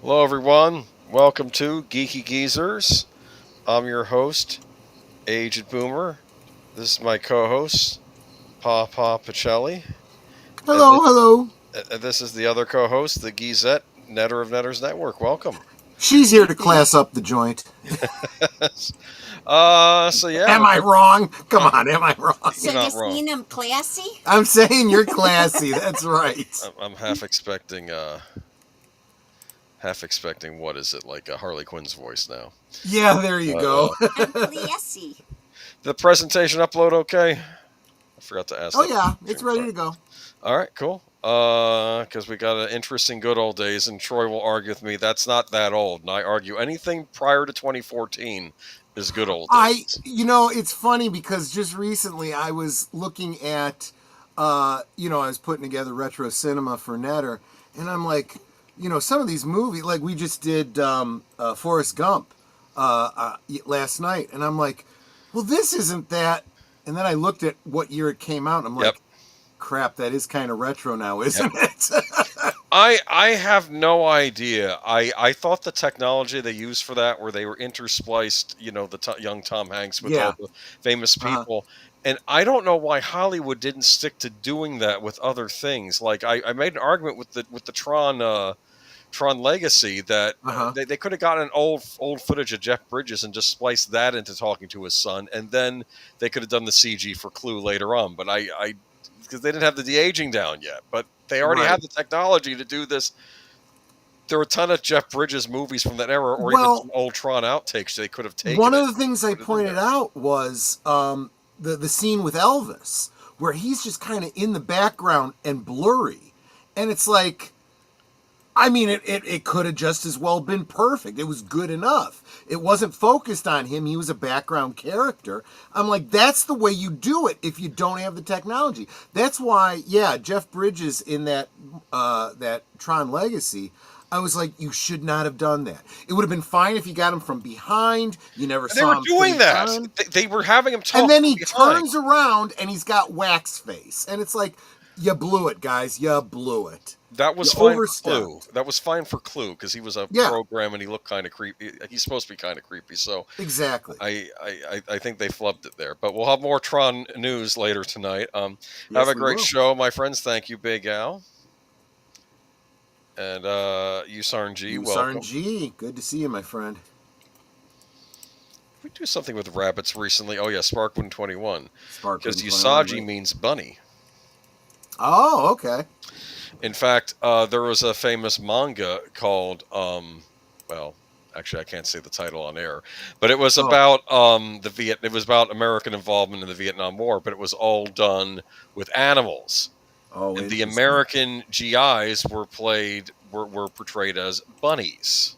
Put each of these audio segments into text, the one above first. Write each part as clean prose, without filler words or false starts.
Hello, everyone. Welcome to Geeky Geezers. I'm your host, Aged Boomer. This is my co-host, Pacelli, and Hello, hello. this is the other co-host, the Geezette, Netter of Netters Network. Welcome. She's here to class up the joint. So yeah, Am I wrong? Come on, am I wrong? So you're not you're wrong. seeing him classy? I'm saying you're classy. That's right. I'm half expecting what is it like a Harley Quinn's voice now? Yeah, there you go. I'm classy. The presentation upload okay? I forgot to ask Oh that. yeah, it's ready to go. All right, cool. Because we got an interesting good old days, and Troy will argue with me that's not that old, and I argue anything prior to 2014 is good old days. It's funny because just recently I was looking at, I was putting together retro cinema for Netter, and I'm like, some of these movies, like we just did Forrest Gump last night, and I'm like, well, this isn't that. And then I looked at what year it came out, and I'm like, Yep. crap, that is kind of retro now, isn't it? I have no idea. I thought the technology they used for that, where they were interspliced, the young Tom Hanks with Yeah. all the famous people. And I don't know why Hollywood didn't stick to doing that with other things. Like I made an argument with the Tron Legacy that they could have gotten old footage of Jeff Bridges and just spliced that into talking to his son, and then they could have done the CG for Clue later on. But I because they didn't have the de-aging down yet, but they already had the technology to do this. There were a ton of Jeff Bridges movies from that era, or even some old Tron outtakes they could have taken. One of the things I pointed out was the scene with Elvis, where he's just kind of in the background and blurry, and it's like, I mean, it could have just as well been perfect. It was good enough. It wasn't focused on him. He was a background character. I'm like, that's the way you do it if you don't have the technology. That's why, yeah, Jeff Bridges in that Tron Legacy, I was like, you should not have done that. It would have been fine if you got him from behind. You never saw him. They were doing that. They were having him talk. And then he turns around and he's got wax face. And it's like, you blew it, guys. You blew it. That was fine for Clue. That was fine for Clue because he was a program and he looked kind of creepy. He's supposed to be kind of creepy, so exactly. I think they flubbed it there. But we'll have more Tron news later tonight. Have a great show, my friends. Thank you, Big Al. And USARNG, welcome. USARNG, good to see you, my friend. We do something with rabbits recently. Oh yeah, Sparkwood21. Because Usagi means bunny. Oh, okay. In fact, there was a famous manga called, well, actually, I can't say the title on air, but it was about it was about American involvement in the Vietnam War, but it was all done with animals. Oh, and the American GIs were portrayed as bunnies.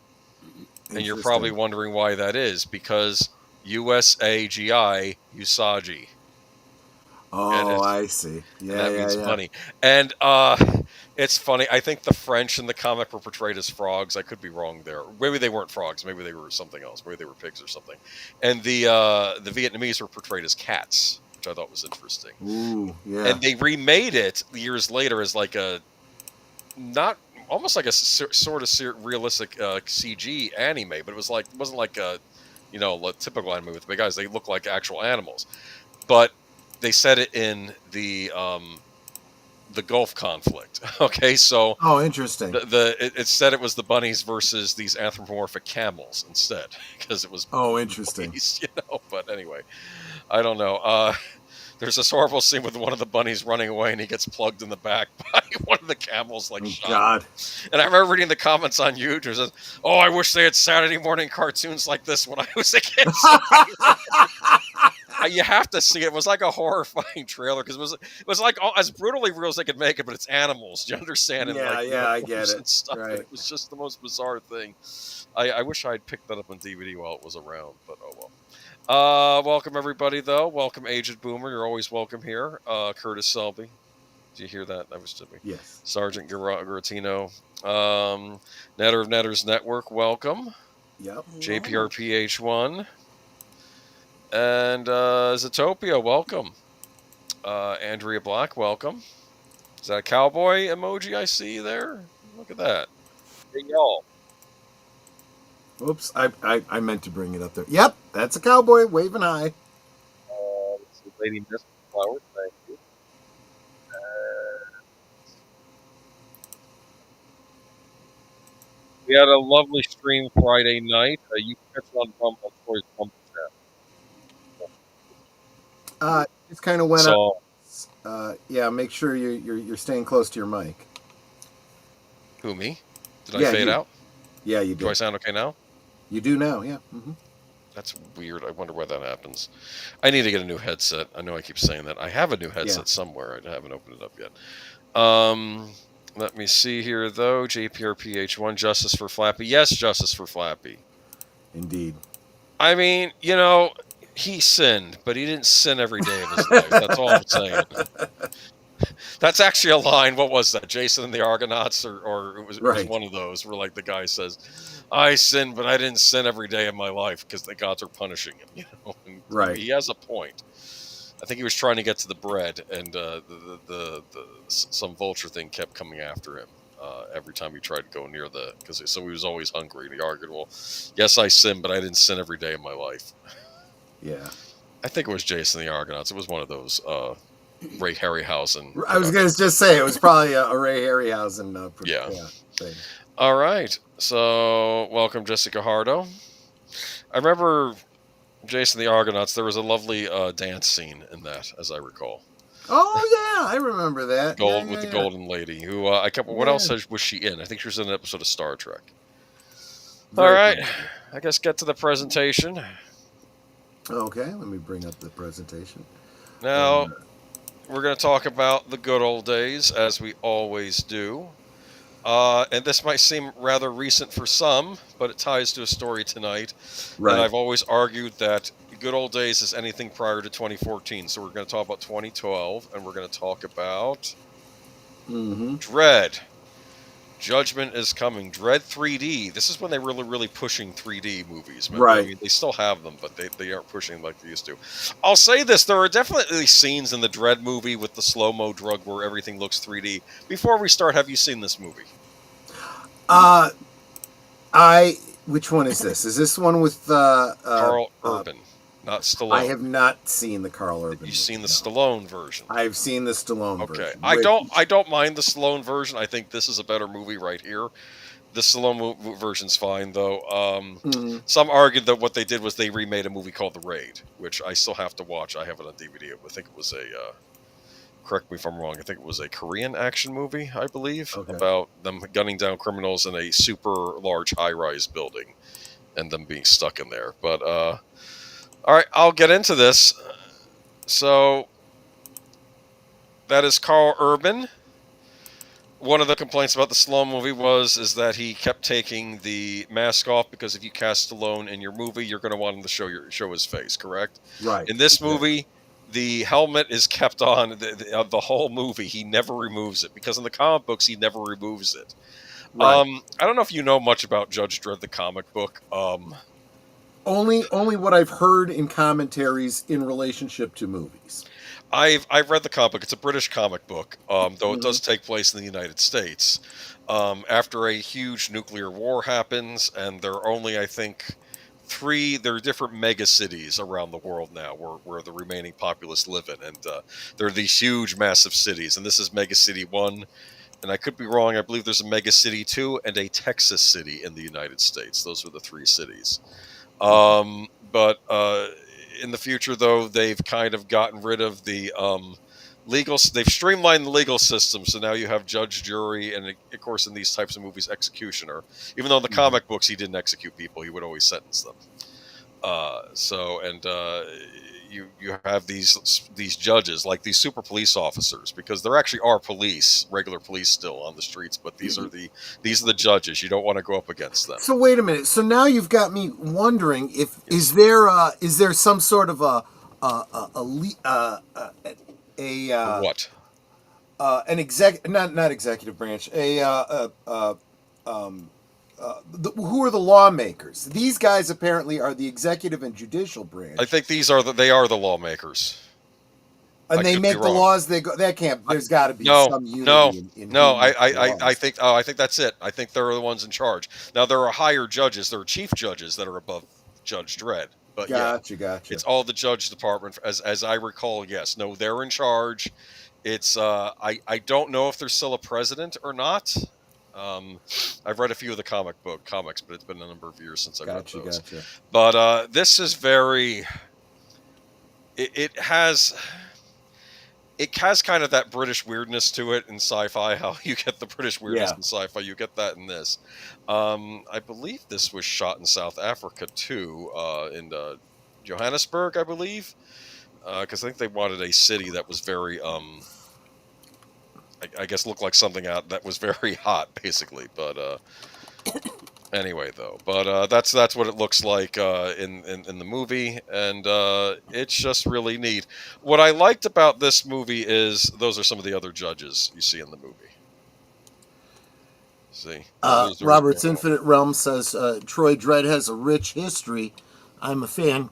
And you're probably wondering why that is, because USA GI Usagi. Oh, I see. Yeah, that means bunny. And it's funny. I think the French in the comic were portrayed as frogs. I could be wrong there. Maybe they weren't frogs. Maybe they were something else. Maybe they were pigs or something. And the Vietnamese were portrayed as cats, which I thought was interesting. Ooh, yeah. And they remade it years later as like almost like a sort of realistic CG anime, but it wasn't like a typical anime with big eyes. They look like actual animals, but they said it in the Gulf conflict. Okay, so interesting. It said it was the bunnies versus these anthropomorphic camels instead, because it was interesting. Bunnies, But anyway, I don't know. There's this horrible scene with one of the bunnies running away, and he gets plugged in the back by one of the camels. God! And I remember reading the comments on YouTube. It says, "Oh, I wish they had Saturday morning cartoons like this when I was a kid." You have to see it. It was like a horrifying trailer because it was like as brutally real as they could make it, but it's animals. You understand? And I get it. And stuff. Right. And it was just the most bizarre thing. I wish I'd picked that up on DVD while it was around, but oh well. Welcome everybody, though. Welcome, Aged Boomer. You're always welcome here. Curtis Selby. Did you hear that? That was to me. Yes. Sergeant Garatino. Netter of Netters Network. Welcome. Yep. JPRPH1. And Zootopia, welcome. Andrea Black, welcome. Is that a cowboy emoji I see there? Look at that. Hey, y'all. Oops, I meant to bring it up there. Yep, that's a cowboy waving high. This is Lady Misc Flowers. Thank you. We had a lovely stream Friday night. You can catch it on Rumble, Troy's Rumble chat. Just kind of went So, out. Yeah, make sure you're staying close to your mic. who, me? Did I Yeah, fade you. out? Yeah, you Do I did. sound okay now? You do now, yeah. Mm-hmm. That's weird. I wonder why that happens. I need to get a new headset. I know I keep saying that. I have a new headset somewhere. I haven't opened it up yet. Let me see here, though. JPRPH1, Justice for Flappy. Yes, Justice for Flappy. Indeed. I mean, he sinned, but he didn't sin every day of his life. That's all I'm saying. That's actually a line. What was that? Jason and the Argonauts, or it was one of those where like the guy says, "I sinned, but I didn't sin every day of my life because the gods are punishing him." And right. He has a point. I think he was trying to get to the bread, and some vulture thing kept coming after him every time he tried to go near so he was always hungry. And he argued, "Well, yes, I sinned, but I didn't sin every day of my life." Yeah. I think it was Jason and the Argonauts. It was one of those. Ray Harryhausen. I was going to just say it was probably a Ray Harryhausen thing. All right. So, welcome, Jessica Hardo. I remember Jason the Argonauts. There was a lovely dance scene in that, as I recall. Oh yeah, I remember that. With the golden lady, who I kept. What else was she in? I think she was in an episode of Star Trek. All right. I guess get to the presentation. Okay, let me bring up the presentation. Now, we're going to talk about the good old days, as we always do. And this might seem rather recent for some, but it ties to a story tonight. Right. And I've always argued that good old days is anything prior to 2014. So we're going to talk about 2012, and we're going to talk about Dredd. Judgment is coming. Dredd 3D. This is when they really pushing 3D movies. Right. I mean, they still have them, but they aren't pushing like they used to. I'll say this. There are definitely scenes in the Dredd movie with the slow-mo drug where everything looks 3D. Before we start, have you seen this movie? Which one is this? Is this one with Carl Urban, not Stallone? I have not seen the Carl Urban. You've seen the Stallone version. I've seen the Stallone version. Okay. I don't mind the Stallone version. I think this is a better movie right here. The Stallone version's fine, though. Some argued that what they did was they remade a movie called The Raid, which I still have to watch. I have it on DVD. I think it was correct me if I'm wrong, I think it was a Korean action movie, I believe, about them gunning down criminals in a super large high-rise building and them being stuck in there. But, all right, I'll get into this. So, that is Carl Urban. One of the complaints about the Stallone movie is that he kept taking the mask off, because if you cast Stallone in your movie, you're going to want him to show his face, correct? Right. In this movie, the helmet is kept on the whole movie. He never removes it, because in the comic books, he never removes it. Right. I don't know if you know much about Judge Dredd, the comic book. Only what I've heard in commentaries in relationship to movies. I've read the comic book. It's a British comic book, though it does take place in the United States. After a huge nuclear war happens, and there are only, I think, there are different mega cities around the world now where the remaining populace live in, and there are these huge, massive cities, and this is Mega City 1, and I could be wrong, I believe there's a Mega City 2 and a Texas City in the United States. Those are the 3 cities. But in the future, though, they've kind of gotten rid of the they've streamlined the legal system, so now you have judge, jury, and of course in these types of movies, executioner. Even though in the comic books he didn't execute people, he would always sentence them. You have these judges, like these super police officers, because there actually are regular police still on the streets, but these are the judges. You don't want to go up against them. So wait a minute. So now you've got me wondering is there some sort of an not executive branch, who are the lawmakers? These guys apparently are the executive and judicial branch. I think they are the lawmakers. And I they could be make the wrong. laws. They go. That can't. There's got to be No, some no, unity in no. who makes the I laws. think. Oh, I think that's it. I think they're the ones in charge. Now there are higher judges. There are chief judges that are above Judge Dredd. But yeah, Gotcha. it's all the judge department, as I recall. Yes, no, they're in charge. It's I don't know if there's still a president or not. Um, I've read a few of the comics, but it's been a number of years since I read those. Gotcha. But this is very. It has kind of that British weirdness to it in sci-fi. How you get the British weirdness Yeah. in sci-fi, you get that in this. I believe this was shot in South Africa too, in Johannesburg, I believe, because I think they wanted a city that was very, I guess, looked like something out that was very hot, basically. But anyway, though, that's what it looks like in the movie, and it's just really neat. What I liked about this movie is those are some of the other judges you see in the movie. See, Robert's Infinite Realm says Troy Dredd has a rich history. I'm a fan.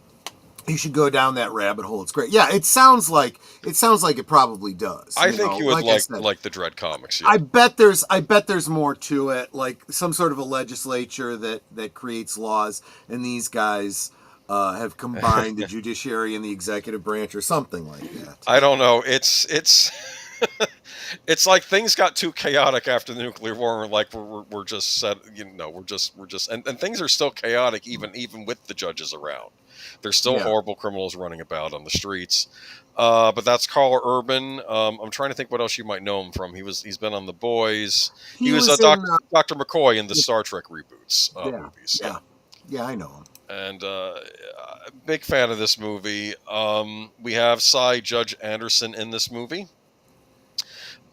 You should go down that rabbit hole. It's great. Yeah, it sounds like it probably does. I think you would like the Dredd comics. Yeah. I bet there's more to it, like some sort of a legislature that creates laws, and these guys have combined the judiciary and the executive branch or something like that. I don't know. It's it's like things got too chaotic after the nuclear war. Like we're just set. We're just and things are still chaotic even with the judges around. There's still horrible criminals running about on the streets. But that's Carl Urban. I'm trying to think what else you might know him from. He's been on The Boys. He was Dr. McCoy in the Star Trek reboots movies. Yeah, I know him. And big fan of this movie. We have Cy Judge Anderson in this movie.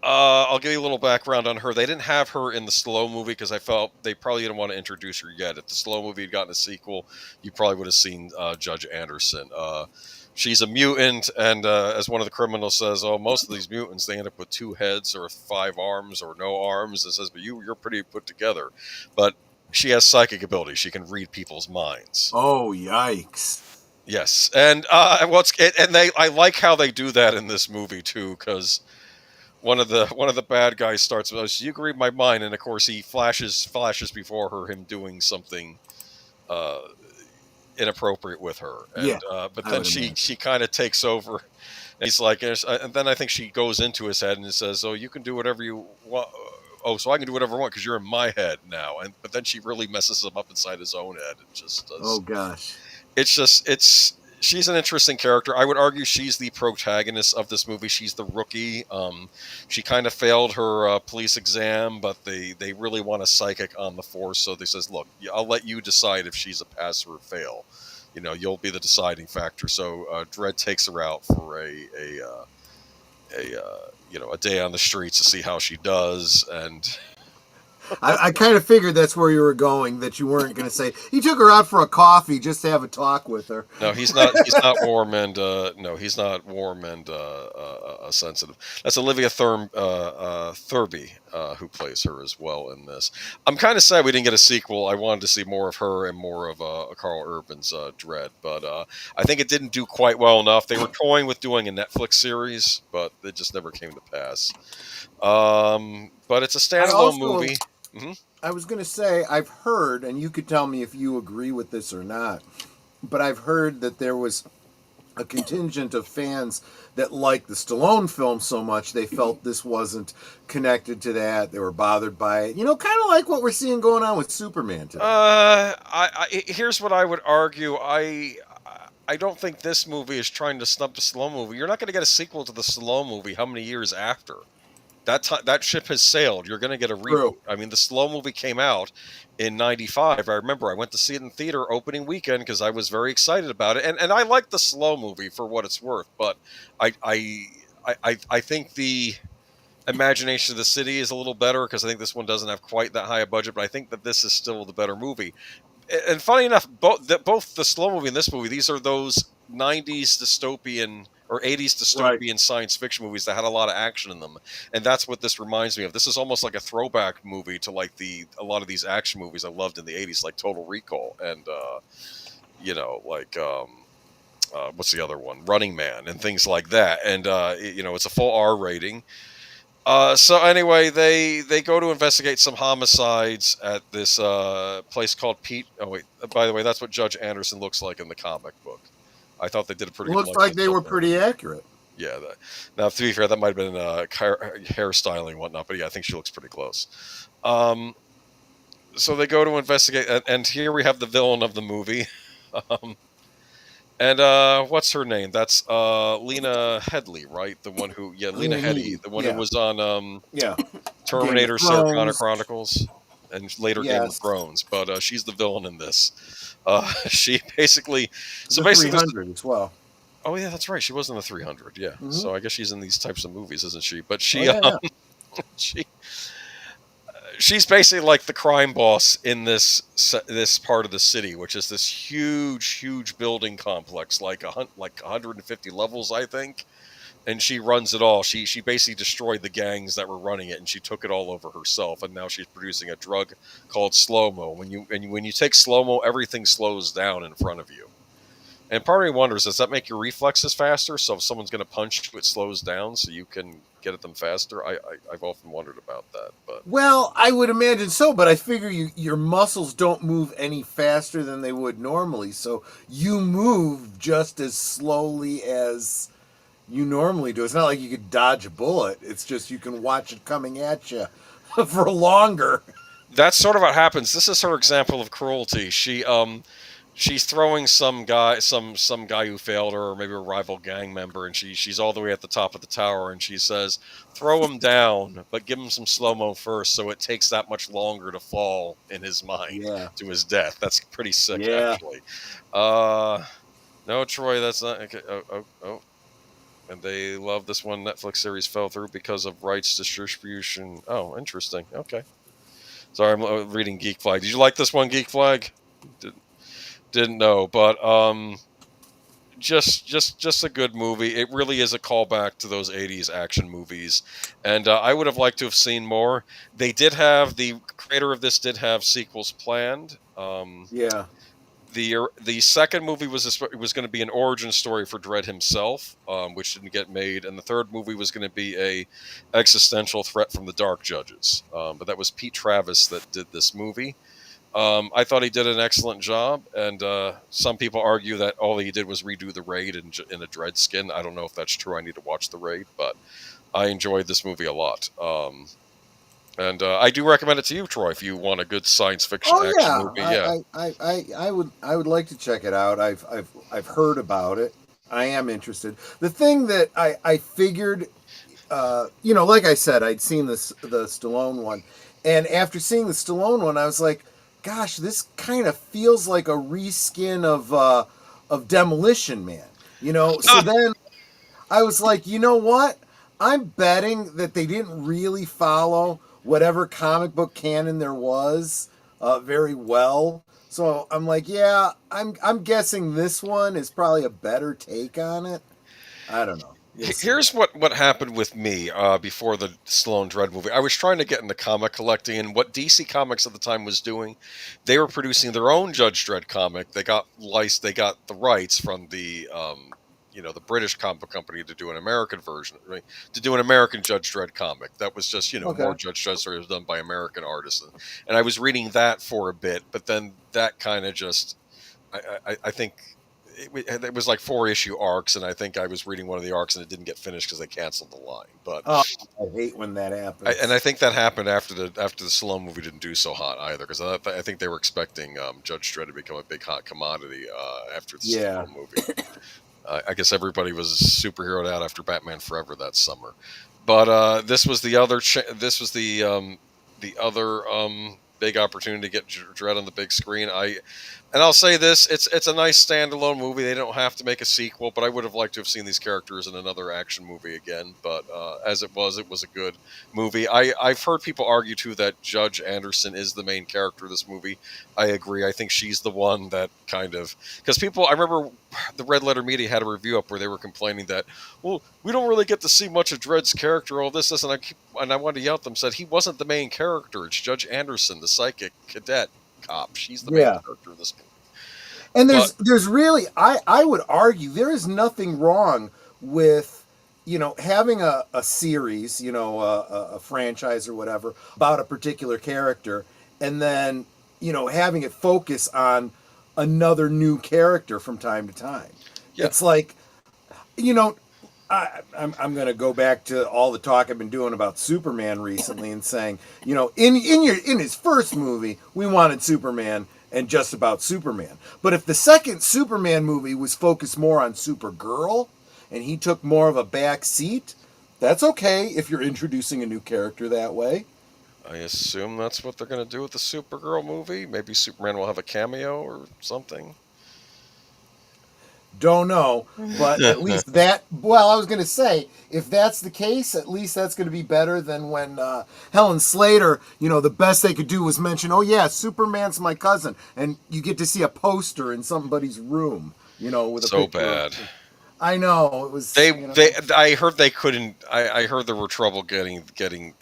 I'll give you a little background on her. They didn't have her in the Slow movie because I felt they probably didn't want to introduce her yet. If the Slow movie had gotten a sequel, you probably would have seen Judge Anderson. She's a mutant, and as one of the criminals says, "Oh, most of these mutants, they end up with 2 heads or 5 arms or no arms." It says, "But you're pretty put together." But she has psychic ability. She can read people's minds. Oh, yikes! Yes, and I like how they do that in this movie too, because one of the bad guys starts with, "You can read my mind," and of course he flashes before her him doing something inappropriate with her. And, but then she kind of takes over. And he's like, and then I think she goes into his head and says, "Oh, you can do whatever you want. Oh, so I can do whatever I want because you're in my head now." But then she really messes him up inside his own head. It just does. Oh gosh. She's an interesting character. I would argue she's the protagonist of this movie. She's the rookie. She kind of failed her police exam, but they really want a psychic on the force. So they says, "Look, I'll let you decide if she's a pass or a fail. You'll be the deciding factor." So Dredd takes her out for a day on the streets to see how she does, and I kind of figured that's where you were going, that you weren't going to say he took her out for a coffee just to have a talk with her. No, he's not warm and sensitive. That's Olivia Thurby, who plays her as well in this. I'm kind of sad we didn't get a sequel. I wanted to see more of her and more of Carl Urban's Dredd, but I think it didn't do quite well enough. They were toying with doing a Netflix series, but it just never came to pass. But it's a standalone movie. Mm-hmm. I was going to say, I've heard, and you could tell me if you agree with this or not, but I've heard that there was a contingent of fans that liked the Stallone film so much they felt this wasn't connected to that. They were bothered by it. Kind of like what we're seeing going on with Superman today. Here's what I would argue. I don't think this movie is trying to snub the Stallone movie. You're not going to get a sequel to the Stallone movie how many years after? That ship has sailed. You're going to get a reboot. True. I mean, the Stallone movie came out in '95. I remember I went to see it in theater opening weekend because I was very excited about it, and I like the Stallone movie for what it's worth. But I think the Imagination of the City is a little better because I think this one doesn't have quite that high a budget. But I think that this is still the better movie. And funny enough, both the Stallone movie and this movie, these are those '90s dystopian or '80s dystopian science fiction movies that had a lot of action in them, and that's what this reminds me of. This is almost like a throwback movie to like a lot of these action movies I loved in the '80s, like Total Recall, and what's the other one? Running Man and things like that. And it's a full R rating. So anyway, they go to investigate some homicides at this place called Pete. Oh wait, by the way, that's what Judge Anderson looks like in the comic book. I thought they did a pretty good Looks like likeness they of were her. pretty accurate. Yeah. Now, to be fair, that might have been hairstyling and whatnot, but yeah, I think she looks pretty close. So they go to investigate, and here we have the villain of the movie. And what's her name? That's Lena Headey, right? The one who, Lena Headey, the one who was on Terminator, Sarah Connor Chronicles, and later Game of Thrones. But she's the villain in this. She basically, so basically, 300 as well. Oh yeah, that's right. She was in the 300. Yeah, so I guess she's in these types of movies, isn't she? But she, she's basically like the crime boss in this part of the city, which is this huge building complex, like 150 levels, I think. And she runs it all. She basically destroyed the gangs that were running it, and she took it all over herself. And now she's producing a drug called slow-mo. When you take slow-mo, everything slows down in front of you. And part of me wonders, does that make your reflexes faster? So if someone's going to punch you, it slows down so you can get at them faster? I've often wondered about that. But well, I would imagine so, but I figure your muscles don't move any faster than they would normally. So you move just as slowly as you normally do. It's not like you could dodge a bullet. It's just you can watch it coming at you for longer. That's sort of what happens. This is her example of cruelty. She's throwing some guy who failed her, or maybe a rival gang member, and she's all the way at the top of the tower, and she says, "Throw him down, but give him some slow-mo first, so it takes that much longer to fall in his mind to his death." That's pretty sick, actually. No, Troy, that's not okay. Oh. And they love this one Netflix series fell through because of rights distribution. Oh, interesting. Okay. Sorry, I'm reading Geek Flag. Did you like this one, Geek Flag? Didn't know, but just a good movie. It really is a callback to those 80s action movies, and I would have liked to have seen more. The creator of this did have sequels planned. The second movie was going to be an origin story for Dredd himself, which didn't get made, and the third movie was going to be a existential threat from the Dark Judges. But that was Pete Travis that did this movie. I thought he did an excellent job, and some people argue that all he did was redo the Raid in a Dredd skin. I don't know if that's true. I need to watch the Raid, but I enjoyed this movie a lot. And I do recommend it to you, Troy, if you want a good science fiction action movie. Yeah, I would like to check it out. I've heard about it. I am interested. The thing that I figured, like I said, I'd seen the Stallone one, and after seeing the Stallone one, I was like, gosh, this kind of feels like a reskin of Demolition Man. So then I was like, you know what? I'm betting that they didn't really follow whatever comic book canon there was very well. So I'm like, yeah, I'm guessing this one is probably a better take on it. I don't know. Here's what happened with me before the Stallone Dredd movie. I was trying to get into comic collecting, and what DC Comics at the time was doing, they were producing their own Judge Dredd comic. They got the rights from the the British comic book company to do an American version, right? To do an American Judge Dredd comic. That was just more Judge Dredd stories done by American artists, and I was reading that for a bit, but then that kind of just, I think. It was like 4-issue arcs, and I think I was reading one of the arcs and it didn't get finished because they canceled the line. But I hate when that happens. And I think that happened after the Stallone movie didn't do so hot either, because I think they were expecting Judge Dredd to become a big hot commodity after the Stallone movie. I guess everybody was superheroed out after Batman Forever that summer. But this was the other big opportunity to get Dredd on the big screen. And I'll say this, it's a nice standalone movie. They don't have to make a sequel, but I would have liked to have seen these characters in another action movie again. But as it was a good movie. I've heard people argue, too, that Judge Anderson is the main character of this movie. I agree. I think she's the one that kind of... Because I remember the Red Letter Media had a review up where they were complaining that, well, we don't really get to see much of Dredd's character, all this, and I wanted to yell at them, said he wasn't the main character. It's Judge Anderson, the psychic cadet cop. She's the main character of this movie. And But there's really, I would argue there is nothing wrong with, having a series, a franchise or whatever about a particular character, and then, having it focus on another new character from time to time. yeah, It's like, you know, I'm going to go back to all the talk I've been doing about Superman recently and saying, in his first movie, we wanted Superman and just about Superman. But if the second Superman movie was focused more on Supergirl and he took more of a back seat, that's okay if you're introducing a new character that way. I assume that's what they're going to do with the Supergirl movie. Maybe Superman will have a cameo or something. Don't know, but at least that. Well, I was going to say, if that's the case, at least that's going to be better than when Helen Slater. The best they could do was mention, "Oh yeah, Superman's my cousin," and you get to see a poster in somebody's room. With a So picture bad. I know it was. I heard they couldn't. I heard there were trouble getting.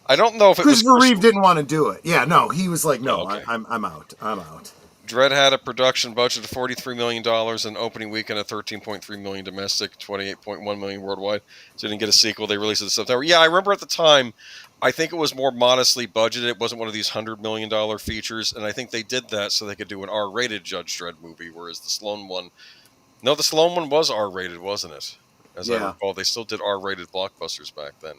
I don't know if it was Christopher Reeve didn't want to do it. Yeah, no, he was like, "No, okay. I'm out. I'm out." Dredd had a production budget of $43 million and opening weekend of $13.3 million domestic, $28.1 million worldwide. So didn't get a sequel. They released it in September. Yeah, I remember at the time, I think it was more modestly budgeted. It wasn't one of these $100 million features. And I think they did that so they could do an R-rated Judge Dredd movie, whereas the Sloan one... No, the Sloan one was R-rated, wasn't it? As I recall, they still did R-rated blockbusters back then.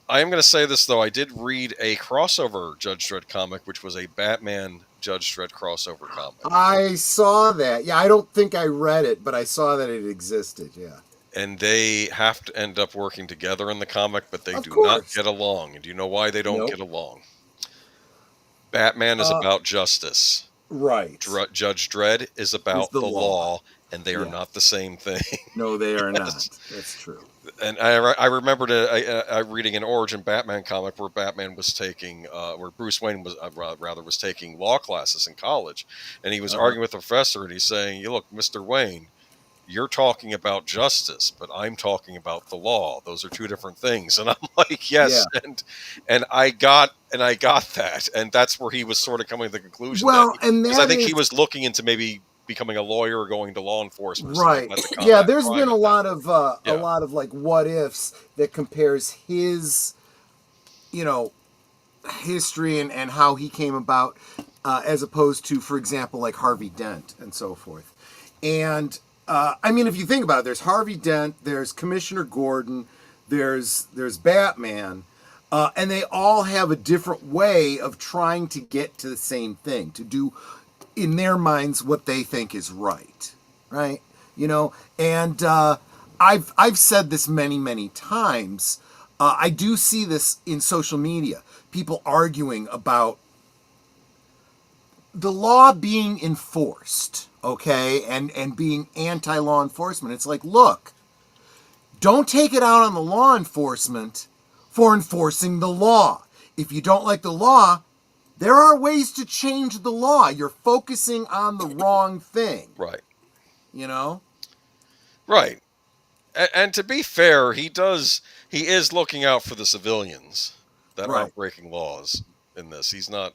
I am going to say this, though. I did read a crossover Judge Dredd comic, which was a Batman Judge Dredd crossover comic. I saw that. Yeah, I don't think I read it, but I saw that it existed, yeah. And they have to end up working together in the comic, but they do not get along. And do you know why they don't get along? Batman is about justice. Right. Judge Dredd is about the law, and they are not the same thing. No, they are not. That's true. And I remembered reading an Origin Batman comic where Batman was taking, where Bruce Wayne was taking law classes in college, and he was arguing with the professor, and he's saying, "You look, Mr. Wayne, you're talking about justice, but I'm talking about the law. Those are two different things." And I'm like, "Yes," and I got that, and that's where he was sort of coming to the conclusion. Well, because I think he was looking into maybe becoming a lawyer or going to law enforcement. Right. Yeah, there's been a lot of like what ifs that compares his, history and how he came about, as opposed to, for example, like Harvey Dent and so forth. And I mean, if you think about it, there's Harvey Dent, there's Commissioner Gordon, there's Batman, and they all have a different way of trying to get to the same thing, to do in their minds what they think is right. And I've said this many times. I do see this in social media, people arguing about the law being enforced, okay, and being anti-law enforcement. It's like, look, don't take it out on the law enforcement for enforcing the law. If you don't like the law, there are ways to change the law. You're focusing on the wrong thing. Right. Right. And to be fair, he is looking out for the civilians that aren't breaking laws in this. He's not,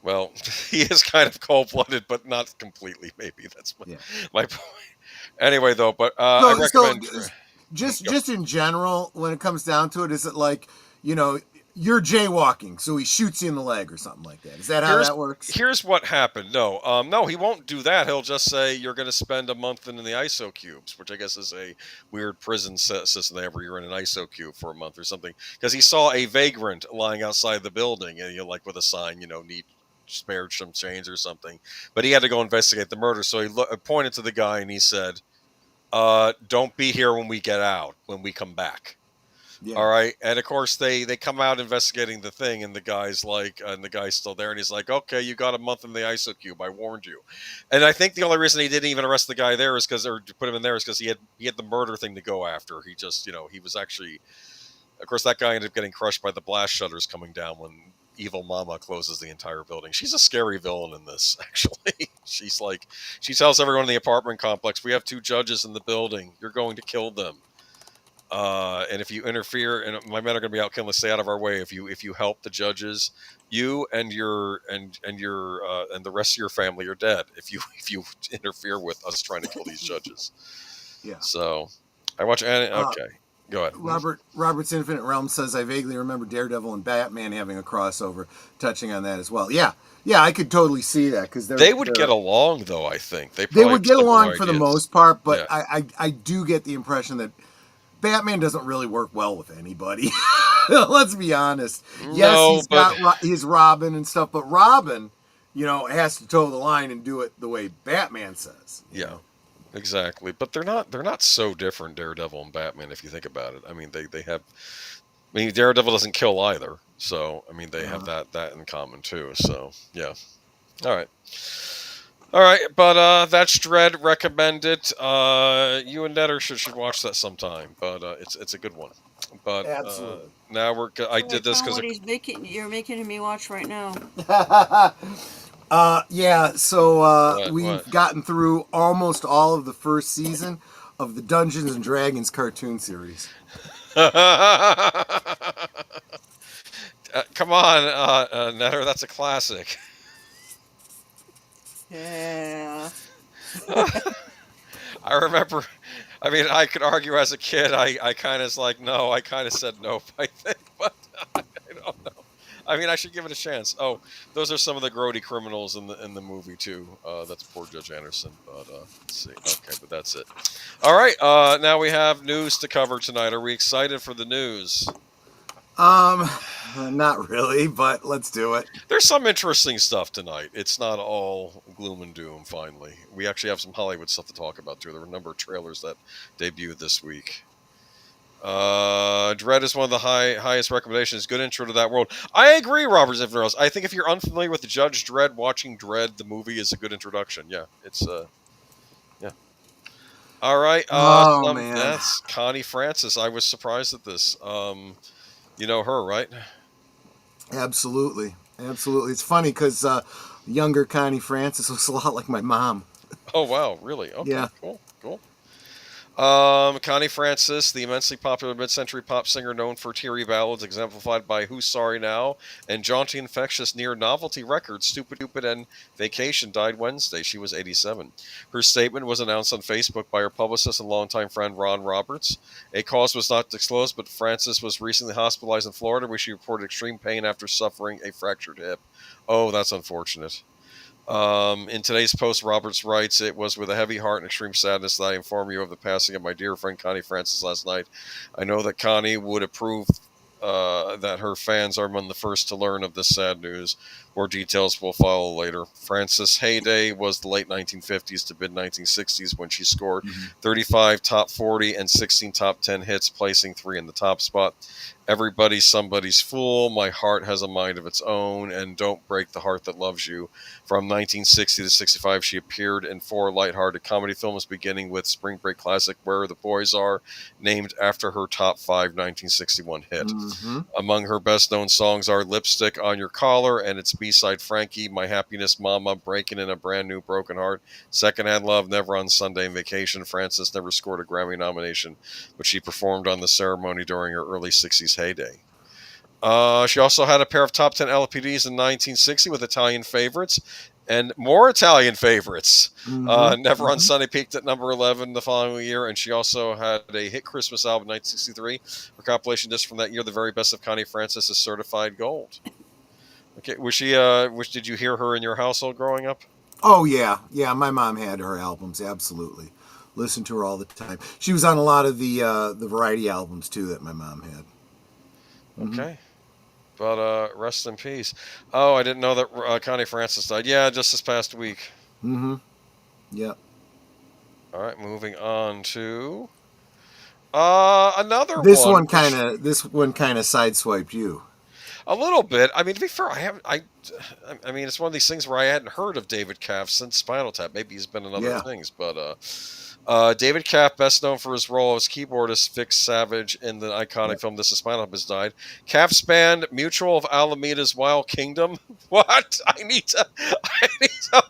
well, he is kind of cold-blooded, but not completely, maybe. That's my point. Anyway, though, but I recommend... Just in general, when it comes down to it, is it like, you're jaywalking, so he shoots you in the leg or something like that? Is that how that works? Here's what happened. No, he won't do that. He'll just say you're going to spend a month in the ISO cubes, which I guess is a weird prison system. Where you're in an ISO cube for a month or something, because he saw a vagrant lying outside the building, and like with a sign, need spared some change or something. But he had to go investigate the murder, so he pointed to the guy and he said, "Don't be here when we get out. When we come back." Yeah. All right. And of course they come out investigating the thing, and the guy's still there, and he's like, "Okay, you got a month in the ISO cube. I warned you." And I think the only reason he didn't even arrest the guy there is or put him in there is because he had the murder thing to go after. He just, he was actually, of course, that guy ended up getting crushed by the blast shutters coming down when Evil Mama closes the entire building. She's a scary villain in this, actually. She's like, she tells everyone in the apartment complex, "We have 2 judges in the building. You're going to kill them." And if you interfere, and my men are going to be out killing, stay out of our way. If you help the judges, you and your and the rest of your family are dead. If you interfere with us trying to kill these judges. Yeah. So I watch. Okay, go ahead. Robert's Infinite Realm says, I vaguely remember Daredevil and Batman having a crossover, touching on that as well. Yeah, I could totally see that, because they would get along, though. I think they would get along for the ideas. most part, but Yeah. I do get the impression that Batman doesn't really work well with anybody. Let's be honest. Yes, he's Robin and stuff, but Robin, has to toe the line and do it the way Batman says. Yeah. Exactly, but they're not so different, Daredevil and Batman, if you think about it. I mean, they have. I mean, Daredevil doesn't kill either, so I mean, they have that in common too. So yeah, all right, but that's Dredd recommended. You and Netter should watch that sometime, but it's a good one. But absolutely. Now I did this because you're making me watch right now. So we've gotten through almost all of the first season of the Dungeons and Dragons cartoon series. Come on, Netter, that's a classic. Yeah. I remember. I mean, I could argue as a kid. I kind of no. I kind of said nope. I think, but I don't know. I mean, I should give it a chance. Oh, those are some of the grody criminals in the movie too. That's poor Judge Anderson. But let's see. Okay, but that's it. All right. Now we have news to cover tonight. Are we excited for the news? Not really, but let's do it. There's some interesting stuff tonight. It's not all gloom and doom. Finally, we actually have some Hollywood stuff to talk about too. There were a number of trailers that debuted this week. Dredd is one of the highest recommendations. Good intro to that world. I agree, Robert Zifneros. I think if you're unfamiliar with the Judge Dredd, watching Dredd the movie is a good introduction. Yeah, it's yeah. All right. Man, that's Connie Francis. I was surprised at this. You know her, right? Absolutely. It's funny because younger Connie Francis looks a lot like my mom. Oh wow, really? Okay, yeah. Cool. Connie Francis, the immensely popular mid-century pop singer known for teary ballads exemplified by Who's Sorry Now and jaunty, infectious, near-novelty records Stupid and Vacation, died Wednesday. She was 87. Her statement was announced on Facebook by her publicist and longtime friend Ron Roberts. A cause was not disclosed, but Francis was recently hospitalized in Florida, where she reported extreme pain after suffering a fractured hip. Oh, that's unfortunate. In today's post, Roberts writes, "It was with a heavy heart and extreme sadness that I inform you of the passing of my dear friend Connie Francis last night. I know that Connie would approve that her fans are among the first to learn of this sad news. More details will follow later." Francis' heyday was the late 1950s to mid-1960s when she scored 35 top 40 and 16 top 10 hits, placing 3 in the top spot. Everybody's Somebody's Fool, My Heart Has a Mind of Its Own, and Don't Break the Heart That Loves You. From 1960 to 65, she appeared in 4 lighthearted comedy films, beginning with spring break classic Where the Boys Are, named after her top 5 1961 hit. Among her best-known songs are Lipstick on Your Collar and its B-side Frankie, My Happiness Mama, Breaking in a Brand New Broken Heart, Secondhand Love, Never on Sunday and Vacation. Francis never scored a Grammy nomination, but she performed on the ceremony during her early 60s heyday. She also had a pair of top 10 LPDs in 1960 with Italian favorites and more Italian favorites. Never on Sunday peaked at number 11 the following year, and she also had a hit Christmas album in 1963. Her compilation disc from that year, The Very Best of Connie Francis, is certified gold. Okay, was she? Did you hear her in your household growing up? Oh yeah. My mom had her albums. Absolutely, listened to her all the time. She was on a lot of the variety albums too that my mom had. Okay. But rest in peace. Oh, I didn't know that Connie Francis died. Yeah, just this past week. Yep. All right, moving on to another this one. This one kind of sideswiped you. A little bit. I mean, to be fair, I mean, it's one of these things where I hadn't heard of David Kaff since Spinal Tap. Maybe he's been in other things, but David Kaff, best known for his role as keyboardist Vic Savage in the iconic film This Is Spinal Tap, has died. Kaff's band Mutual of Alameda's Wild Kingdom. What? I need to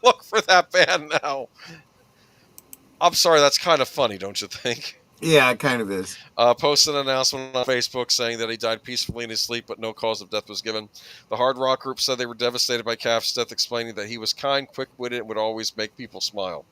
look for that band now. I'm sorry, that's kind of funny, don't you think? Yeah, it kind of is. Posted an announcement on Facebook saying that he died peacefully in his sleep, but no cause of death was given. The hard rock group said they were devastated by Caff's death, explaining that he was kind, quick-witted, and would always make people smile.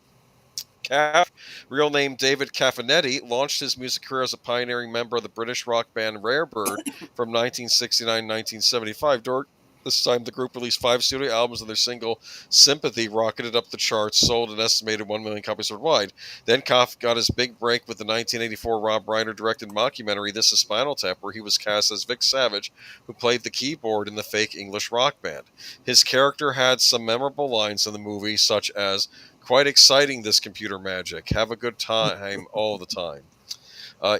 Caff, real name David Caffanetti, launched his music career as a pioneering member of the British rock band Rarebird from 1969 to 1975. During this time, the group released 5 studio albums, and their single "Sympathy" rocketed up the charts, sold an estimated 1 million copies worldwide. Then Caff got his big break with the 1984 Rob Reiner-directed mockumentary "This Is Spinal Tap," where he was cast as Vic Savage, who played the keyboard in the fake English rock band. His character had some memorable lines in the movie, such as "Quite exciting, this computer magic. Have a good time all the time."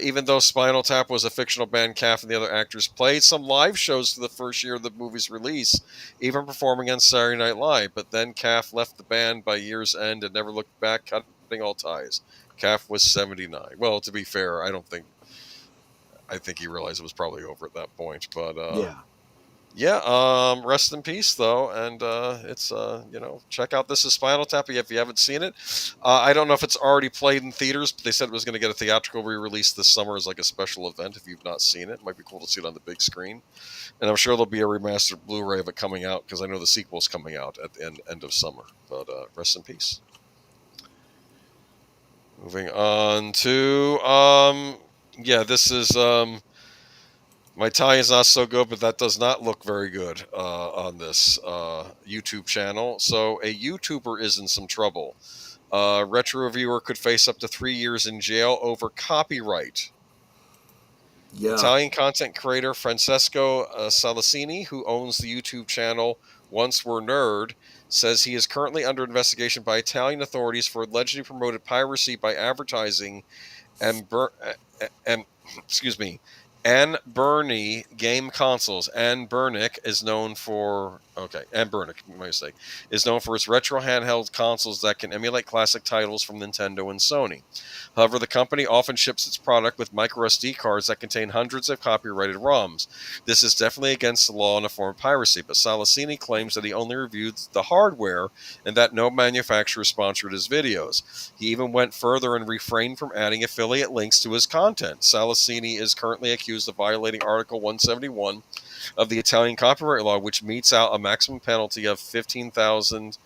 Even though Spinal Tap was a fictional band, Caff and the other actors played some live shows for the first year of the movie's release, even performing on Saturday Night Live. But then Caff left the band by year's end and never looked back, cutting all ties. Caff was 79. Well, to be fair, I think he realized it was probably over at that point. But Yeah. yeah, rest in peace though, and it's check out This Is Spinal Tap if you haven't seen it. I don't know if it's already played in theaters, but they said it was going to get a theatrical re-release this summer as like a special event. If you've not seen it might be cool to see it on the big screen, and I'm sure there'll be a remastered Blu-ray of it coming out because I know the sequel's coming out at the end of summer. But rest in peace. Moving on to this is my Italian's not so good, but that does not look very good on this YouTube channel. So a YouTuber is in some trouble. Retro reviewer could face up to 3 years in jail over copyright. Yeah. Italian content creator Francesco Salasini, who owns the YouTube channel Once Were Nerd, says he is currently under investigation by Italian authorities for allegedly promoted piracy by advertising and Ann Burney game consoles. Ann Burnick is known for Ann Burnick, my mistake, is known for its retro handheld consoles that can emulate classic titles from Nintendo and Sony. However, the company often ships its product with micro SD cards that contain hundreds of copyrighted ROMs. This is definitely against the law and a form of piracy, but Salasini claims that he only reviewed the hardware and that no manufacturer sponsored his videos. He even went further and refrained from adding affiliate links to his content. Salasini is currently accused of violating Article 171 of the Italian copyright law, which metes out a maximum penalty of 15,000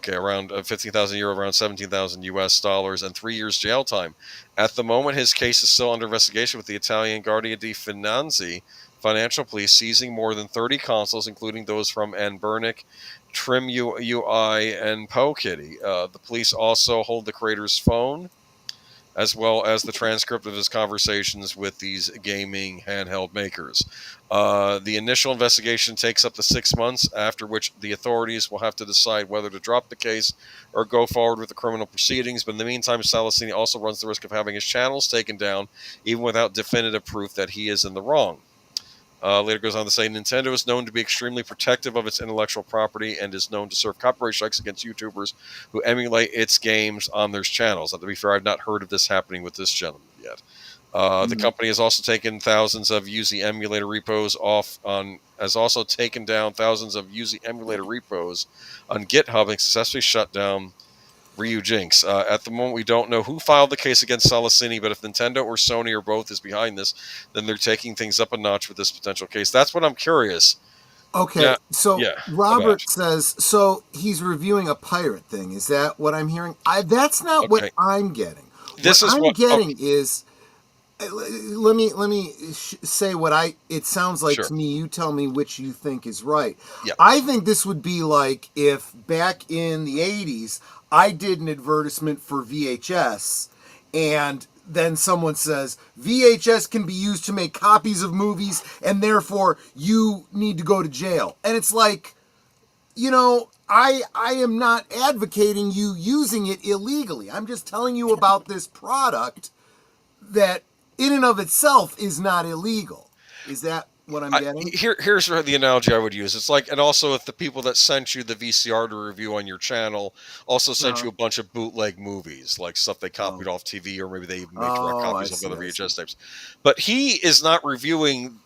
around 15,000 euro, around 17,000 US dollars, and 3 years jail time. At the moment, his case is still under investigation with the Italian Guardia di Finanza financial police seizing more than 30 consoles, including those from Ann Burnick, Trim UI, and PoKitty. The police also hold the creator's phone, as well as the transcript of his conversations with these gaming handheld makers. The initial investigation takes up to 6 months, after which the authorities will have to decide whether to drop the case or go forward with the criminal proceedings. But in the meantime, Salasini also runs the risk of having his channels taken down, even without definitive proof that he is in the wrong. Later goes on to say, Nintendo is known to be extremely protective of its intellectual property and is known to serve copyright strikes against YouTubers who emulate its games on their channels. Now, to be fair, I've not heard of this happening with this gentleman yet. The company has also taken thousands of Uzi emulator repos has also taken down thousands of Uzi emulator repos on GitHub and successfully shut down Ryu Jinx. At the moment, we don't know who filed the case against Salasini, but if Nintendo or Sony or both is behind this, then they're taking things up a notch with this potential case. That's what I'm curious. Okay, Robert says, so he's reviewing a pirate thing. Is that what I'm hearing? That's not what I'm getting. Is, let me say what it sounds like to me. You tell me which you think is right. Yeah. I think this would be like if back in the 80s, I did an advertisement for VHS, and then someone says, VHS can be used to make copies of movies, and therefore you need to go to jail. And it's like, I am not advocating you using it illegally. I'm just telling you about this product that in and of itself is not illegal. Is that what I'm getting? Here's the analogy I would use. It's like, and also if the people that sent you the VCR to review on your channel also sent you a bunch of bootleg movies, like stuff they copied off TV, or maybe they even made direct copies of other VHS tapes. But he is not reviewing.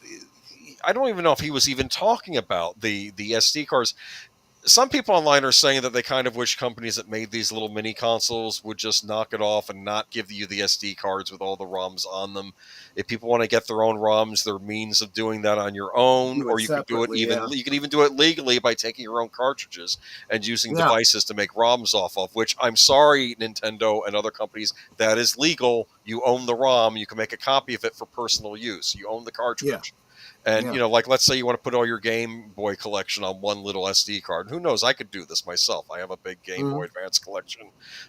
I don't even know if he was even talking about the SD cards. some people online are saying that they kind of wish companies that made these little mini consoles would just knock it off and not give you the SD cards with all the ROMs on them. If people want to get their own ROMs, there are means of doing that on your own, or you could do it you can even do it legally by taking your own cartridges and using devices to make ROMs off of, which I'm sorry, Nintendo and other companies, that is legal. You own the ROM, you can make a copy of it for personal use. You own the cartridge. And, like, let's say you want to put all your Game Boy collection on one little SD card. Who knows? I could do this myself. I have a big Game Boy Advance collection.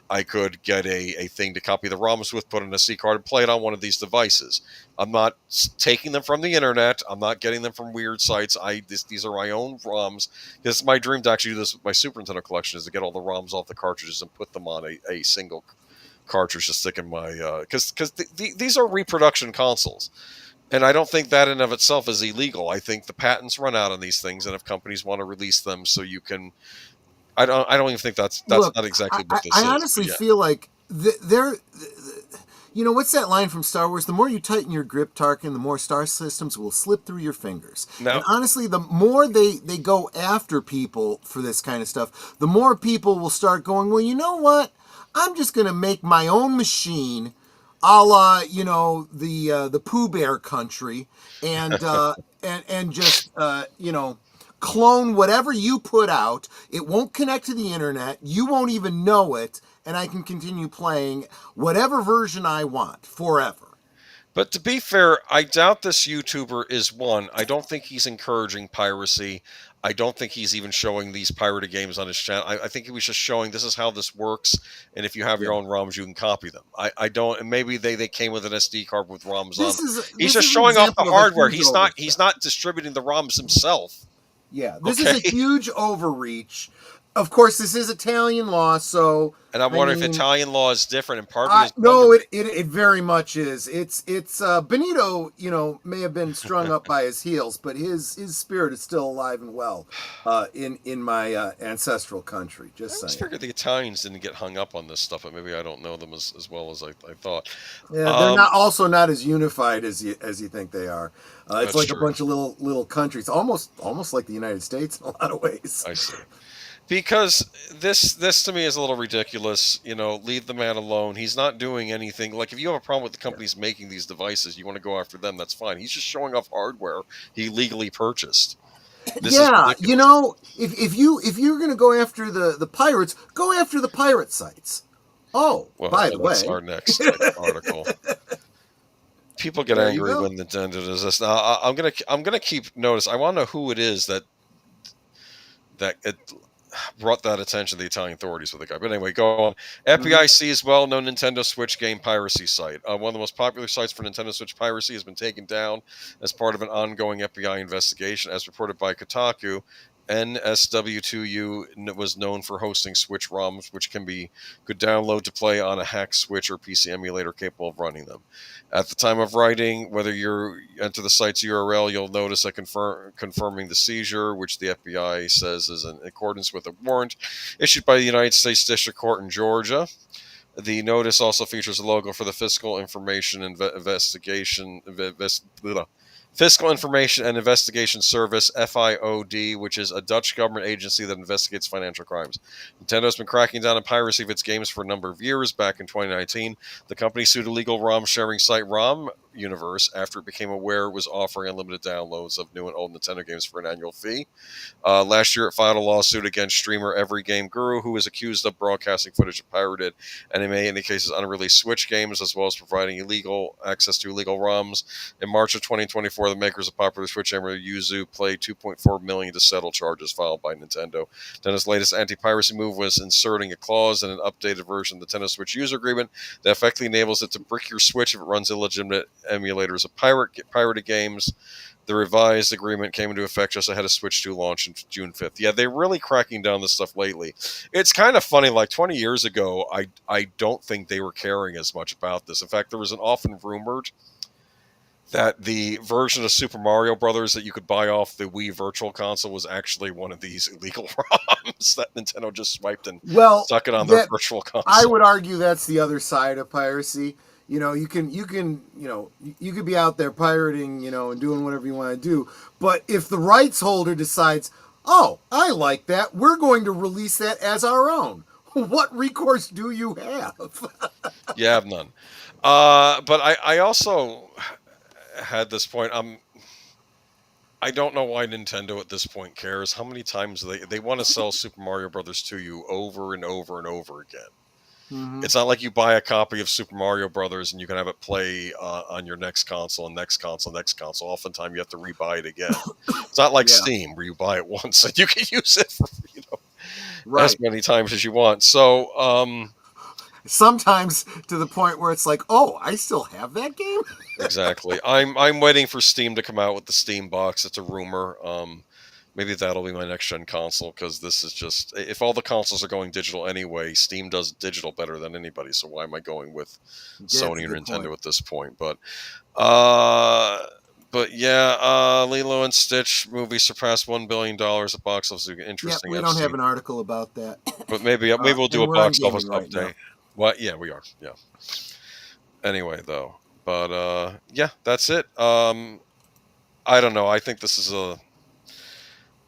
I could get a thing to copy the ROMs with, put an SD card, and play it on one of these devices. I'm not taking them from the internet. I'm not getting them from weird sites. These are my own ROMs. This is my dream to actually do this with my Super Nintendo collection, is to get all the ROMs off the cartridges and put them on a single cartridge to stick in my... Because these are reproduction consoles. And I don't think that in of itself is illegal. I think the patents run out on these things, and if companies want to release them, so you can, I don't even think that's not exactly what this is. I honestly feel like they're, what's that line from Star Wars? The more you tighten your grip, Tarkin, the more star systems will slip through your fingers. Now, and honestly, the more they go after people for this kind of stuff, the more people will start going, well, you know what? I'm just going to make my own machine, a la, the Pooh Bear country, and just clone whatever you put out. It won't connect to the internet. You won't even know it, and I can continue playing whatever version I want forever. But to be fair, I doubt this YouTuber is one. I don't think he's encouraging piracy. I don't think he's even showing these pirated games on his channel. I think he was just showing this is how this works, and if you have your own ROMs, you can copy them. I don't, and maybe they came with an SD card with ROMs on. He's just showing off the hardware. He's not distributing the ROMs himself. Yeah, this is a huge overreach. Of course, this is Italian law, so... And I'm wondering if Italian law is different, and part of it is... No, it very much is. It's Benito, may have been strung up by his heels, but his spirit is still alive and well in my ancestral country, just saying. I just figured the Italians didn't get hung up on this stuff, but maybe I don't know them as well as I thought. Yeah, they're not as unified as you think they are. It's like true. A bunch of little countries, almost like the United States in a lot of ways. I see. Because this to me is a little ridiculous. Leave the man alone. He's not doing anything. Like, if you have a problem with the companies making these devices, you want to go after them, that's fine. He's just showing off hardware he legally purchased. If you're going to go after the pirates, go after the pirate sites. Oh, well, by the way, that's our next article. People get angry when Nintendo does this. Now, I'm gonna keep notice. I want to know who it is that it brought that attention to the Italian authorities with the guy. But anyway, go on. FBI sees well-known Nintendo Switch game piracy site. One of the most popular sites for Nintendo Switch piracy has been taken down as part of an ongoing FBI investigation. As reported by Kotaku, NSW2U was known for hosting Switch ROMs, which could download to play on a hacked Switch or PC emulator capable of running them. At the time of writing, whether you enter the site's URL, you'll notice a confirming the seizure, which the FBI says is in accordance with a warrant issued by the United States District Court in Georgia. The notice also features a logo for the Fiscal Information Fiscal Information and Investigation Service, FIOD, which is a Dutch government agency that investigates financial crimes. Nintendo has been cracking down on piracy of its games for a number of years. Back in 2019, the company sued illegal ROM sharing site ROM Universe after it became aware it was offering unlimited downloads of new and old Nintendo games for an annual fee. Last year, it filed a lawsuit against streamer Every Game Guru, who is accused of broadcasting footage of pirated and, in many cases, unreleased Switch games, as well as providing illegal access to illegal ROMs. In March of 2024, the makers of popular Switch emulator Yuzu paid $2.4 million to settle charges filed by Nintendo. Nintendo's latest anti-piracy move was inserting a clause in an updated version of the Nintendo Switch user agreement that effectively enables it to brick your Switch if it runs illegitimate emulators of pirated games. The revised agreement came into effect just ahead of Switch 2 launch on June 5th. Yeah, they're really cracking down this stuff lately. It's kind of funny, like 20 years ago, I don't think they were caring as much about this. In fact, there was an often rumored that the version of Super Mario Brothers that you could buy off the Wii Virtual Console was actually one of these illegal ROMs that Nintendo just swiped and stuck it on their Virtual Console. I would argue that's the other side of piracy. You could be out there pirating, and doing whatever you want to do. But if the rights holder decides, oh, I like that. We're going to release that as our own. What recourse do you have? You have none. But I also had this point. I don't know why Nintendo at this point cares. How many times they want to sell Super Mario Brothers to you over and over and over again. Mm-hmm. It's not like you buy a copy of Super Mario Brothers and you can have it play on your next console and next console, next console. Oftentimes you have to rebuy it again. It's not like Steam where you buy it once and you can use it for as many times as you want. So sometimes to the point where it's like, oh, I still have that game. exactly. I'm waiting for Steam to come out with the Steam box. It's a rumor. Maybe that'll be my next gen console, because this is just, if all the consoles are going digital anyway, Steam does digital better than anybody. So why am I going with Sony or Nintendo at this point? But yeah, Lilo and Stitch movie surpassed $1 billion at box office. Interesting. Yeah, we don't have an article about that. But maybe we'll do a box office right update. Now. What? Yeah, we are. Yeah. Anyway, though, but yeah, that's it. I don't know. I think this is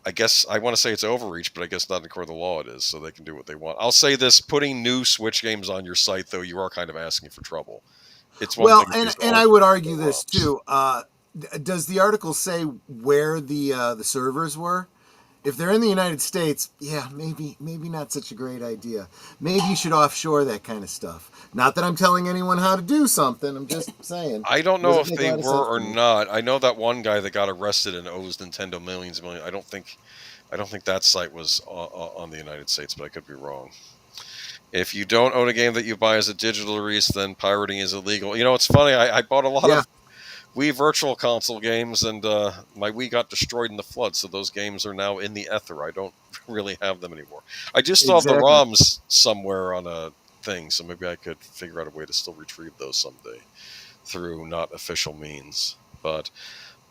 I guess I want to say it's overreach, but I guess not according to the law it is, so they can do what they want. I'll say this: putting new Switch games on your site, though, you are kind of asking for trouble. It's one thing. And I would argue this too. Does the article say where the servers were? If they're in the United States, yeah, maybe not such a great idea. Maybe you should offshore that kind of stuff. Not that I'm telling anyone how to do something. I'm just saying. I don't know if they were or not. I know that one guy that got arrested and owes Nintendo millions. I don't think that site was on the United States, but I could be wrong. If you don't own a game that you buy as a digital release, then pirating is illegal. You know, it's funny. I bought a lot of Wii Virtual Console games, and my Wii got destroyed in the flood, so those games are now in the ether. I don't really have them anymore. I just still have the ROMs somewhere on a thing, so maybe I could figure out a way to still retrieve those someday through not official means. But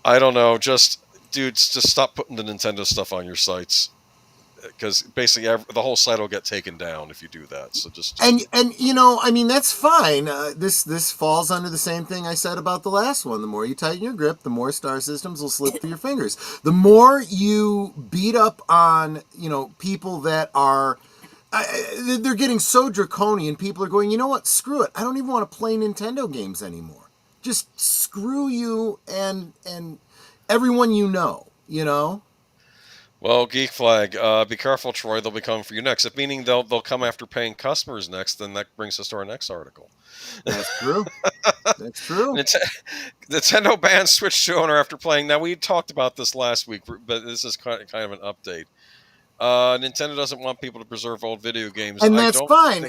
I don't know. Just, dudes, just stop putting the Nintendo stuff on your sites, because basically the whole site will get taken down if you do that. So just and you know, I mean, that's fine. This falls under the same thing I said about the last one. The more you tighten your grip, the more star systems will slip through your fingers. The more you beat up on, you know, people that are they're getting so draconian. People are going, you know what? Screw it. I don't even want to play Nintendo games anymore. Just screw you and everyone you know. You know. Well, Geek Flag, be careful, Troy. They'll be coming for you next. If meaning they'll come after paying customers next, then that brings us to our next article. That's true. That's true. Nintendo bans Switch 2 owner after playing. Now, we talked about this last week, but this is kind of an update. Nintendo doesn't want people to preserve old video games, and that's fine.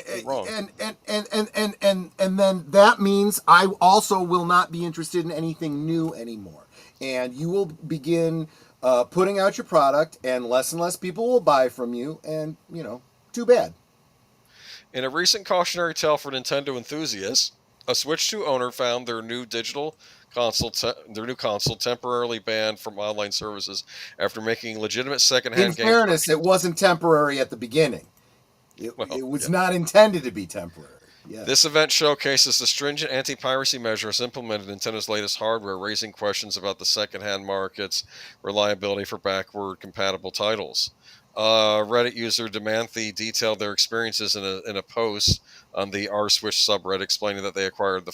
And then that means I also will not be interested in anything new anymore. And you will begin putting out your product, and less people will buy from you, and, you know, too bad. In a recent cautionary tale for Nintendo enthusiasts, a Switch 2 owner found their new console temporarily banned from online services after making legitimate secondhand game. In fairness, it wasn't temporary at the beginning. It was not intended to be temporary. Yes. This event showcases the stringent anti-piracy measures implemented in Nintendo's latest hardware, raising questions about the secondhand market's reliability for backward compatible titles. Reddit user Demanthe detailed their experiences in a post on the R Switch subreddit, explaining that they acquired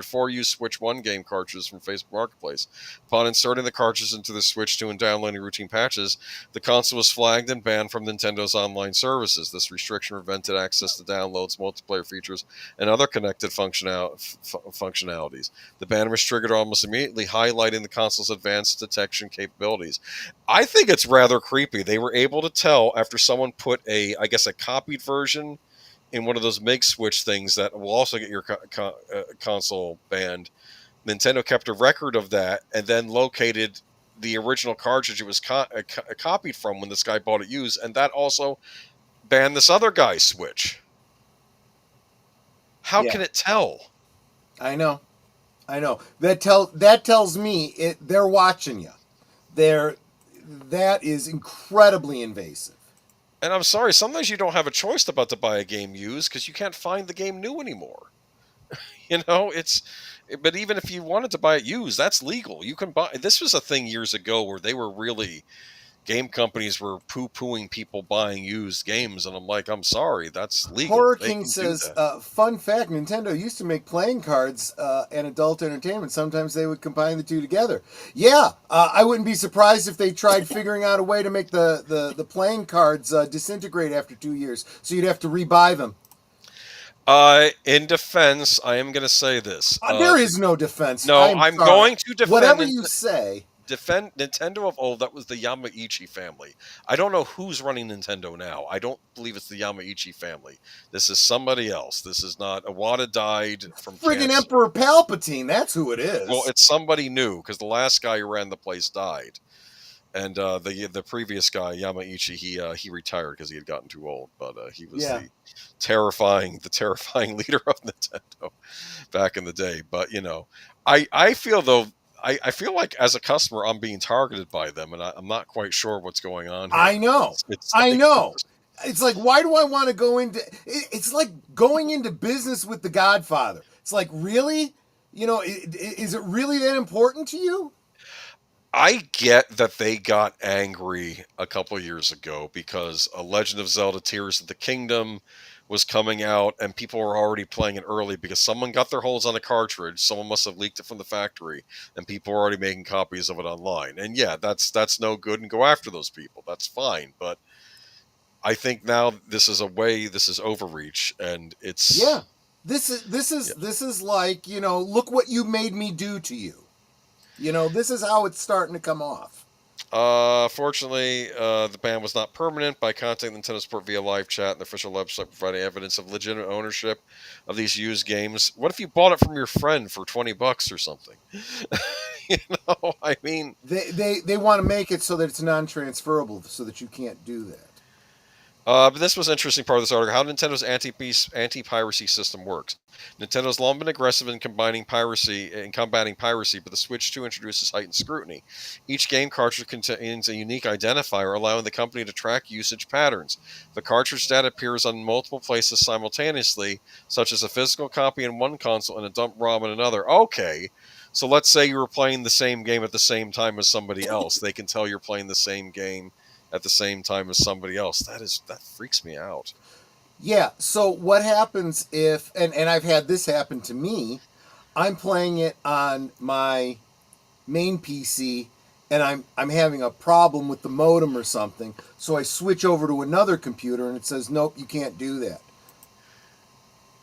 4 used Switch 1 game cartridges from Facebook Marketplace. Upon inserting the cartridges into the Switch 2 and downloading routine patches, the console was flagged and banned from Nintendo's online services. This restriction prevented access to downloads, multiplayer features, and other connected functionalities. The ban was triggered almost immediately, highlighting the console's advanced detection capabilities. I think it's rather creepy. They were able to tell after someone put a copied version in one of those MiG switch things that will also get your console banned. Nintendo kept a record of that and then located the original cartridge it was copied from when this guy bought it used, and that also banned this other guy's Switch. How can it tell? I know. That tells me they're watching you. That is incredibly invasive. And I'm sorry, sometimes you don't have a choice about to buy a game used because you can't find the game new anymore. You know, but even if you wanted to buy it used, that's legal. You can buy. This was a thing years ago where they were really game companies were poo-pooing people buying used games, and I'm like, I'm sorry, that's legal. Horror They King can do says, that. fun fact, Nintendo used to make playing cards and adult entertainment. Sometimes they would combine the two together. Yeah, I wouldn't be surprised if they tried figuring out a way to make the playing cards disintegrate after 2 years, so you'd have to rebuy them. In defense, I am going to say this. There is no defense. No, I'm I'm sorry. going to defend whatever you say. defend Nintendo of old. That was the Yamaichi family. I don't know who's running Nintendo now. I don't believe it's the Yamaichi family. This is somebody else. This is not. Iwata died from Friggin' cancer. Emperor Palpatine. That's who it is. Well, it's somebody new because the last guy who ran the place died, and the previous guy Yamaichi he retired because he had gotten too old. But he was the terrifying leader of Nintendo back in the day. But I feel though. I feel like as a customer, I'm being targeted by them, and I'm not quite sure what's going on here. I know. I know. It's like, why do I want to go into... It's like going into business with the Godfather. It's like, really? Is it really that important to you? I get that they got angry a couple of years ago because A Legend of Zelda Tears of the Kingdom was coming out and people were already playing it early because someone got their hands on a cartridge, someone must have leaked it from the factory, and people were already making copies of it online. And yeah, that's no good, and go after those people. That's fine, but I think now this is overreach, and it's This is like, look what you made me do to you. This is how it's starting to come off. Fortunately, the ban was not permanent. By contacting Nintendo Support via live chat and the official website providing evidence of legitimate ownership of these used games. What if you bought it from your friend for $20 or something? I mean, they want to make it so that it's non-transferable, so that you can't do that. But this was an interesting part of this article. How Nintendo's anti-piracy system works. Nintendo's long been aggressive in combating piracy, but the Switch 2 introduces heightened scrutiny. Each game cartridge contains a unique identifier, allowing the company to track usage patterns. The cartridge data appears on multiple places simultaneously, such as a physical copy in one console and a dump ROM in another. Okay, so let's say you were playing the same game at the same time as somebody else. They can tell you're playing the same game at the same time as somebody else. That freaks me out. Yeah, so what happens if, and I've had this happen to me, I'm playing it on my main PC and I'm having a problem with the modem or something, so I switch over to another computer and it says, nope, you can't do that.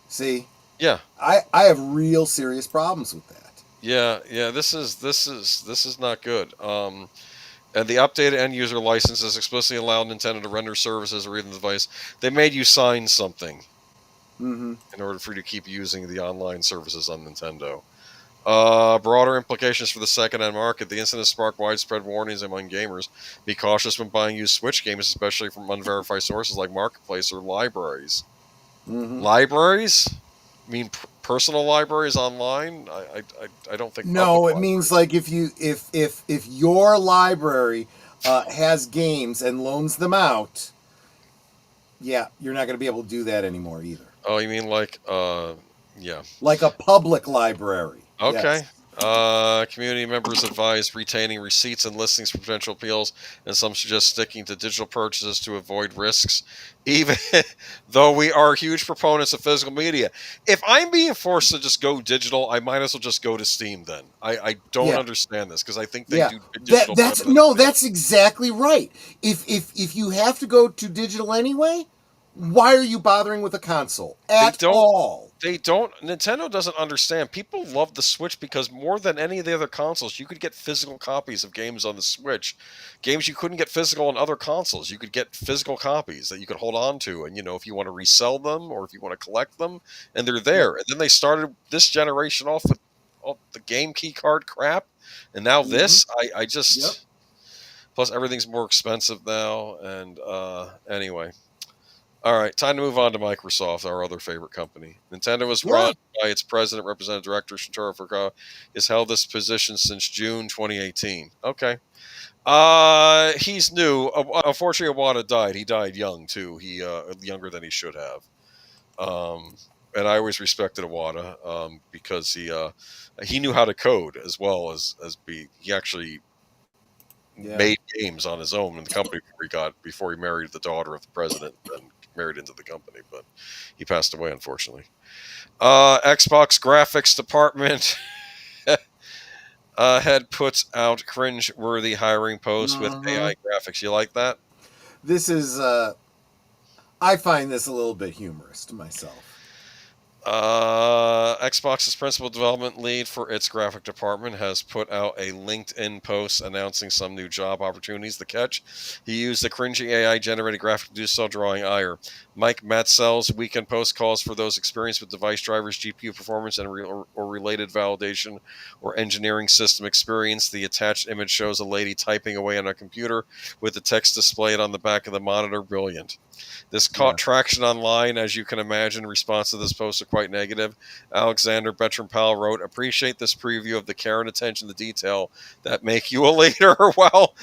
See? Yeah. I have real serious problems with that. Yeah, this is not good. And the updated end-user licenses explicitly allow Nintendo to render services or even the device. They made you sign something in order for you to keep using the online services on Nintendo. Broader implications for the second-hand market. The incident sparked widespread warnings among gamers. Be cautious when buying used Switch games, especially from unverified sources like Marketplace or libraries. Libraries? I mean, personal libraries online? I don't think. No, it means like if your library has games and loans them out, yeah, you're not going to be able to do that anymore either. Oh, you mean like yeah, like a public library? Okay. Yes. Community members advise retaining receipts and listings for potential appeals, and some suggest sticking to digital purchases to avoid risks, even though we are huge proponents of physical media. If I'm being forced to just go digital, I might as well just go to Steam then. I don't understand this because I think they do digital. That's exactly right. If you have to go to digital anyway, why are you bothering with a console at all? They don't. Nintendo doesn't understand. People love the Switch because more than any of the other consoles, you could get physical copies of games on the Switch. Games you couldn't get physical on other consoles. You could get physical copies that you could hold on to. And, if you want to resell them or if you want to collect them, and they're there. And then they started this generation off with the game key card crap. And now this, I just... Plus, everything's more expensive now. And anyway... All right, time to move on to Microsoft, our other favorite company. Nintendo is run by its president, representative director, Shintaro Furukawa, has held this position since June 2018. Okay. He's new. Unfortunately, Iwata died. He died young, too. He younger than he should have. And I always respected Iwata because he knew how to code as well as be. He actually made games on his own in the company before he married the daughter of the president and married into the company. But he passed away, unfortunately. Xbox graphics department head puts out cringe-worthy hiring posts with AI graphics. You like that? This is, I find this a little bit humorous to myself. Xbox's principal development lead for its graphic department has put out a LinkedIn post announcing some new job opportunities. The catch: he used the cringy AI-generated graphic to do so, drawing ire. Mike Matzell's weekend post calls for those experienced with device drivers, GPU performance, and or related validation or engineering system experience. The attached image shows a lady typing away on a computer with the text displayed on the back of the monitor. Brilliant. This caught traction online, as you can imagine. Response to this post are quite negative. Alexander Bertrand-Powell wrote, "Appreciate this preview of the care and attention to detail that make you a leader." Well,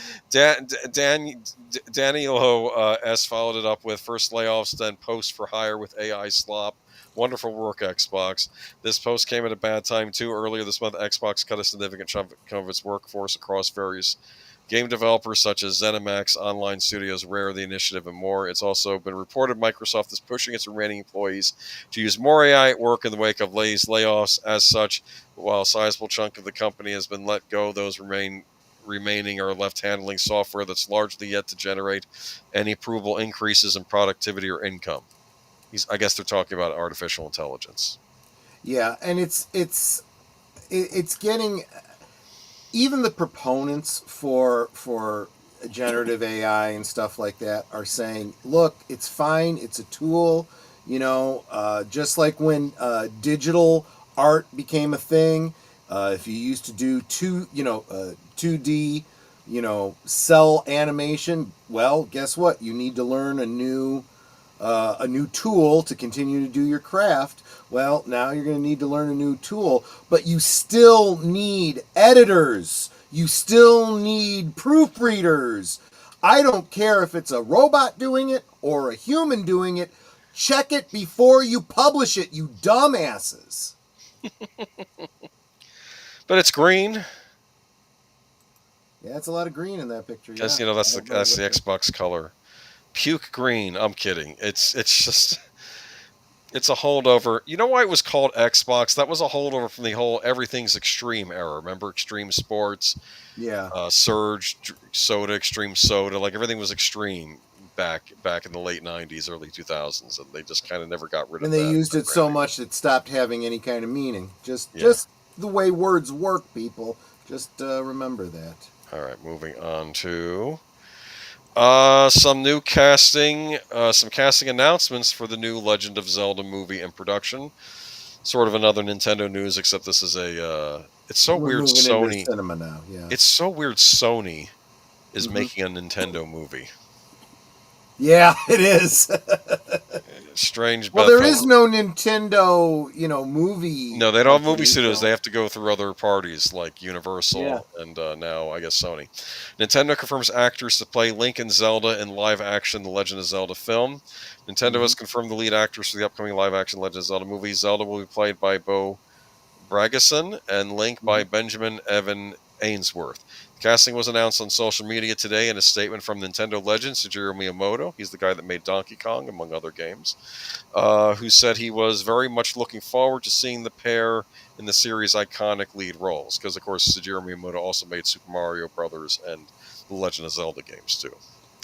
Danilo S. followed it up with, "First layoffs, then post for hire with AI slop. Wonderful work, Xbox." This post came at a bad time, too. Earlier this month, Xbox cut a significant chunk of its workforce across various game developers such as ZeniMax, online studios, Rare, The Initiative, and more. It's also been reported Microsoft is pushing its remaining employees to use more AI at work in the wake of layoffs. As such, while a sizable chunk of the company has been let go, those remaining are left handling software that's largely yet to generate any provable increases in productivity or income. I guess they're talking about artificial intelligence. Yeah, and it's getting, even the proponents for generative AI and stuff like that are saying, look, it's fine, it's a tool, just like when digital art became a thing. If you used to do 2D, cell animation, well, guess what? You need to learn a new tool to continue to do your craft. Well, now you're going to need to learn a new tool, but you still need editors. You still need proofreaders. I don't care if it's a robot doing it or a human doing it. Check it before you publish it, you dumbasses. But it's green. Yeah, it's a lot of green in that picture. Because, yeah. that's the Xbox color. Puke green. I'm kidding. It's just... It's a holdover. You know why it was called Xbox? That was a holdover from the whole everything's extreme era. Remember Extreme Sports? Yeah. Surge, Soda, Extreme Soda. Like everything was extreme back in the late 90s, early 2000s. And they just kind of never got rid of that. And they used it so much it stopped having any kind of meaning. Just the way words work, people. Just remember that. All right, moving on to... some new casting, some casting announcements for the new Legend of Zelda movie in production. Sort of another Nintendo news, except this is it's so We're weird moving Sony. into cinema now, yeah. It's so weird Sony is making a Nintendo movie. Yeah, it is. Strange. Well, there is no Nintendo, movie. No, they don't have movie studios. They have to go through other parties like Universal and now, I guess, Sony. Nintendo confirms actors to play Link and Zelda in live-action The Legend of Zelda film. Nintendo has confirmed the lead actors for the upcoming live-action Legend of Zelda movie. Zelda will be played by Bo Bragason and Link by Benjamin Evan Ainsworth. The casting was announced on social media today in a statement from Nintendo legend Shigeru Miyamoto. He's the guy that made Donkey Kong, among other games, who said he was very much looking forward to seeing the pair in the series' iconic lead roles. Because, of course, Shigeru Miyamoto also made Super Mario Brothers and the Legend of Zelda games, too.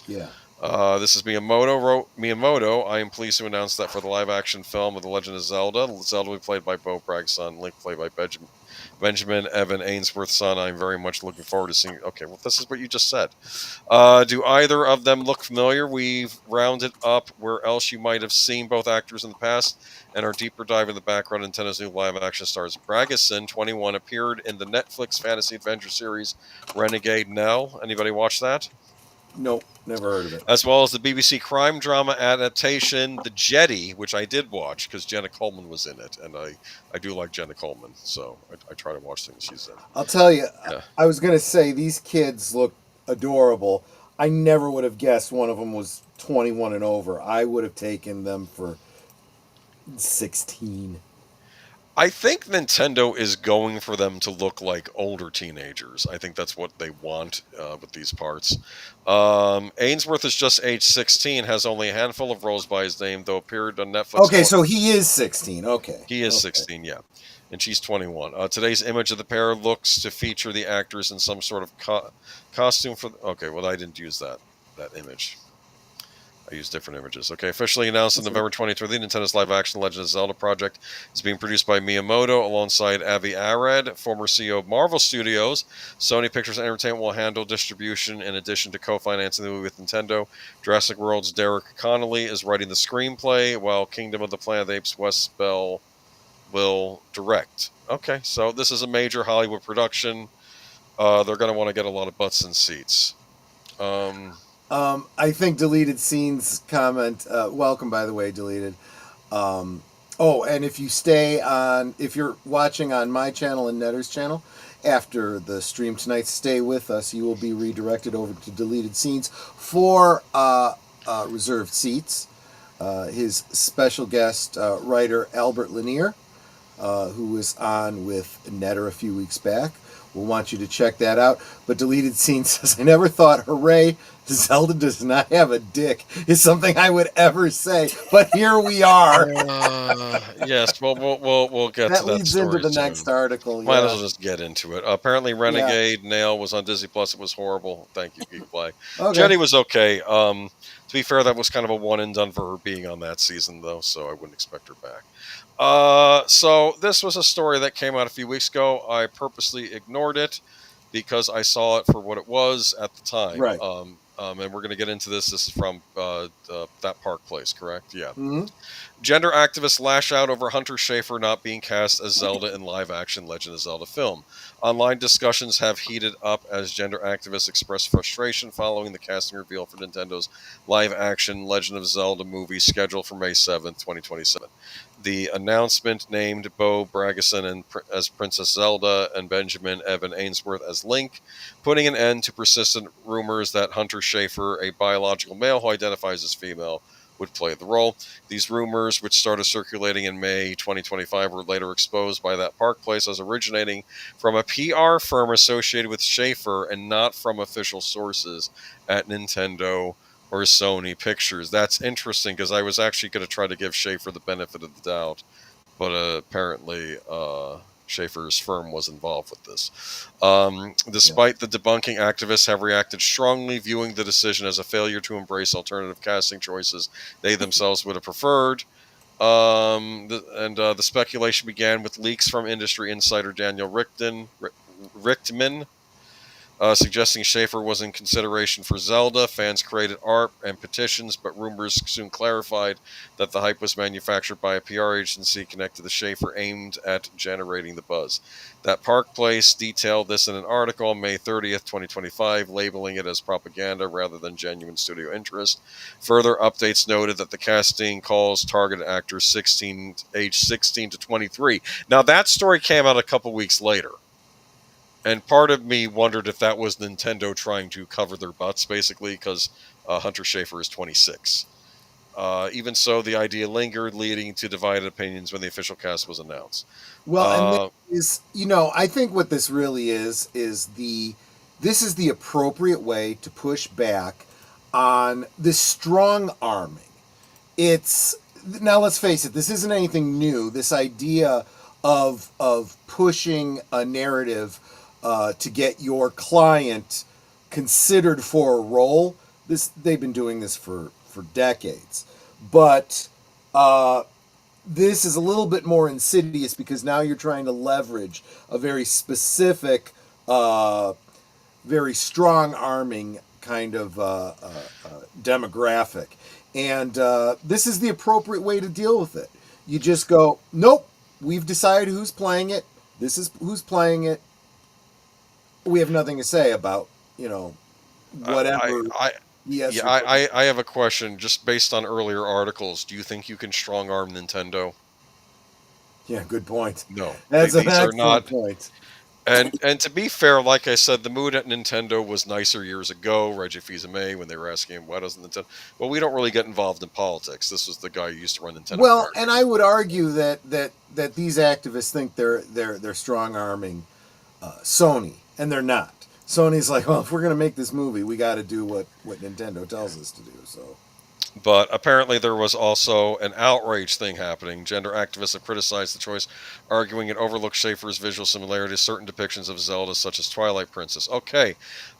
Yeah. This is Miyamoto. Wrote Miyamoto, "I am pleased to announce that for the live-action film of The Legend of Zelda, Zelda will be played by Bo Bragson, Link played by Benjamin Evan Ainsworth's son. I'm very much looking forward to seeing..." Okay, well, this is what you just said. Do either of them look familiar? We've rounded up where else you might have seen both actors in the past, and our deeper dive in the background of Nintendo's new live-action stars. Bragason, 21, appeared in the Netflix fantasy adventure series Renegade Nell. Anybody watch that? Nope, never heard of it. As well as the BBC crime drama adaptation, The Jetty, which I did watch because Jenna Coleman was in it, and I do like Jenna Coleman, so I try to watch things she's in. I'll tell you, I was going to say, these kids look adorable. I never would have guessed one of them was 21 and over. I would have taken them for 16. I think Nintendo is going for them to look like older teenagers. I think that's what they want with these parts. Ainsworth is just age 16, has only a handful of roles by his name, though appeared on Netflix. Okay, so he is 16. Okay. He is 16, yeah. And she's 21. Today's image of the pair looks to feature the actors in some sort of costume for... Okay, well, I didn't use that image. I use different images. Okay, officially announced on November 23rd, Nintendo's live-action Legend of Zelda project is being produced by Miyamoto alongside Avi Arad, former CEO of Marvel Studios. Sony Pictures Entertainment will handle distribution in addition to co-financing the movie with Nintendo. Jurassic World's Derek Connolly is writing the screenplay, while Kingdom of the Planet of the Apes' Wes Bell will direct. Okay, so this is a major Hollywood production. They're going to want to get a lot of butts in seats. I think deleted scenes comment. Welcome, by the way, deleted. And if you're watching on my channel and Netter's channel, after the stream tonight, stay with us. You will be redirected over to deleted scenes for reserved seats. His special guest writer Albert Lanier, who was on with Netter a few weeks back. We'll want you to check that out. But deleted scene says, I never thought, hooray, Zelda does not have a dick is something I would ever say. But here we are. Yes, we'll get to that leads story into the soon. next article. Might as well just get into it. Apparently, Renegade Nail was on Disney Plus. It was horrible. Thank you, Geek Play. Okay. Jenny was okay. To be fair, that was kind of a one and done for her being on that season, though, so I wouldn't expect her back. So this was a story that came out a few weeks ago. I purposely ignored it because I saw it for what it was at the time. Right. And we're going to get into this. This is from That Park Place, correct? Yeah. Mm-hmm. Gender activists lash out over Hunter Schafer not being cast as Zelda in live-action Legend of Zelda film. Online discussions have heated up as gender activists express frustration following the casting reveal for Nintendo's live-action Legend of Zelda movie scheduled for May 7th, 2027. The announcement named Bo Bragason as Princess Zelda and Benjamin Evan Ainsworth as Link, putting an end to persistent rumors that Hunter Schafer, a biological male who identifies as female, would play the role. These rumors, which started circulating in May 2025, were later exposed by That Park Place as originating from a PR firm associated with Schafer and not from official sources at Nintendo or Sony Pictures. That's interesting because I was actually going to try to give Schafer the benefit of the doubt, but apparently Schafer's firm was involved with this. Despite the debunking, activists have reacted strongly, viewing the decision as a failure to embrace alternative casting choices they themselves would have preferred. The speculation began with leaks from industry insider Daniel Richtman, suggesting Schafer was in consideration for Zelda. Fans created art and petitions, but rumors soon clarified that the hype was manufactured by a PR agency connected to Schafer aimed at generating the buzz. That Park Place detailed this in an article on May 30th, 2025, labeling it as propaganda rather than genuine studio interest. Further updates noted that the casting calls targeted actors aged 16 to 23. Now, that story came out a couple weeks later. And part of me wondered if that was Nintendo trying to cover their butts, basically, because Hunter Schafer is 26. Even so, the idea lingered, leading to divided opinions when the official cast was announced. Well, I think what this really is this is the appropriate way to push back on this strong arming. Now let's face it, this isn't anything new. This idea of pushing a narrative to get your client considered for a role. They've been doing this for decades. But this is a little bit more insidious because now you're trying to leverage a very specific, very strong arming kind of demographic. And this is the appropriate way to deal with it. You just go, nope, we've decided who's playing it. This is who's playing it. We have nothing to say about, whatever. I have a question just based on earlier articles. Do you think you can strong arm Nintendo? Yeah, good point. No, that's an excellent point. And to be fair, like I said, the mood at Nintendo was nicer years ago. Reggie Fils-Aimé, when they were asking him, why doesn't Nintendo... Well, we don't really get involved in politics. This was the guy who used to run Nintendo of Well, America. and I would argue that these activists think they're strong arming Sony, and they're not. Sony's like, well, if we're gonna make this movie, we got to do what Nintendo tells us to do. So, But apparently there was also an outrage thing happening. Gender activists have criticized the choice, arguing it overlooks Schaefer's visual similarity to certain depictions of Zelda, such as Twilight Princess. Okay,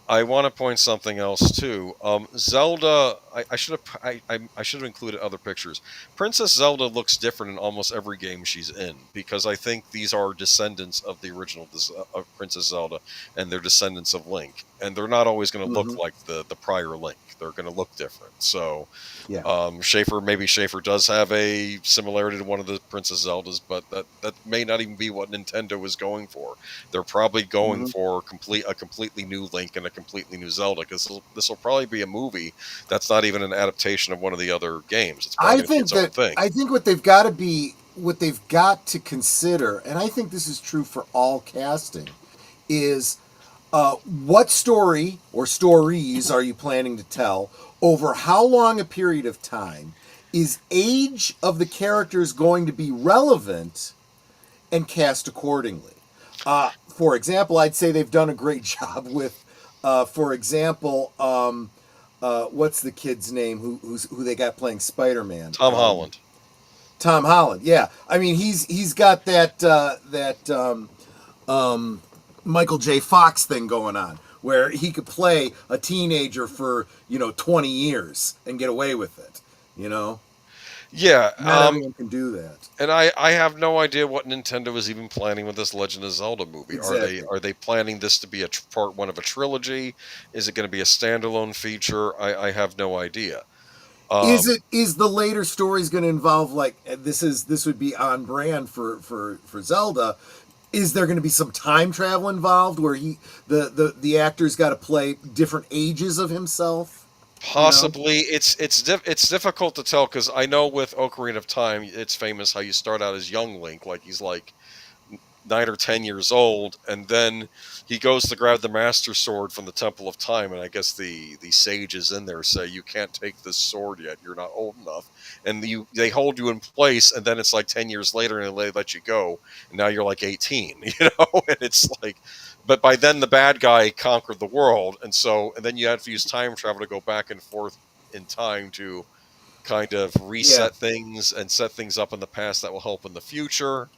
I want to point something else too. Zelda, I should have included other pictures. Princess Zelda looks different in almost every game she's in, because I think these are descendants of the original of Princess Zelda, and they're descendants of Link, and they're not always going to look like the prior Link. They're going to look different. So, yeah. Schaefer does have a similarity to one of the Princess Zeldas, but that may not even be what Nintendo is going for. They're probably going for a completely new Link and a completely new Zelda, because this will probably be a movie that's not even an adaptation of one of the other games. It's probably its own thing. I think what they've got to consider, and I think this is true for all casting, is what story or stories are you planning to tell? Over how long a period of time? Is age of the characters going to be relevant, and cast accordingly? For example, I'd say they've done a great job with, for example, what's the kid's name who they got playing Spider-Man? Tom Holland. Tom Holland, yeah. I mean, he's got that Michael J. Fox thing going on, where he could play a teenager for 20 years and get away with it. Yeah, not everyone can do that. And I have no idea what Nintendo is even planning with this Legend of Zelda movie. Exactly. Are they planning this to be a part one of a trilogy? Is it going to be a standalone feature? I have no idea. Is the later stories going to involve, like, this would be on brand for Zelda? Is there going to be some time travel involved where the actor's got to play different ages of himself? Possibly. It's difficult to tell, because I know with Ocarina of Time, it's famous how you start out as young Link, like he's like 9 or 10 years old, and then he goes to grab the Master Sword from the Temple of Time, and I guess the sages in there say, you can't take this sword yet, you're not old enough, and they hold you in place, and then it's like 10 years later, and they let you go, and now you're like 18, and it's like, but by then the bad guy conquered the world, and then you have to use time travel to go back and forth in time to kind of reset things and set things up in the past that will help in the future.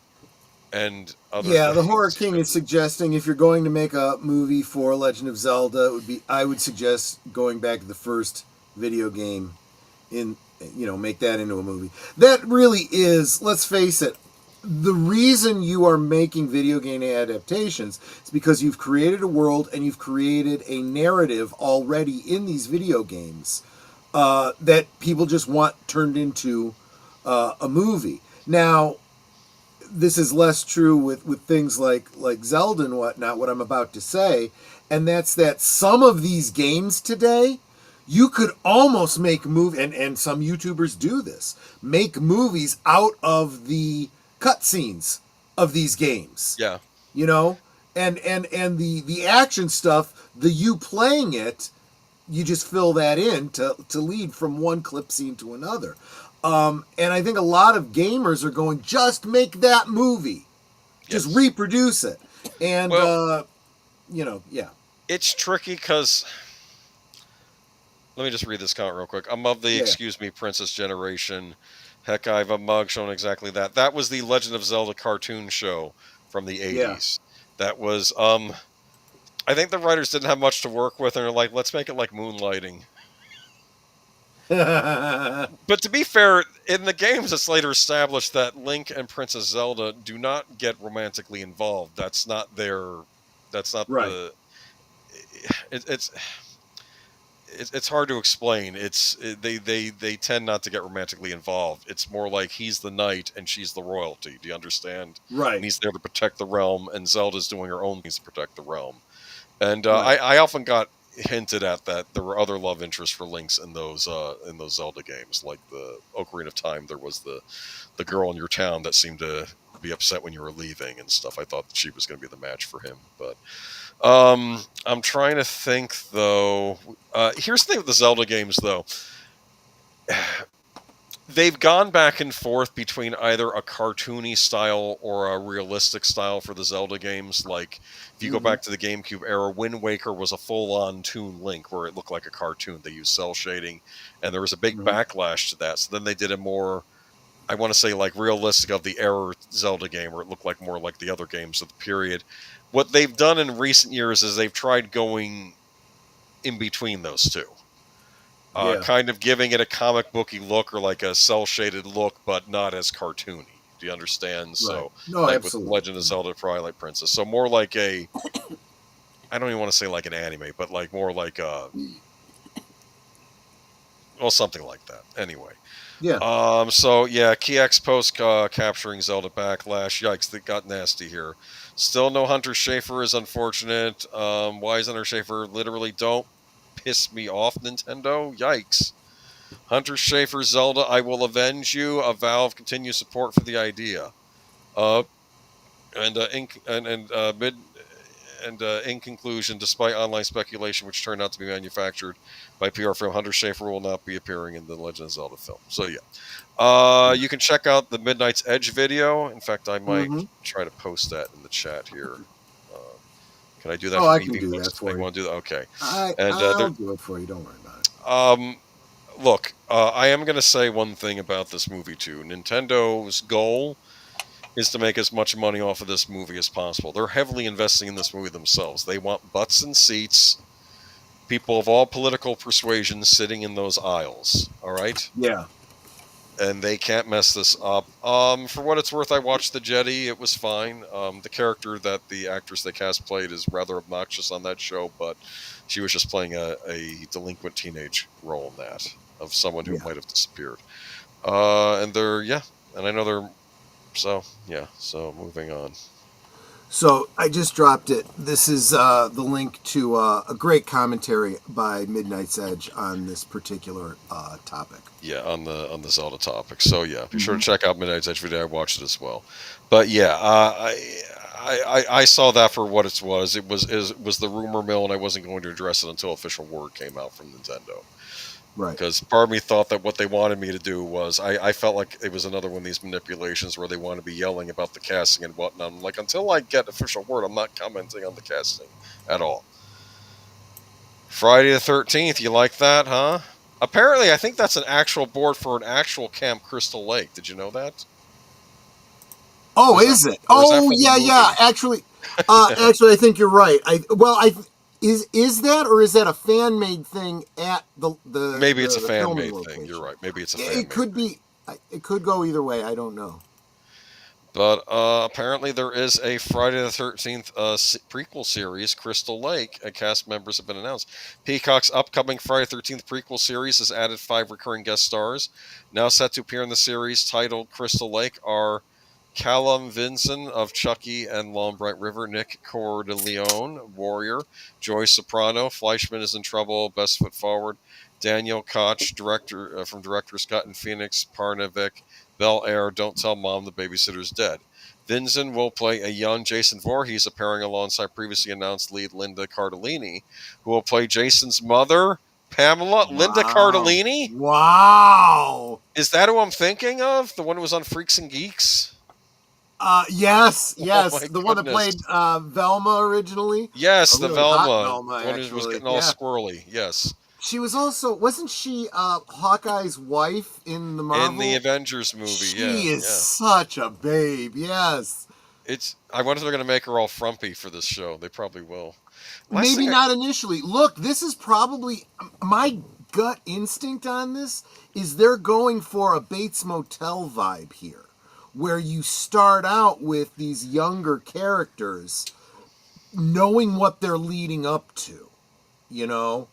And the Horror King is suggesting, if you're going to make a movie for Legend of Zelda, I would suggest going back to the first video game, make that into a movie. That really is, let's face it, the reason you are making video game adaptations is because you've created a world and you've created a narrative already in these video games that people just want turned into a movie. Now, this is less true with things like Zelda and whatnot, what I'm about to say, and that's that some of these games today, you could almost make and some YouTubers do this, make movies out of the cutscenes of these games. Yeah. And the action stuff, you playing it, you just fill that in to lead from one clip scene to another. And I think a lot of gamers are going, just make that movie. Just reproduce it. And, yeah. It's tricky because, let me just read this comment real quick. I'm of the excuse me, Princess generation. Heck, I have a mug showing exactly that. That was the Legend of Zelda cartoon show from the 80s. Yeah. That was, I think the writers didn't have much to work with, and they're like, let's make it like Moonlighting. But to be fair, in the games, it's later established that Link and Princess Zelda do not get romantically involved. That's not right. It's hard to explain. They tend not to get romantically involved. It's more like he's the knight and she's the royalty. Do you understand? Right. And he's there to protect the realm, and Zelda's doing her own things to protect the realm. And I often got hinted at that there were other love interests for Links in those Zelda games, like the Ocarina of Time. There was the girl in your town that seemed to be upset when you were leaving and stuff. I thought that she was going to be the match for him, but I'm trying to think though. Here's the thing with the Zelda games though. They've gone back and forth between either a cartoony style or a realistic style for the Zelda games. Like, if you go back to the GameCube era, Wind Waker was a full-on Toon Link where it looked like a cartoon. They used cell shading, and there was a big backlash to that. So then they did a more, I want to say, like, realistic of the era Zelda game where it looked like more like the other games of the period. What they've done in recent years is they've tried going in between those two. Kind of giving it a comic booky look or like a cell shaded look, but not as cartoony. Do you understand? Right. So, no, like absolutely. with Legend of Zelda: Twilight Princess, so more like a, I don't even want to say like an anime, but like more like a, well, something like that. Anyway. Yeah. So yeah, KeyX post capturing Zelda Backlash. Yikes, that got nasty here. Still no Hunter Schafer is unfortunate. Why is Hunter Schafer literally don't piss me off, Nintendo? Yikes. Hunter Schafer Zelda, I will avenge you. A Valve continues support for the idea. In conclusion, despite online speculation which turned out to be manufactured by PR firm, Hunter Schafer will not be appearing in the Legend of Zelda film. So yeah. You can check out the Midnight's Edge video. In fact, I might try to post that in the chat here. Can I do that? I can do that for you. Want to do that? Okay. I'll do it for you. Don't worry about it. Look, I am going to say one thing about this movie too. Nintendo's goal is to make as much money off of this movie as possible. They're heavily investing in this movie themselves. They want butts and seats, people of all political persuasions sitting in those aisles. All right? Yeah. And they can't mess this up. For what it's worth, I watched The Jedi. It was fine. The character that the actress they cast played is rather obnoxious on that show, but she was just playing a delinquent teenage role in that, of someone who might have disappeared. And I know they're, so moving on. So I just dropped it. This is the link to a great commentary by Midnight's Edge on this particular topic. Yeah, on the Zelda topic. So yeah, be sure to check out Midnight's Edge video. I watched it as well. But yeah, I saw that for what it was. It was the rumor mill, and I wasn't going to address it until official word came out from Nintendo. Right. Because part of me thought that what they wanted me to do was, I felt like it was another one of these manipulations where they want to be yelling about the casting and whatnot. I'm like, until I get official word, I'm not commenting on the casting at all. Friday the 13th, you like that, huh? Apparently, I think that's an actual board for an actual Camp Crystal Lake. Did you know that? Oh, is it? Oh, yeah. Actually, I think you're right. Is that, or is that a fan made thing at the maybe it's a fan made location? thing. You're right. Maybe it's a fan made. It could be. It could go either way. I don't know. But apparently there is a Friday the 13th prequel series, Crystal Lake, and cast members have been announced. Peacock's upcoming Friday the 13th prequel series has added 5 recurring guest stars. Now set to appear in the series titled Crystal Lake are Callum Vinson of Chucky and Long Bright River, Nick Corleone, Warrior, Joy Soprano, Fleischman is in Trouble, Best Foot Forward, Daniel Koch, director from Director Scott and Phoenix, Parnevik, Bel Air, Don't Tell Mom the Babysitter's Dead. Vinson will play a young Jason Voorhees, appearing alongside previously announced lead Linda Cardellini, who will play Jason's mother, Pamela. Wow. Linda Cardellini? Wow. Is that who I'm thinking of? The one who was on Freaks and Geeks? Yes. The one that played Velma originally. Yes, the Velma. Velma, one who was getting all squirrely. Yes. She was also, wasn't she Hawkeye's wife in the Marvel? In the Avengers movie, She is such a babe, yes. I wonder if they're going to make her all frumpy for this show. They probably will. Maybe not initially. Look, this is probably, my gut instinct on this is they're going for a Bates Motel vibe here, where you start out with these younger characters knowing what they're leading up to, you know?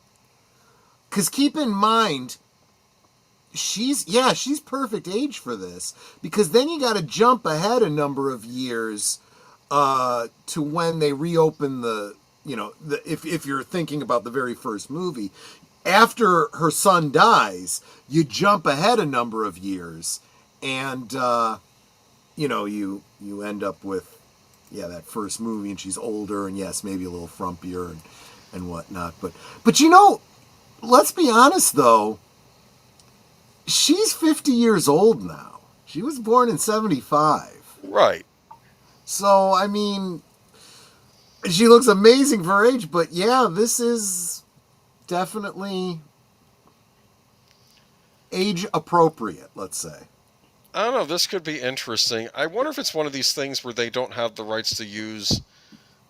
Because keep in mind, she's perfect age for this. Because then you got to jump ahead a number of years to when they reopen if you're thinking about the very first movie. After her son dies, you jump ahead a number of years. And, you end up with, that first movie, and she's older, and yes, maybe a little frumpier and whatnot. But let's be honest though, she's 50 years old now. She was born in 75. Right. So, I mean, she looks amazing for her age, but yeah, this is definitely age appropriate, let's say. I don't know. This could be interesting. I wonder if it's one of these things where they don't have the rights to use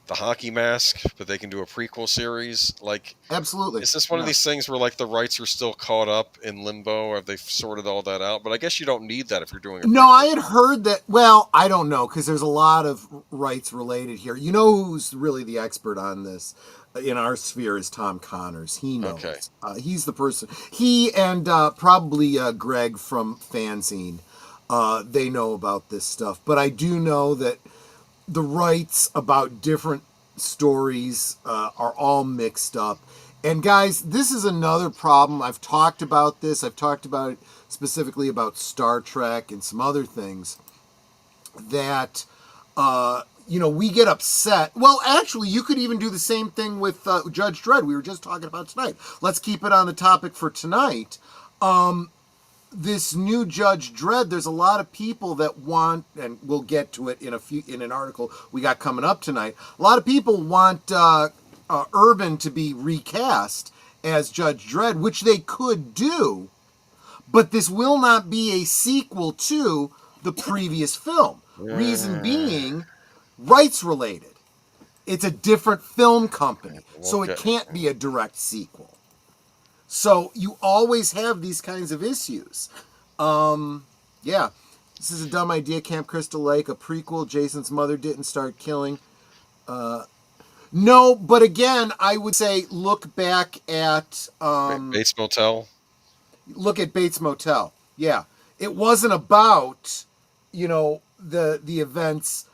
the hockey mask, but they can do a prequel series. Like, absolutely. Is this one of these things where like the rights are still caught up in limbo, or have they sorted all that out? But I guess you don't need that if you're doing a prequel. No, I had heard that. Well, I don't know, because there's a lot of rights related here. You know who's really the expert on this in our sphere is Tom Connors. He knows. Okay. He's the person. He and probably Greg from Fanzine. They know about this stuff. But I do know that the rights about different stories are all mixed up. And guys, this is another problem. I've talked about this. I've talked about it specifically about Star Trek and some other things that, we get upset. Well, actually, you could even do the same thing with Judge Dredd we were just talking about tonight. Let's keep it on the topic for tonight. This new Judge Dredd, there's a lot of people that want, and we'll get to it in an article we got coming up tonight. A lot of people want Urban to be recast as Judge Dredd, which they could do, but this will not be a sequel to the previous film. Reason being, rights related. It's a different film company, so it can't be a direct sequel. So you always have these kinds of issues. This is a dumb idea. Camp Crystal Lake, a prequel. Jason's mother didn't start killing. No, but again, I would say look back at Bates Motel. Look at Bates Motel. Yeah, it wasn't about the events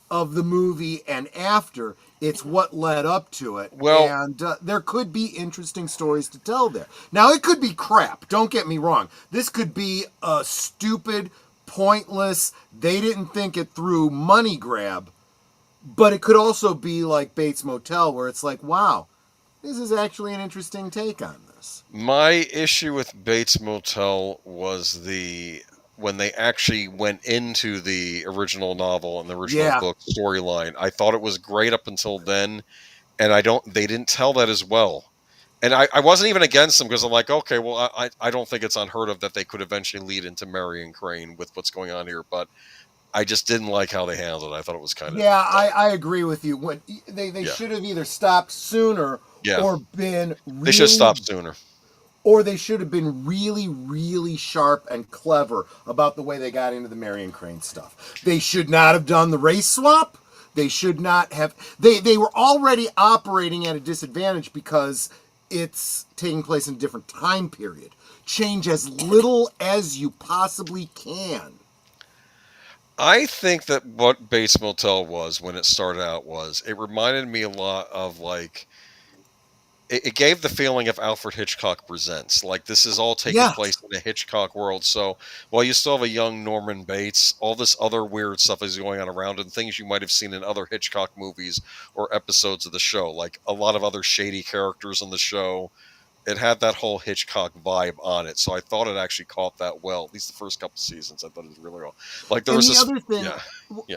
of the movie and after. It's what led up to it. Well, and there could be interesting stories to tell there. Now, it could be crap. Don't get me wrong. This could be a stupid, pointless, they didn't think it through money grab. But it could also be like Bates Motel, where it's like, wow, this is actually an interesting take on this. My issue with Bates Motel was when they actually went into the original novel and the original book storyline. I thought it was great up until then, and they didn't tell that as well. And I wasn't even against them, because I'm like, okay, well, I don't think it's unheard of that they could eventually lead into Marion Crane with what's going on here, but I just didn't like how they handled it. I thought it was kind of... Yeah, I agree with you. When they should have either stopped sooner or been really... They should have stopped sooner. Or they should have been really, really sharp and clever about the way they got into the Marion Crane stuff. They should not have done the race swap. They should not have... They were already operating at a disadvantage because it's taking place in a different time period. Change as little as you possibly can. I think that what Bates Motel was when it started out was, it reminded me a lot of like... It gave the feeling of Alfred Hitchcock Presents. Like, this is all taking place in a Hitchcock world. So while you still have a young Norman Bates, all this other weird stuff is going on around, and things you might have seen in other Hitchcock movies or episodes of the show. Like a lot of other shady characters on the show. It had that whole Hitchcock vibe on it. So I thought it actually caught that well. At least the first couple seasons, I thought it was really well. Like there was this other thing.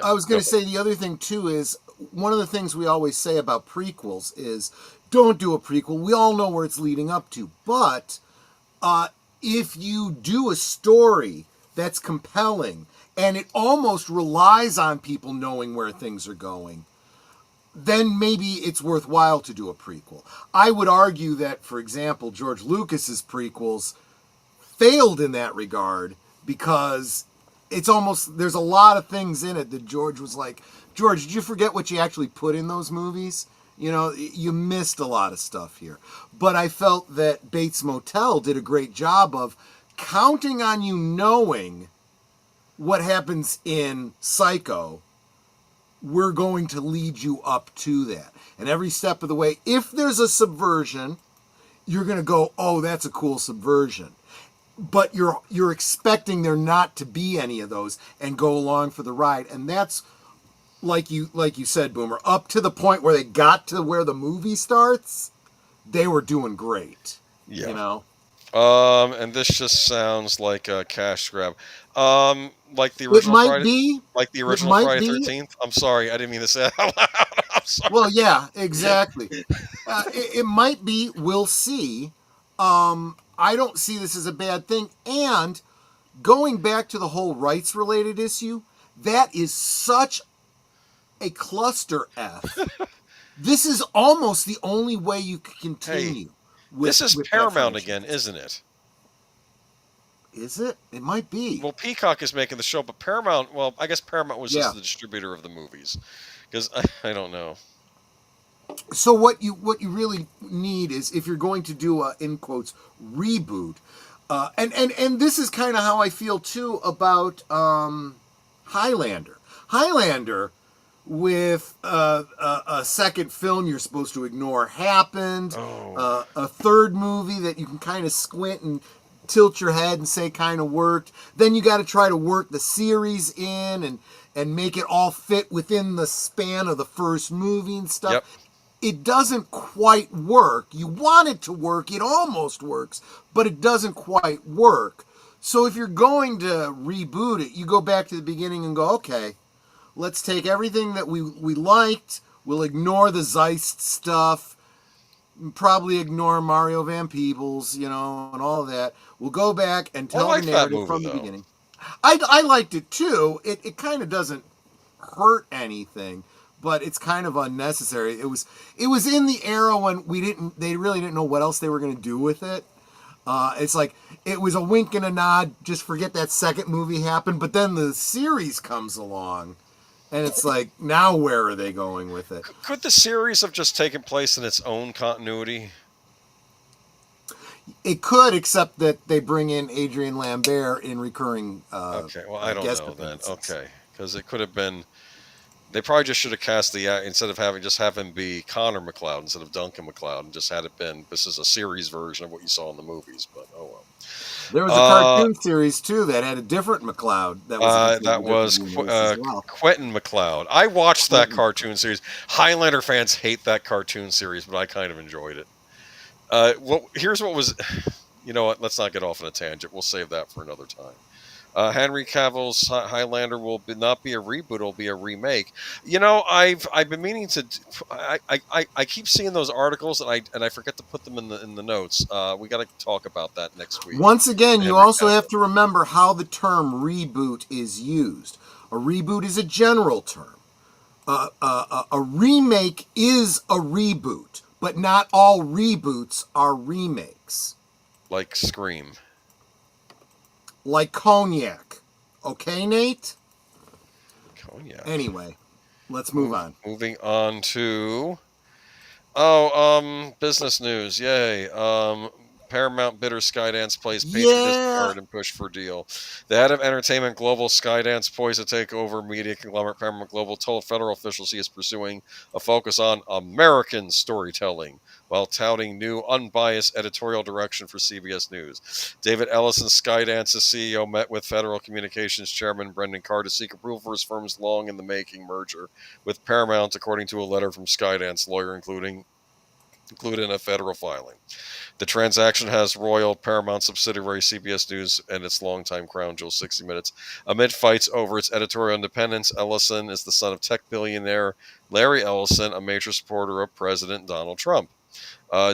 I was going to say the other thing too is, one of the things we always say about prequels is, don't do a prequel. We all know where it's leading up to. But if you do a story that's compelling and it almost relies on people knowing where things are going, then maybe it's worthwhile to do a prequel. I would argue that, for example, George Lucas's prequels failed in that regard, because it's almost, there's a lot of things in it that George was like, George, did you forget what you actually put in those movies? You missed a lot of stuff here. But I felt that Bates Motel did a great job of counting on you knowing what happens in Psycho. We're going to lead you up to that. And every step of the way, if there's a subversion, you're going to go, oh, that's a cool subversion. but you're expecting there not to be any of those and go along for the ride, and that's like you said, Boomer, up to the point where they got to where the movie starts, they were doing great. Yeah. You know. And this just sounds like a cash grab. Like the It original might Friday, be. like the It original might Friday be. 13th. I'm sorry, I didn't mean to say that out loud. I'm sorry. Well, yeah, exactly. It might be. We'll see. I don't see this as a bad thing. And going back to the whole rights-related issue, that is such a cluster F. This is almost the only way you can continue. Hey, this is with Paramount again, isn't it? Is it? It might be. Well, Peacock is making the show, but Paramount. Well, I guess Paramount was just the distributor of the movies, because I don't know. So what you really need is, if you're going to do a, in quotes, reboot, and this is kind of how I feel too about Highlander. Highlander, with a second film you're supposed to ignore happened. A third movie that you can kind of squint and tilt your head and say kind of worked. Then you got to try to work the series in and make it all fit within the span of the first movie and stuff. Yep. It doesn't quite work. You want it to work. It almost works, but it doesn't quite work. So if you're going to reboot it, you go back to the beginning and go, okay, let's take everything that we liked. We'll ignore the Zeist stuff. Probably ignore Mario Van Peebles, and all of that. We'll go back and tell the narrative from the beginning. I liked it too. It kind of doesn't hurt anything, but it's kind of unnecessary. It was in the era when they really didn't know what else they were going to do with it. It's like it was a wink and a nod. Just forget that second movie happened, but then the series comes along. And it's like, now where are they going with it? Could the series have just taken place in its own continuity? It could, except that they bring in Adrian Lambert in recurring okay, well, I don't know then. appearances. Okay, because it could have been... They probably just should have cast instead of having him be Connor McLeod instead of Duncan McLeod, and just had it been, this is a series version of what you saw in the movies, but oh well. There was a cartoon series too that had a different McLeod. That was Quentin McLeod. I watched that cartoon series. Highlander fans hate that cartoon series, but I kind of enjoyed it. Here's what was. You know what? Let's not get off on a tangent. We'll save that for another time. Henry Cavill's Highlander will not be a reboot; it'll be a remake. I've been meaning to. I keep seeing those articles, and I forget to put them in the notes. We got to talk about that next week. Once again, you also have to remember how the term reboot is used. A reboot is a general term. A remake is a reboot, but not all reboots are remakes. Like Scream. Like cognac. Okay, Nate? Cognac. Anyway, let's move on. Moving on to... business news. Yay. Paramount bidder Skydance plays Patronage card and push for deal. The head of entertainment global Skydance, poised to take over media conglomerate Paramount Global, told federal officials he is pursuing a focus on American storytelling while touting new unbiased editorial direction for CBS News. David Ellison, Skydance's CEO, met with Federal Communications Chairman Brendan Carr to seek approval for his firm's long-in-the-making merger with Paramount, according to a letter from Skydance lawyer, included in a federal filing. The transaction has Royal Paramount subsidiary CBS News and its longtime crown jewel 60 Minutes amid fights over its editorial independence. Ellison is the son of tech billionaire Larry Ellison, a major supporter of President Donald Trump.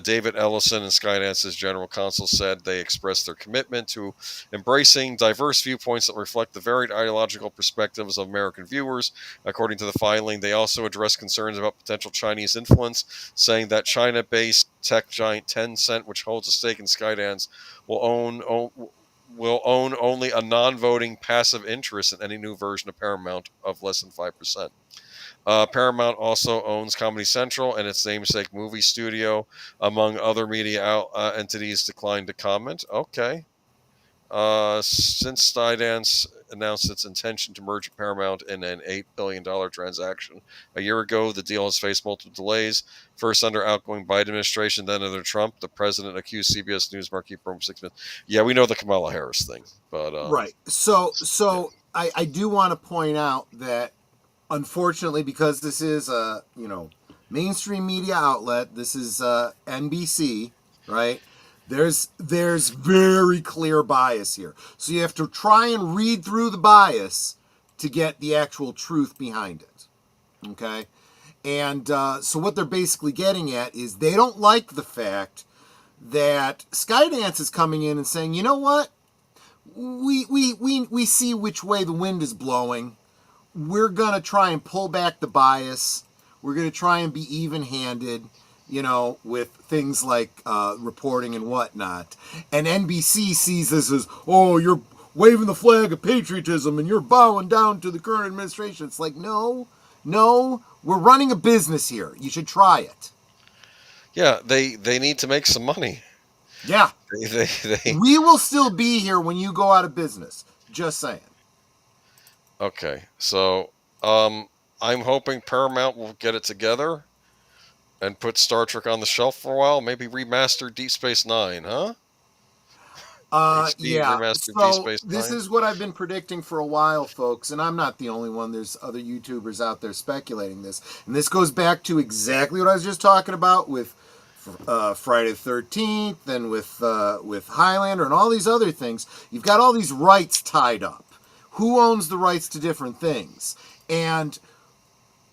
David Ellison and Skydance's general counsel said they expressed their commitment to embracing diverse viewpoints that reflect the varied ideological perspectives of American viewers. According to the filing, they also addressed concerns about potential Chinese influence, saying that China-based tech giant Tencent, which holds a stake in Skydance, will own only a non-voting passive interest in any new version of Paramount of less than 5%. Paramount also owns Comedy Central and its namesake movie studio, among other media entities declined to comment. Okay. Since Skydance announced its intention to merge Paramount in an $8 billion transaction. A year ago, the deal has faced multiple delays, first under outgoing Biden administration, then under Trump. The president accused CBS News marquee firm 6 minutes. Yeah, we know the Kamala Harris thing, but right. So I do want to point out that, unfortunately, because this is a mainstream media outlet, this is NBC, right? There's very clear bias here. So you have to try and read through the bias to get the actual truth behind it. Okay? And so what they're basically getting at is they don't like the fact that Skydance is coming in and saying, you know what? We see which way the wind is blowing. We're going to try and pull back the bias. We're going to try and be even-handed, with things like reporting and whatnot. And NBC sees this as, oh, you're waving the flag of patriotism and you're bowing down to the current administration. It's like, no, we're running a business here. You should try it. Yeah, they need to make some money. Yeah. We will still be here when you go out of business. Just saying. Okay, so I'm hoping Paramount will get it together and put Star Trek on the shelf for a while. Maybe remaster Deep Space Nine, huh? Yeah. So this is what I've been predicting for a while, folks, and I'm not the only one. There's other YouTubers out there speculating this, and this goes back to exactly what I was just talking about with Friday the 13th and with Highlander and all these other things. You've got all these rights tied up. Who owns the rights to different things? And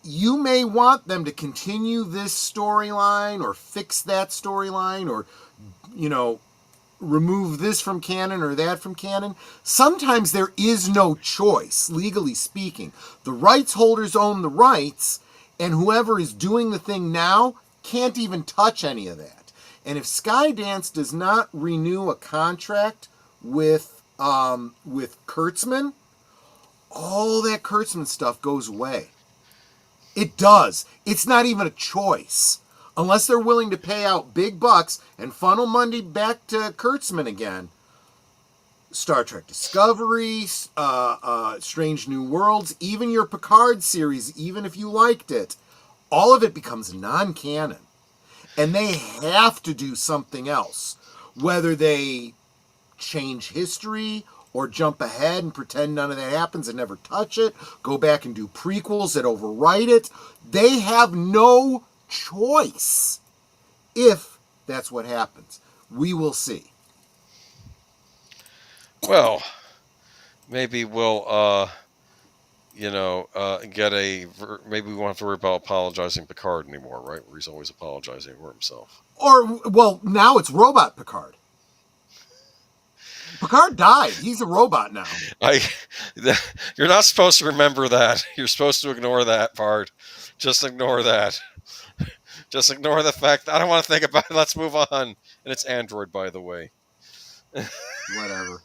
you may want them to continue this storyline or fix that storyline or, remove this from canon or that from canon. Sometimes there is no choice, legally speaking. The rights holders own the rights, and whoever is doing the thing now can't even touch any of that. And if Skydance does not renew a contract with Kurtzman, all that Kurtzman stuff goes away. It does. It's not even a choice. Unless they're willing to pay out big bucks and funnel money back to Kurtzman again. Star Trek Discovery, Strange New Worlds, even your Picard series, even if you liked it, all of it becomes non-canon. And they have to do something else. Whether they change history or jump ahead and pretend none of that happens and never touch it, go back and do prequels that overwrite it. They have no choice if that's what happens. We will see. Well, maybe we'll, get maybe we won't have to worry about apologizing Picard anymore, right? Where he's always apologizing for himself. Or, well, now it's Robot Picard. Picard died. He's a robot now. You're not supposed to remember that. You're supposed to ignore that part. Just ignore that. Just ignore the fact that I don't want to think about it. Let's move on. And it's Android, by the way. Whatever.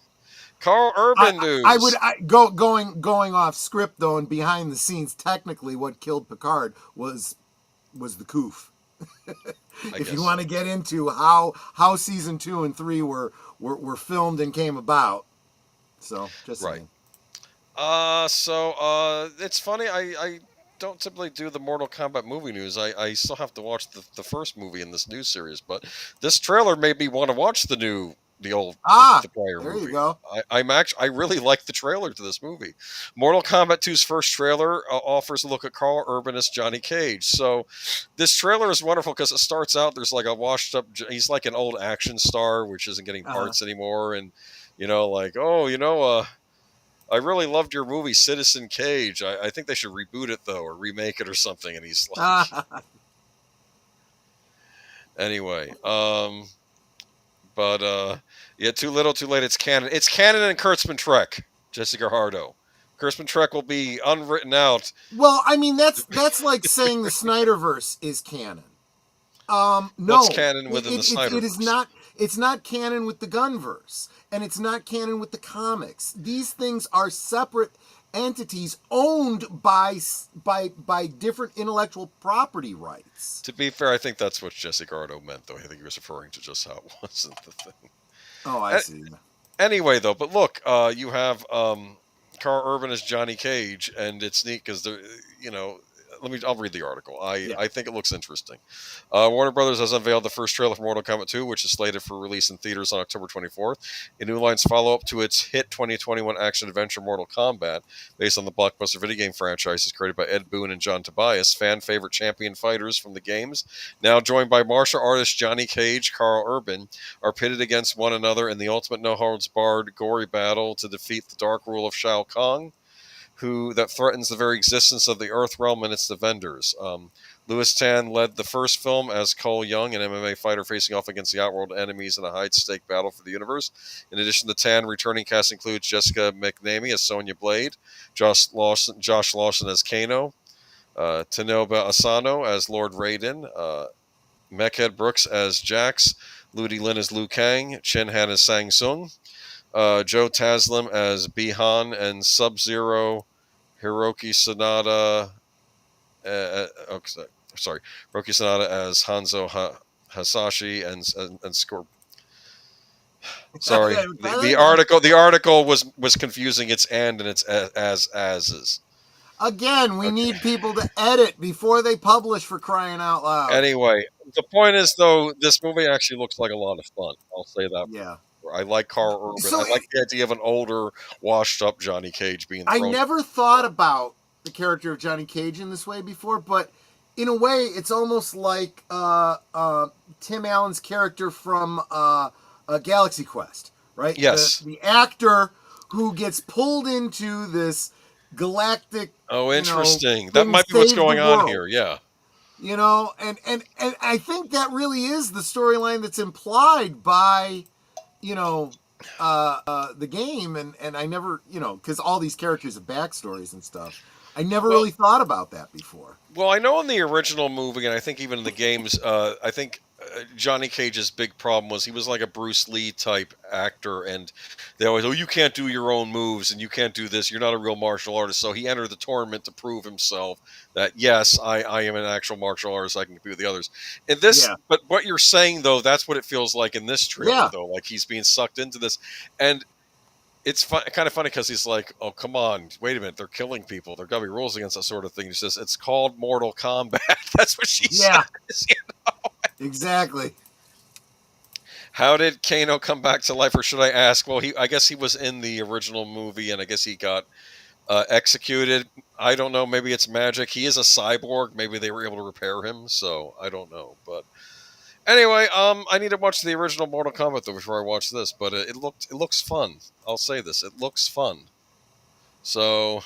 Carl Urban news. Going off script though, and behind the scenes, technically, what killed Picard was the coof. If you want to get into how season 2 and 3 were filmed and came about, so just right. Saying. So it's funny. I don't typically do the Mortal Kombat movie news. I still have to watch the first movie in this news series, but this trailer made me want to watch the prior there movie. You go. I really like the trailer to this movie. Mortal Kombat 2's first trailer offers a look at Carl Urban as Johnny Cage. So this trailer is wonderful because it starts out, there's like a washed up, he's like an old action star, which isn't getting parts anymore. And, I really loved your movie Citizen Cage. I think they should reboot it though, or remake it or something. And he's like, anyway, too little, too late. It's canon. It's canon in Kurtzman Trek. Jessica Hardo. Kurtzman Trek will be unwritten out. Well, I mean that's like saying the Snyderverse is canon. No, what's canon within the Snyderverse? It is not. It's not canon with the Gunverse, and it's not canon with the comics. These things are separate entities owned by different intellectual property rights. To be fair, I think that's what Jesse Gardo meant, though. I think he was referring to just how it wasn't the thing. Oh, I see. Anyway, though, but look, you have Carl Urban as Johnny Cage, and it's neat because I'll read the article. I think it looks interesting. Warner Brothers has unveiled the first trailer for Mortal Kombat 2, which is slated for release in theaters on October 24th. A New Line's follow-up to its hit 2021 action-adventure Mortal Kombat, based on the blockbuster video game franchise, is created by Ed Boon and John Tobias, fan-favorite champion fighters from the games. Now joined by martial artist Johnny Cage, Carl Urban, are pitted against one another in the ultimate no-holds-barred, gory battle to defeat the dark rule of Shao Kahn, that threatens the very existence of the Earth realm and its defenders. Louis Tan led the first film as Cole Young, an MMA fighter facing off against the Outworld enemies in a high-stake battle for the universe. In addition to Tan, returning cast includes Jessica McNamee as Sonya Blade, Josh Lawson as Kano, Tanoba Asano as Lord Raiden, Mechhead Brooks as Jax, Ludi Lin as Liu Kang, Chen Han as Sang Sung, Joe Taslim as Bihan, and Sub-Zero Hiroki Sanada. Hiroki Sanada as Hanzo Hasashi and Scorp. Sorry, the article was confusing. It's and it's as. Again, we need people to edit before they publish, for crying out loud. Anyway, the point is, though, this movie actually looks like a lot of fun. I'll say that. Yeah. I like Carl Urban. I like the idea of an older, washed-up Johnny Cage being thrown. I never thought about the character of Johnny Cage in this way before, but in a way, it's almost like Tim Allen's character from Galaxy Quest, right? Yes. The actor who gets pulled into this galactic... Oh, interesting. That might be what's going on here, yeah. And I think that really is the storyline that's implied by... the game, and I never, because all these characters have backstories and stuff. I never really thought about that before. Well, I know in the original movie, and I think even in the games, I think Johnny Cage's big problem was he was like a Bruce Lee type actor, and they always, you can't do your own moves, and you can't do this, you're not a real martial artist. So he entered the tournament to prove himself that, yes, I am an actual martial artist, I can compete with the others. In this, but what you're saying, though, that's what it feels like in this trailer, though, like he's being sucked into this. And it's kind of funny because he's like, oh, come on, wait a minute, they're killing people. There got to be rules against that sort of thing. He says, it's called Mortal Kombat. That's what she says. Exactly. How did Kano come back to life, or should I ask? Well, I guess he was in the original movie, and I guess he got executed. I don't know. Maybe it's magic. He is a cyborg. Maybe they were able to repair him, so I don't know. But anyway, I need to watch the original Mortal Kombat though before I watch this. But it looks fun. I'll say this: it looks fun. So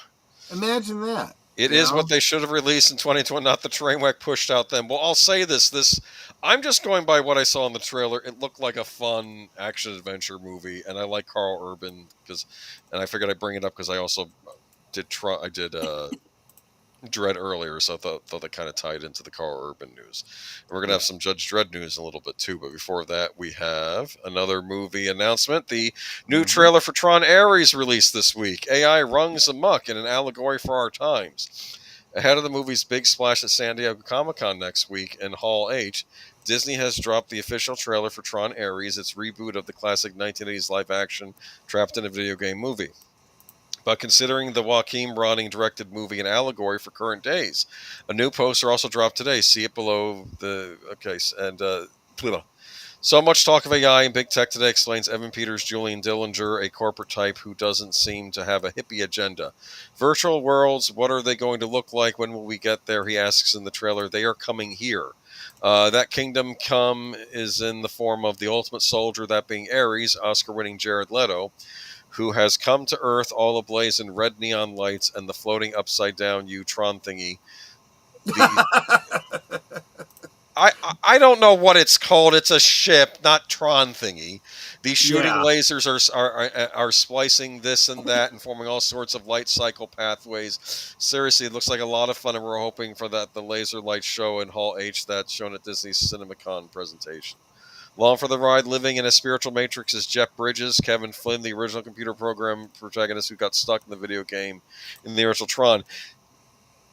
imagine that. It is what they should have released in 2020, not the train wreck pushed out then. Well, I'll say this. I'm just going by what I saw in the trailer. It looked like a fun action-adventure movie, and I like Carl Urban, and I figured I'd bring it up because I also did Dredd earlier, so I thought that kind of tied into the Carl Urban news. And we're going to have some Judge Dredd news in a little bit, too, but before that, we have another movie announcement. The new trailer for Tron Ares released this week. AI runs amok in an allegory for our times. Ahead of the movie's big splash at San Diego Comic-Con next week in Hall H, Disney has dropped the official trailer for Tron Ares, its reboot of the classic 1980s live-action trapped in a video game movie. But considering the Joaquin Ronning-directed movie an allegory for current days, a new poster also dropped today. See it below the... Okay, and... So much talk of AI and big tech today, explains Evan Peters, Julian Dillinger, a corporate type who doesn't seem to have a hippie agenda. Virtual worlds, what are they going to look like? When will we get there? He asks in the trailer. They are coming here. That kingdom come is in the form of the ultimate soldier, that being Ares, Oscar-winning Jared Leto, who has come to Earth all ablaze in red neon lights and the floating upside-down Tron thingy. I don't know what it's called. It's a ship, not Tron thingy. These shooting lasers are splicing this and that and forming all sorts of light cycle pathways. Seriously, it looks like a lot of fun, and we're hoping for the laser light show in Hall H that's shown at Disney's CinemaCon presentation. Along for the ride, living in a spiritual matrix, is Jeff Bridges, Kevin Flynn, the original computer program protagonist who got stuck in the video game in the original Tron.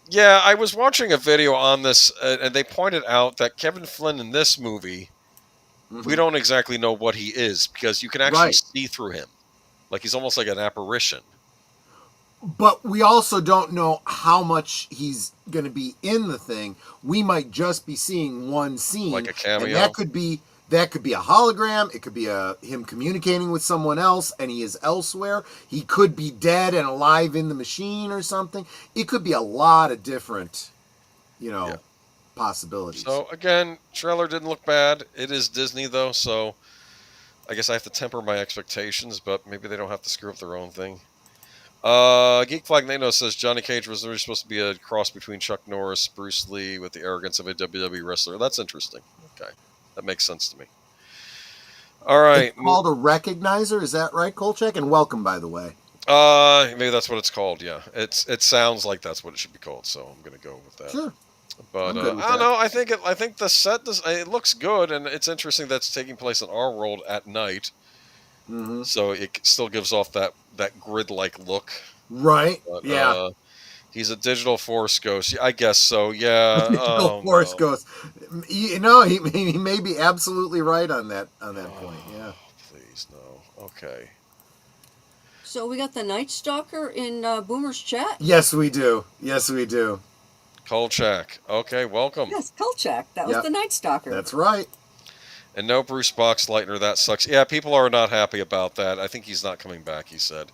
Yeah, I was watching a video on this, and they pointed out that Kevin Flynn in this movie, we don't exactly know what he is, because you can actually see through him. Like, he's almost like an apparition. But we also don't know how much he's going to be in the thing. We might just be seeing one scene, like a cameo. and that could be a hologram. It could be him communicating with someone else, and he is elsewhere. He could be dead and alive in the machine or something. It could be a lot of different, possibilities. So again, trailer didn't look bad. It is Disney though, so I guess I have to temper my expectations, but maybe they don't have to screw up their own thing. Geek Flag Nano says Johnny Cage was really supposed to be a cross between Chuck Norris, Bruce Lee, with the arrogance of a WWE wrestler. That's interesting. Okay, that makes sense to me. All right, it's called a recognizer. Is that right, Kolchak? And welcome, by the way. Maybe that's what it's called. Yeah, it sounds like that's what it should be called. So I'm gonna go with that. Sure. But I don't know. I think the set it looks good, and it's interesting that's taking place in our world at night. Mm-hmm. So it still gives off that grid-like look. Right. But, yeah. He's a digital Force ghost. I guess so. Yeah. Digital Force ghost. He may be absolutely right on that point. Yeah. Please no. Okay. So we got the Night Stalker in Boomer's chat? Yes, we do. Kolchak. Okay, welcome. Yes, Kolchak. That was the Night Stalker. That's right. And no Bruce Boxleitner, that sucks. Yeah, people are not happy about that. I think he's not coming back, he said.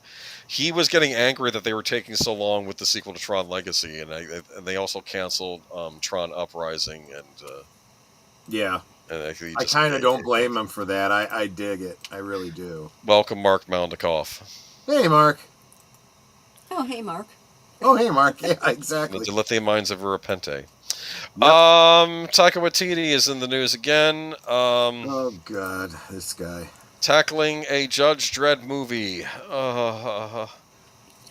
He was getting angry that they were taking so long with the sequel to Tron Legacy, and they also canceled Tron Uprising. Yeah. And I kind of don't blame him for that. I dig it. I really do. Welcome, Marc Malnekoff. Hey, Mark. Oh, hey, Mark. Oh, hey, Mark. Yeah, exactly. The lithium mines of Repente. Yep. Taika Waititi is in the news again. Oh God, this guy tackling a Judge Dredd movie.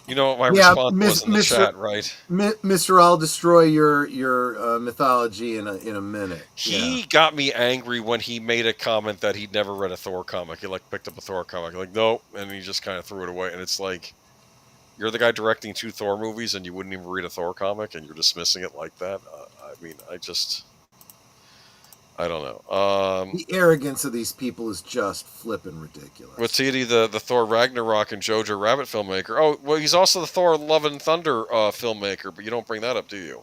You know what my response was in the chat, right? Mr. I'll destroy your mythology in a minute. He got me angry when he made a comment that he'd never read a Thor comic. He picked up a Thor comic, nope, and he just kind of threw it away. And it's like, you're the guy directing 2 Thor movies, and you wouldn't even read a Thor comic, and you're dismissing it like that. I don't know. The arrogance of these people is just flipping ridiculous. Waititi, the Thor Ragnarok and Jojo Rabbit filmmaker. Oh, well, he's also the Thor Love and Thunder filmmaker, but you don't bring that up, do you?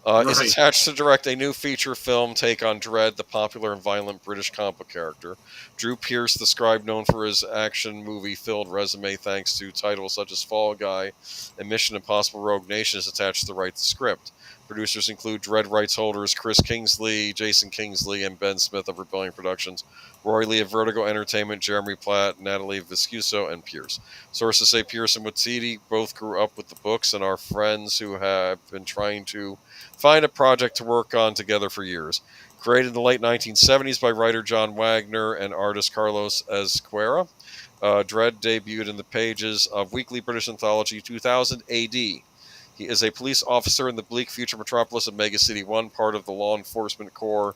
Right. Is attached to direct a new feature film take on Dredd, the popular and violent British comic book character. Drew Pearce, the scribe known for his action movie-filled resume thanks to titles such as Fall Guy and Mission Impossible Rogue Nation, is attached to write the script. Producers include Dredd rights holders Chris Kingsley, Jason Kingsley, and Ben Smith of Rebellion Productions, Roy Lee of Vertigo Entertainment, Jeremy Platt, Natalie Viscuso, and Pierce. Sources say Pierce and Waititi both grew up with the books and are friends who have been trying to find a project to work on together for years. Created in the late 1970s by writer John Wagner and artist Carlos Ezquerra, Dredd debuted in the pages of Weekly British Anthology 2000 AD. He is a police officer in the bleak future metropolis of Mega City 1, part of the law enforcement corps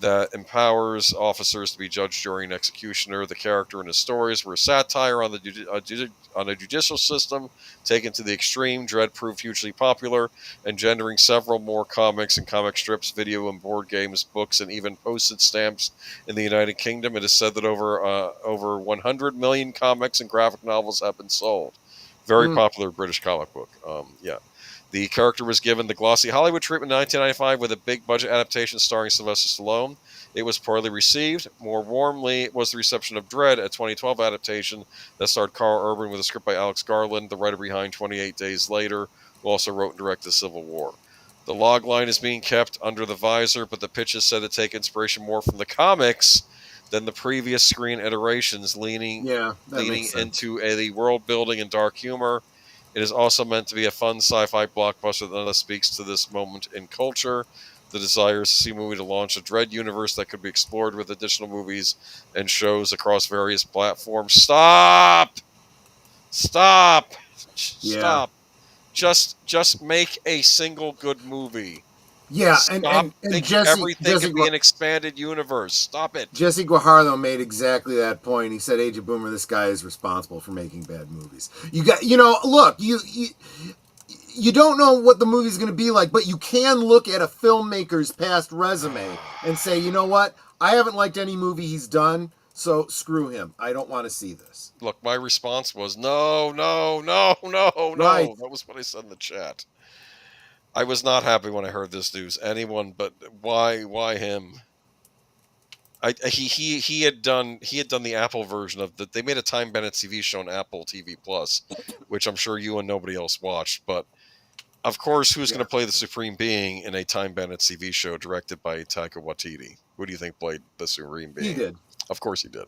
that empowers officers to be judge, jury, and executioner. The character and his stories were a satire on the judicial system taken to the extreme. Dredd proved hugely popular, engendering several more comics and comic strips, video and board games, books, and even postage stamps in the United Kingdom. It is said that over 100 million comics and graphic novels have been sold. Very popular British comic book. The character was given the glossy Hollywood treatment in 1995 with a big budget adaptation starring Sylvester Stallone. It was poorly received. More warmly was the reception of Dredd, a 2012 adaptation that starred Carl Urban with a script by Alex Garland, the writer behind 28 Days Later, who also wrote and directed Civil War. The log line is being kept under the visor, but the pitch is said to take inspiration more from the comics than the previous screen iterations, leaning into the world building and dark humor. It is also meant to be a fun sci-fi blockbuster that speaks to this moment in culture. The desire is to see a movie to launch a Dredd universe that could be explored with additional movies and shows across various platforms. Stop! Just make a single good movie. Yeah, and everything can be an expanded universe. Stop it. Jesse Guajardo made exactly that point. He said, "Age of Boomer, this guy is responsible for making bad movies." Look, you don't know what the movie's going to be like, but you can look at a filmmaker's past resume and say, you know what? I haven't liked any movie he's done, So screw him. I don't want to see this. Look, my response was no, no, no, no, Right. no. That was what I said in the chat. I was not happy when I heard this news. Anyone, but why him? He had done the Apple version of that. They made a Time Bennett TV show on Apple TV Plus, which I'm sure you and nobody else watched. But of course, who's going to play the Supreme Being in a Time Bennett TV show directed by Taika Waititi? Who do you think played the Supreme Being? He did. Of course he did.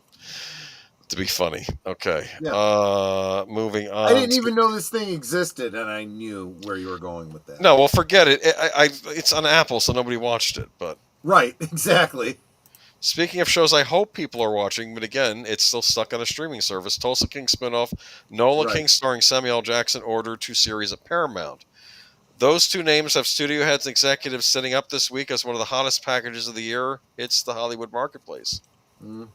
To be funny. Okay. Yeah. Moving on. I didn't even know this thing existed, and I knew where you were going with that. No, well, forget it. It's on Apple, so nobody watched it. But right, exactly. Speaking of shows I hope people are watching, but again, it's still stuck on a streaming service. Tulsa King spinoff, Nola King starring Samuel L. Jackson, ordered 2 series at Paramount. Those 2 names have studio heads and executives sitting up this week as one of the hottest packages of the year. It's the Hollywood marketplace. Mm.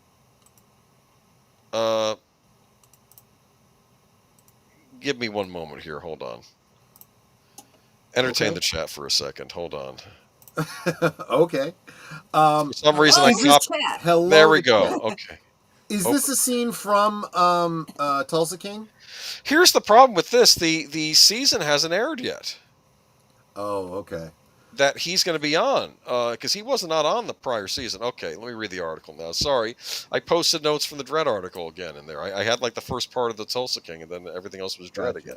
Give me one moment here. Hold on. Entertain the chat for a second. Hold on. Okay. For some reason, I copied. Hello. There we go. Okay. Is this a scene from Tulsa King? Here's the problem with this: the season hasn't aired yet. Oh, okay. That he's going to be on, because he was not on the prior season. Okay, let me read the article now. Sorry, I posted notes from the Dredd article again in there. I had like the first part of the Tulsa King, and then everything else was Dredd again.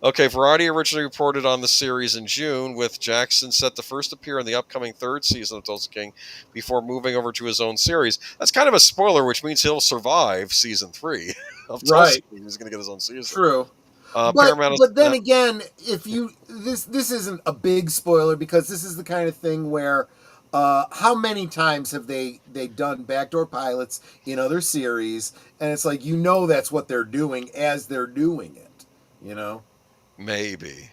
Okay, Variety originally reported on the series in June, with Jackson set to first appear in the upcoming 3rd season of Tulsa King before moving over to his own series. That's kind of a spoiler, which means he'll survive season 3 of Tulsa King. He's going to get his own season. True. But then again, if you this isn't a big spoiler, because this is the kind of thing where how many times have they done backdoor pilots in other series, and it's like, that's what they're doing as they're doing it, Maybe.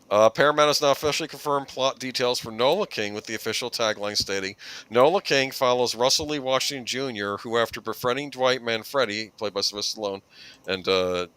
Paramount has now officially confirmed plot details for Nola King, with the official tagline stating, Nola King follows Russell Lee Washington Jr., who, after befriending Dwight Manfredi, played by Sylvester Stallone, and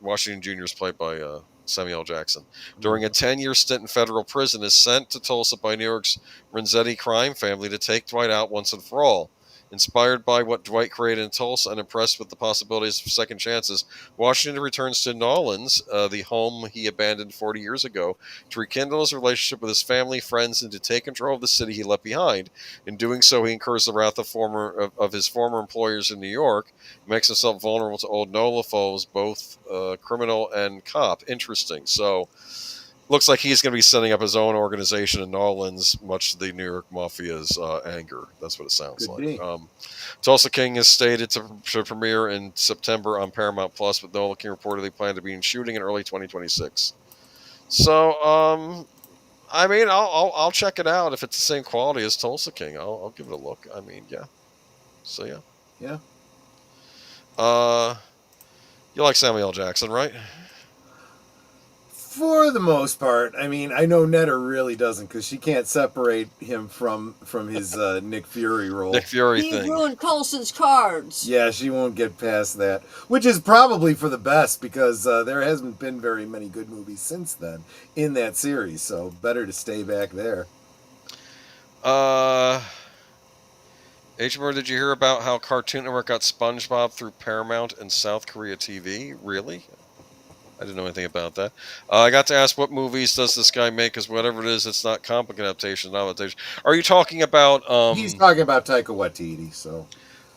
Washington Jr. is played by Samuel L. Jackson, during a 10-year stint in federal prison, is sent to Tulsa by New York's Renzetti crime family to take Dwight out once and for all. Inspired by what Dwight created in Tulsa and impressed with the possibilities of second chances, Washington returns to Nolans, the home he abandoned 40 years ago, to rekindle his relationship with his family, friends, and to take control of the city he left behind. In doing so, he incurs the wrath of his former employers in New York, makes himself vulnerable to old Nola foes, both criminal and cop. Interesting. So, looks like he's going to be setting up his own organization in Nolans, much to the New York Mafia's anger. That's what it sounds like. Tulsa King is stated to premiere in September on Paramount Plus, with Nola King reportedly planned to be shooting in early 2026. So, I mean, I'll check it out if it's the same quality as Tulsa King. I'll give it a look. I mean, yeah. So yeah. You like Samuel L. Jackson, right? For the most part. I mean, I know Netta really doesn't, because she can't separate him from his Nick Fury role. Nick Fury he thing. He ruined Coulson's cards. Yeah, she won't get past that, which is probably for the best, because there hasn't been very many good movies since then in that series, so better to stay back there. HMR, did you hear about how Cartoon Network got SpongeBob through Paramount and South Korea TV? Really? I didn't know anything about that. I got to ask, what movies does this guy make? Because whatever it is, it's not comic book adaptation, adaptation. Are you talking about... He's talking about Taika Waititi, so...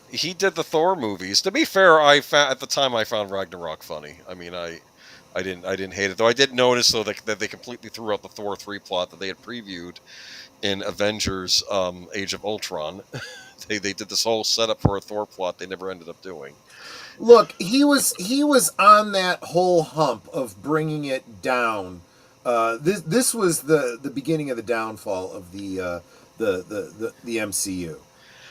He did the Thor movies. To be fair, at the time I found Ragnarok funny. I mean, I didn't hate it, though. I did notice, though, that they completely threw out the Thor 3 plot that they had previewed in Avengers Age of Ultron. They did this whole setup for a Thor plot they never ended up doing. Look, he was on that whole hump of bringing it down. This was the beginning of the downfall of the MCU.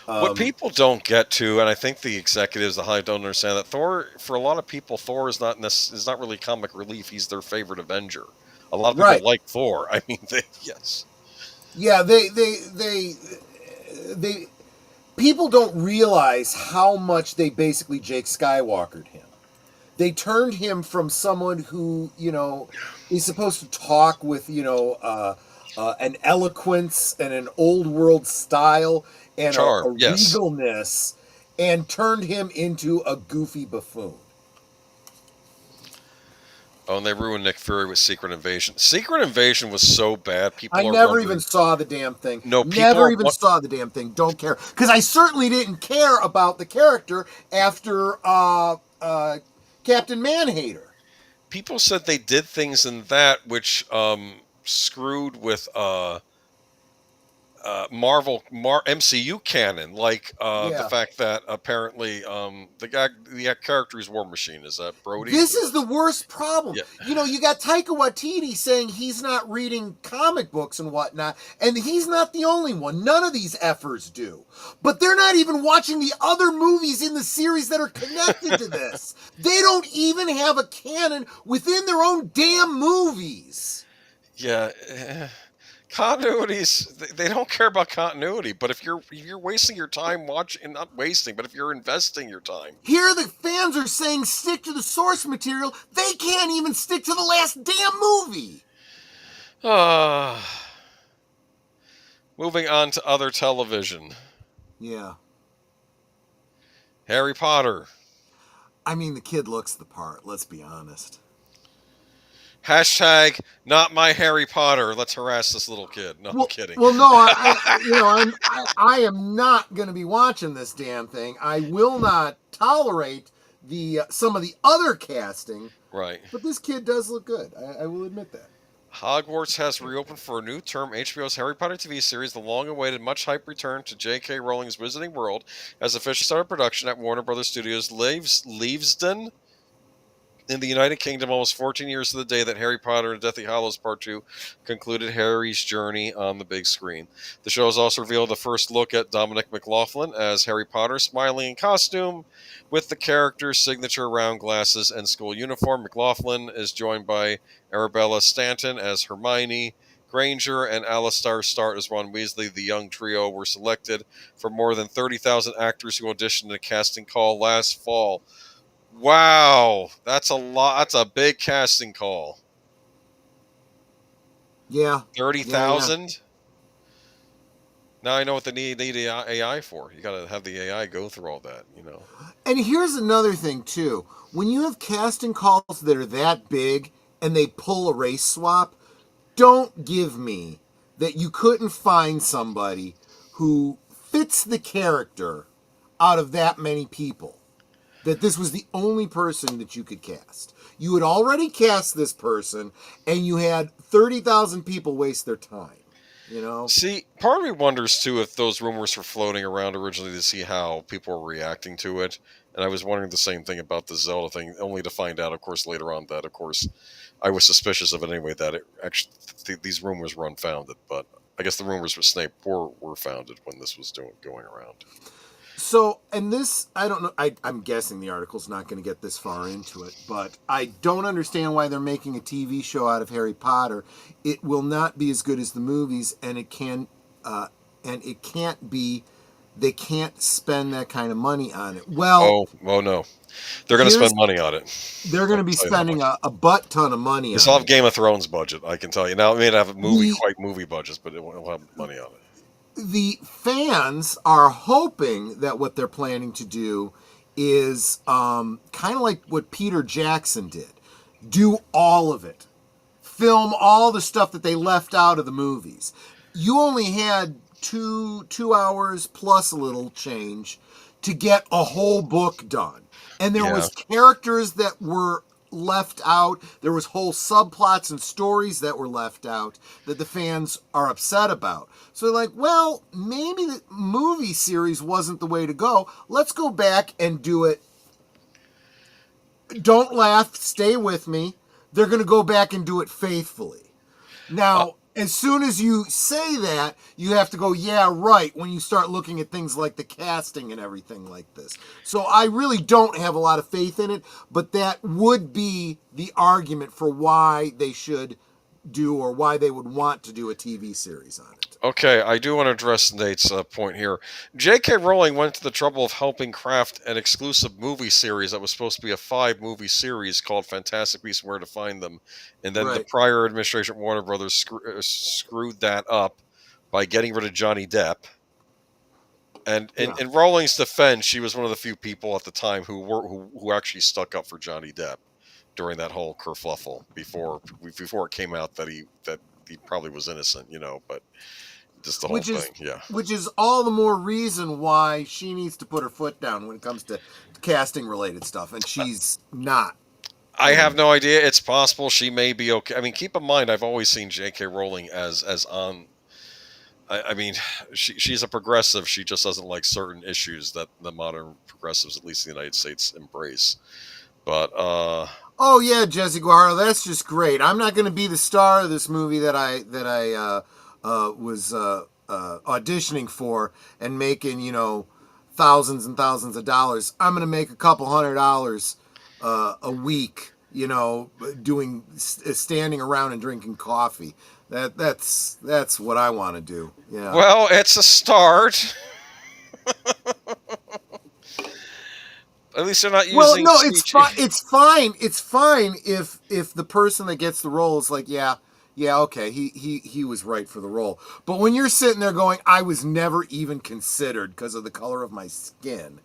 What people don't get to, and I think the executives, the high, don't understand that Thor, for a lot of people, Thor is not really comic relief. He's their favorite Avenger. A lot of people like Thor. I mean, yes. Yeah, they people don't realize how much they basically Jake Skywalkered him. They turned him from someone who, is supposed to talk with, an eloquence and an old world style and a regalness, and turned him into a goofy buffoon. Oh, and they ruined Nick Fury with Secret Invasion. Secret Invasion was so bad. I People are never wondering. even saw the damn thing. No, people never are. even saw the damn thing. Don't care. Because I certainly didn't care about the character after Captain Manhater. People said they did things in that which screwed with Marvel MCU canon, like the fact that apparently the character is War Machine. Is that Brody? This is the worst problem. Yeah. You know, you got Taika Waititi saying he's not reading comic books and whatnot, and he's not the only one. None of these effers do. But they're not even watching the other movies in the series that are connected to this. They don't even have a canon within their own damn movies. Yeah. Continuities, they don't care about continuity, but if you're wasting your time watching, not wasting, but if you're investing your time. Here the fans are saying stick to the source material. They can't even stick to the last damn movie. Moving on to other television. Yeah. Harry Potter. I mean, the kid looks the part, let's be honest. Hashtag not my Harry Potter. Let's harass this little kid. No, I'm kidding. Well, no, I am not going to be watching this damn thing. I will not tolerate some of the other casting. Right. But this kid does look good. I will admit that. Hogwarts has reopened for a new term. HBO's Harry Potter TV series, the long-awaited, much-hyped return to J.K. Rowling's Wizarding World, has officially started production at Warner Brothers Studios Leavesden in the United Kingdom, almost 14 years to the day that Harry Potter and Deathly Hallows Part 2 concluded Harry's journey on the big screen. The show has also revealed a first look at Dominic McLaughlin as Harry Potter, smiling in costume with the character's signature round glasses and school uniform. McLaughlin is joined by Arabella Stanton as Hermione Granger and Alistair Starr as Ron Weasley. The young trio were selected from more than 30,000 actors who auditioned in a casting call last fall. Wow, that's a lot. That's a big casting call. Yeah. 30,000? Yeah. Now I know what they need AI for. You got to have the AI go through all that, you know. And here's another thing, too. When you have casting calls that are that big and they pull a race swap, don't give me that you couldn't find somebody who fits the character out of that many people. That this was the only person that you could cast. You had already cast this person, and you had 30,000 people waste their time. You know? See, part of me wonders, too, if those rumors were floating around originally to see how people were reacting to it. And I was wondering the same thing about the Zelda thing, only to find out, of course, later on that, of course, I was suspicious of it anyway, that it actually these rumors were unfounded. But I guess the rumors with Snape were founded when this was going around. So, and this, I don't know, I'm guessing the article's not going to get this far into it, but I don't understand why they're making a TV show out of Harry Potter. It will not be as good as the movies, and it can't be, they can't spend that kind of money on it. Well, oh no. They're going to spend money on it. They're going to be spending a butt ton of money on it. This will have Game of Thrones budget, I can tell you. Now, it may not have movie budgets, but it will have money on it. The fans are hoping that what they're planning to do is kind of like what Peter Jackson did. Do all of it. Film all the stuff that they left out of the movies. You only had two hours plus a little change to get a whole book done. And there was characters that were left out. There was whole subplots and stories that were left out that the fans are upset about. So they're like, well, maybe the movie series wasn't the way to go. Let's go back and do it. Don't laugh. Stay with me. They're going to go back and do it faithfully. Now, as soon as you say that, you have to go, yeah, right, when you start looking at things like the casting and everything like this. So I really don't have a lot of faith in it, but that would be the argument for why they should do or why they would want to do a TV series on it. Okay, I do want to address Nate's point here. J.K. Rowling went to the trouble of helping craft an exclusive movie series that was supposed to be a 5-movie series called Fantastic Beasts and Where to Find Them. And then the prior administration, Warner Brothers, screwed that up by getting rid of Johnny Depp. And Yeah. in Rowling's defense, she was one of the few people at the time who actually stuck up for Johnny Depp during that whole kerfluffle before it came out that he probably was innocent, but just the whole which thing, is yeah. which is all the more reason why she needs to put her foot down when it comes to casting related stuff, and she's not. I have no idea. It's possible she may be okay. I mean, keep in mind, I've always seen J.K. Rowling as on. I mean, she's a progressive. She just doesn't like certain issues that the modern progressives, at least in the United States, embrace. But oh yeah, Jesse Guarro, that's just great. I'm not going to be the star of this movie that I was auditioning for and making thousands and thousands of dollars. I'm going to make a couple $100 a week, doing standing around and drinking coffee. That's what I want to do. Yeah. Well, it's a start. At least they're not using. Well, no, it's fine. It's fine. It's fine if the person that gets the role is like, yeah, okay, he was right for the role. But when you're sitting there going, I was never even considered because of the color of my skin,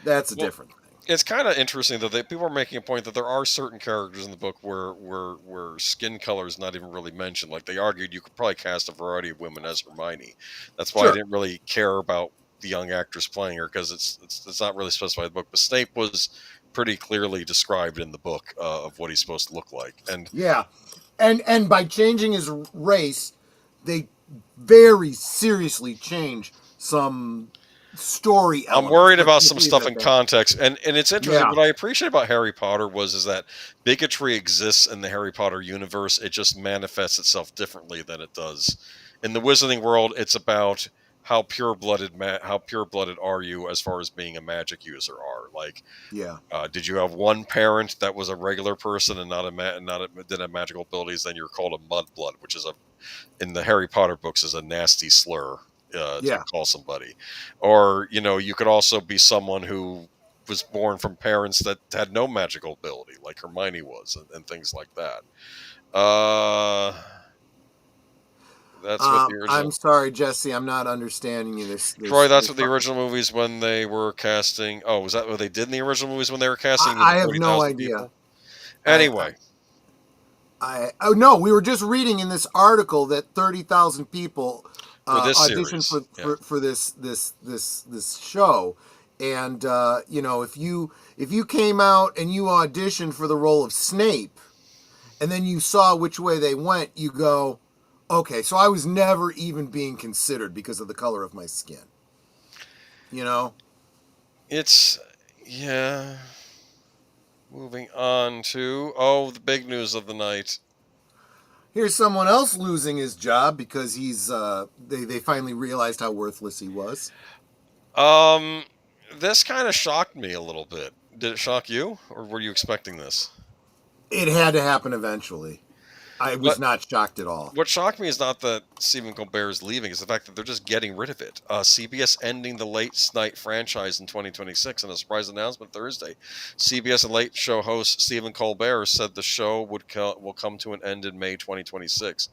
that's a different thing. It's kind of interesting though that people are making a point that there are certain characters in the book where skin color is not even really mentioned. Like they argued, you could probably cast a variety of women as Hermione. That's why I didn't really care about the young actress playing her, because it's not really specified in the book. But Snape was pretty clearly described in the book of what he's supposed to look like. And yeah, and by changing his race, they very seriously change some story elements. I'm worried about some stuff in context, and it's interesting. What I appreciate about Harry Potter is that bigotry exists in the Harry Potter universe. It just manifests itself differently than it does in the Wizarding world. It's about how pure-blooded are you as far as being a magic user are. Like, did you have one parent that was a regular person and didn't have magical abilities? Then you're called a mudblood, which is in the Harry Potter books is a nasty slur. To call somebody, or you could also be someone who was born from parents that had no magical ability, like Hermione was, and things like that. That's what the original. I'm sorry, Jesse, I'm not understanding you. Troy, that's what the original movies when they were casting. Oh, was that what they did in the original movies when they were casting? I have no idea. People? Anyway. No, we were just reading in this article that 30,000 people auditioned for this show, and if you came out and you auditioned for the role of Snape, and then you saw which way they went, you go, okay, so I was never even being considered because of the color of my skin. It's Moving on to the big news of the night. Here's someone else losing his job because he's they finally realized how worthless he was. This kind of shocked me a little bit. Did it shock you, or were you expecting this? It had to happen eventually. I was not shocked at all. What shocked me is not that Stephen Colbert is leaving, it's the fact that they're just getting rid of it. CBS ending the late night franchise in 2026 in a surprise announcement Thursday. CBS and Late Show host Stephen Colbert said the show will come to an end in May 2026.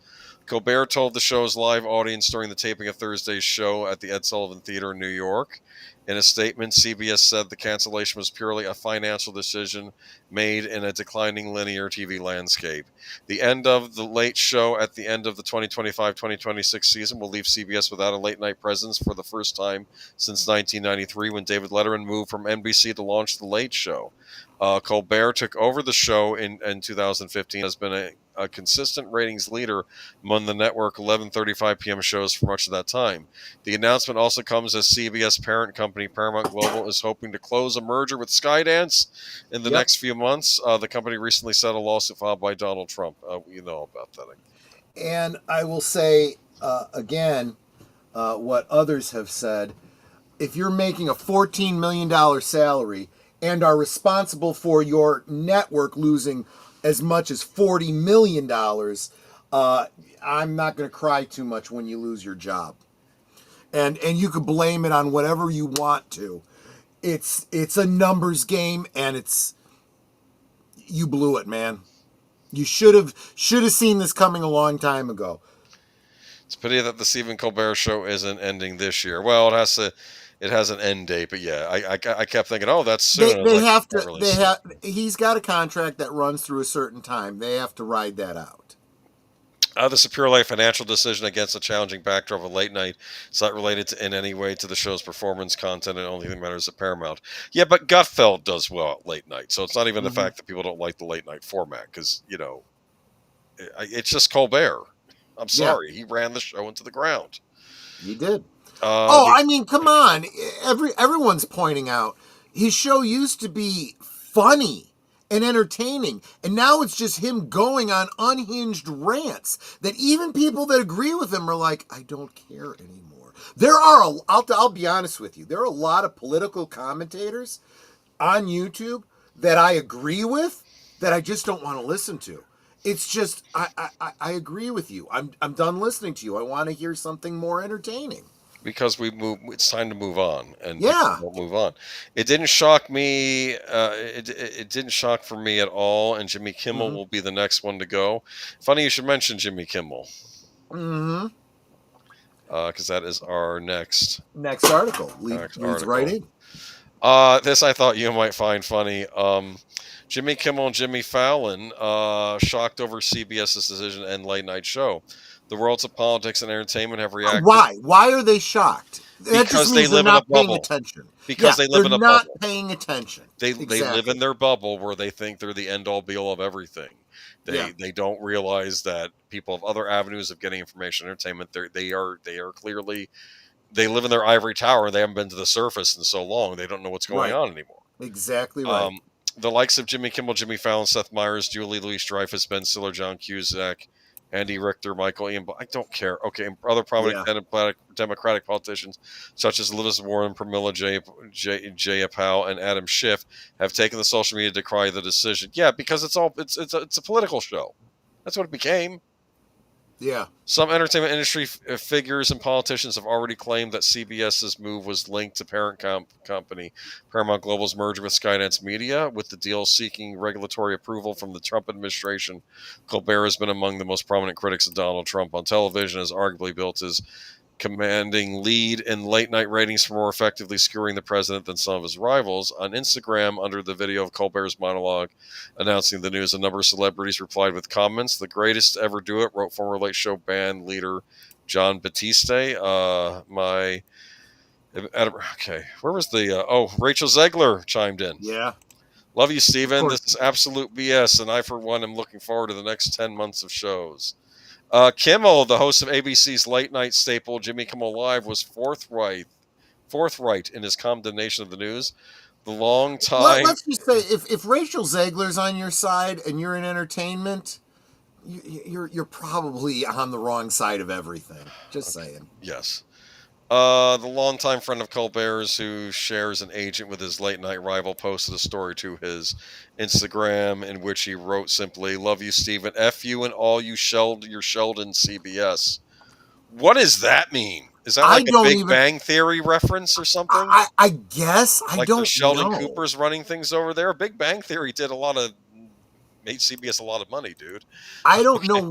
Colbert told the show's live audience during the taping of Thursday's show at the Ed Sullivan Theater in New York. In a statement, CBS said the cancellation was purely a financial decision made in a declining linear TV landscape. The end of the Late Show at the end of the 2025-2026 season will leave CBS without a late-night presence for the first time since 1993, when David Letterman moved from NBC to launch The Late Show. Colbert took over the show in 2015, has been a consistent ratings leader among the network 11:35 p.m. shows for much of that time. The announcement also comes as CBS parent company Paramount Global is hoping to close a merger with Skydance in the next few months. The company recently settled a lawsuit filed by Donald Trump. You know about that. And I will say again what others have said. If you're making a $14 million salary and are responsible for your network losing as much as $40 million, I'm not going to cry too much when you lose your job. And you could blame it on whatever you want to. It's a numbers game, and you blew it, man. You should have seen this coming a long time ago. It's a pity that the Stephen Colbert Show isn't ending this year. Well, it has to. It has an end date, but yeah, I kept thinking, oh, that's soon. I was They like, have not to. really They soon. have. He's got a contract that runs through a certain time. They have to ride that out. This is a purely financial decision against a challenging backdrop of late night. It's not related in any way to the show's performance, content, and only thing that matters at Paramount. Yeah, but Gutfeld does well at late night, so it's not even the fact that people don't like the late night format, because it's just Colbert. I'm sorry, he ran the show into the ground. He did. I mean, come on. Everyone's pointing out his show used to be funny and entertaining, and now it's just him going on unhinged rants that even people that agree with him are like, I don't care anymore. I'll be honest with you, there are a lot of political commentators on YouTube that I agree with that I just don't want to listen to. It's just I agree with you. I'm done listening to you. I want to hear something more entertaining. Because it's time to move on, and yeah, people don't move on. It didn't shock me. It didn't shock for me at all. And Jimmy Kimmel will be the next one to go. Funny you should mention Jimmy Kimmel. Because that is our next article. Leads right in. This I thought you might find funny. Jimmy Kimmel and Jimmy Fallon shocked over CBS's decision to end late night show. The worlds of politics and entertainment have reacted. Why? Why are they shocked? That because they live in a bubble. Attention. Because they live in a bubble. They're not paying attention. They live in their bubble where they think they're the end all be all of everything. They don't realize that people have other avenues of getting information, entertainment. They are clearly, they live in their ivory tower. They haven't been to the surface in so long. They don't know what's going on anymore. Exactly right. The likes of Jimmy Kimmel, Jimmy Fallon, Seth Meyers, Julie Louis-Dreyfus, Ben Stiller, John Cusack, Andy Richter, Michael Ian, I don't care. Okay, and other prominent Democratic politicians such as Elizabeth Warren, Pramila Jayapal, and Adam Schiff have taken the social media to decry the decision. Yeah, because it's a political show. That's what it became. Yeah. Some entertainment industry figures and politicians have already claimed that CBS's move was linked to parent company Paramount Global's merger with Skydance Media, with the deal seeking regulatory approval from the Trump administration. Colbert has been among the most prominent critics of Donald Trump on television, has arguably built his commanding lead in late night ratings for more effectively skewering the president than some of his rivals. On Instagram, under the video of Colbert's monologue announcing the news, a number of celebrities replied with comments. The greatest to ever do it, wrote former Late Show band leader John Batiste. Okay, where was Rachel Zegler chimed in. Yeah. Love you, Steven. This is absolute BS, and I, for one, am looking forward to the next 10 months of shows. Kimmel, the host of ABC's late night staple Jimmy Kimmel Live, was forthright in his condemnation of the news. The long time. Let's just say, if Rachel Zegler's on your side and you're in entertainment, you're probably on the wrong side of everything. Just saying. Yes. The longtime friend of Colbert's, who shares an agent with his late night rival, posted a story to his Instagram in which he wrote simply, "Love you, Steven. F you and all you your Sheldon CBS." What does that mean? Is that like a Big Bang Theory reference or something? I guess. I don't know. Sheldon Cooper's running things over there. Big Bang Theory made CBS a lot of money, dude. I don't know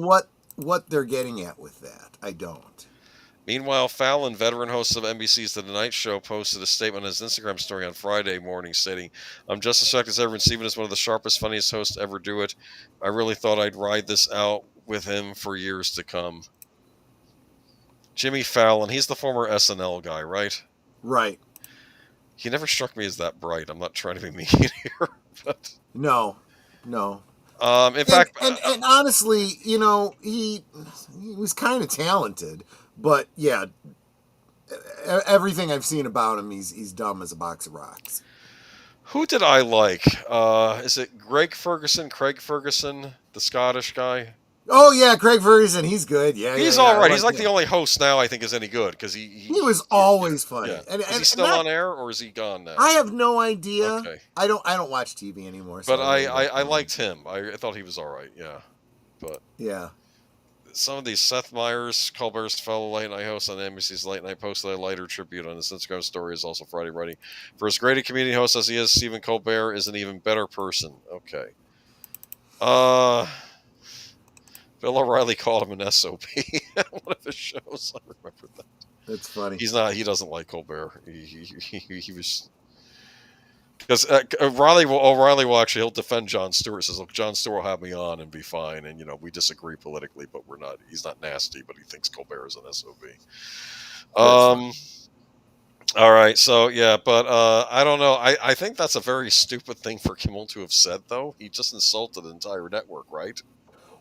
what they're getting at with that. I don't. Meanwhile, Fallon, veteran host of NBC's The Tonight Show, posted a statement on his Instagram story on Friday morning stating, "I'm just as shocked as ever, and Steven is one of the sharpest, funniest hosts to ever do it. I really thought I'd ride this out with him for years to come." Jimmy Fallon, he's the former SNL guy, right? Right. He never struck me as that bright. I'm not trying to be mean here. But... No. In fact... And honestly, he was kind of talented. But yeah, everything I've seen about him, he's dumb as a box of rocks. Who did I like? Is it Craig Ferguson, the Scottish guy? Oh yeah, Craig Ferguson. He's good. Yeah, he's all right. He's like the only host now I think is any good because he was always funny. Yeah. Is he still on air or is he gone now? I have no idea. Okay. I don't watch TV anymore. So but I liked him. I thought he was all right. Yeah, but yeah. Some of these Seth Meyers, Colbert's fellow late night host on NBC's Late Night, posted a lighter tribute on his Instagram story. Is also Friday writing, "For as great a comedian host as he is, Stephen Colbert is an even better person." Okay. Bill O'Reilly called him an SOB at one of his shows. I remember that. That's funny. He's not. He doesn't like Colbert. He was because O'Reilly will actually he'll defend Jon Stewart. Says, look, Jon Stewart will have me on and be fine, and we disagree politically, but we're not. He's not nasty, but he thinks Colbert is an SOB. All right, so yeah, but I don't know. I think that's a very stupid thing for Kimmel to have said, though. He just insulted the entire network, right?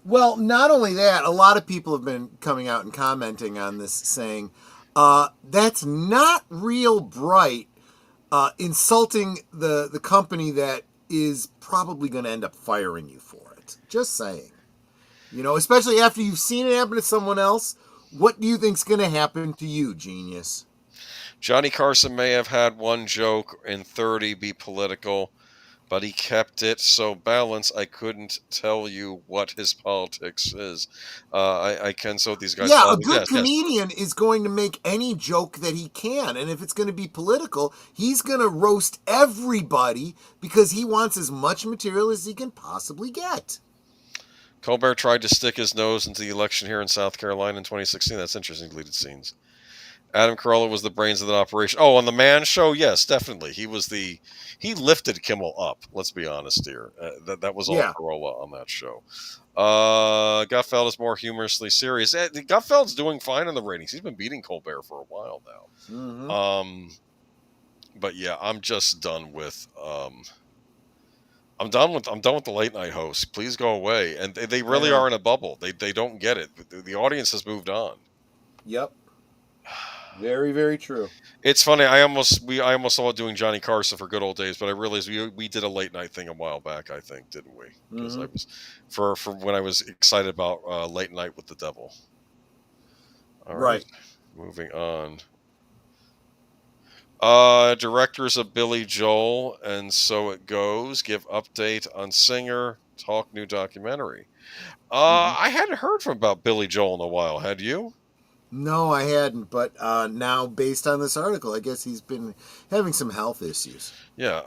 Well, not only that, a lot of people have been coming out and commenting on this, saying that's not real bright, insulting the company that is probably going to end up firing you for it. Just saying. Especially after you've seen it happen to someone else. What do you think's going to happen to you, genius? Johnny Carson may have had one joke in 30 be political, but he kept it so balanced I couldn't tell you what his politics is. I can, so these guys... Yeah, a good comedian is going to make any joke that he can, and if it's going to be political, he's going to roast everybody because he wants as much material as he can possibly get. Colbert tried to stick his nose into the election here in South Carolina in 2016. That's interesting, deleted scenes. Adam Carolla was the brains of the operation. Oh, on the Man Show, yes, definitely. He lifted Kimmel up. Let's be honest here. That was all Carolla on that show. Gutfeld is more humorously serious. Gutfeld's doing fine in the ratings. He's been beating Colbert for a while now. Mm-hmm. But yeah, I'm just done with. I'm done with the late night hosts. Please go away. And they really are in a bubble. They don't get it. The audience has moved on. Yep. Very, very true. It's funny. I almost saw doing Johnny Carson for good old days, but I realized we did a late night thing a while back. I think, didn't we? Because I was for when I was excited about Late Night with the Devil. All right. Moving on. Directors of Billy Joel and So It Goes give update on singer, talk new documentary. I hadn't heard about Billy Joel in a while. Had you? No, I hadn't, but now, based on this article, I guess he's been having some health issues. Yeah,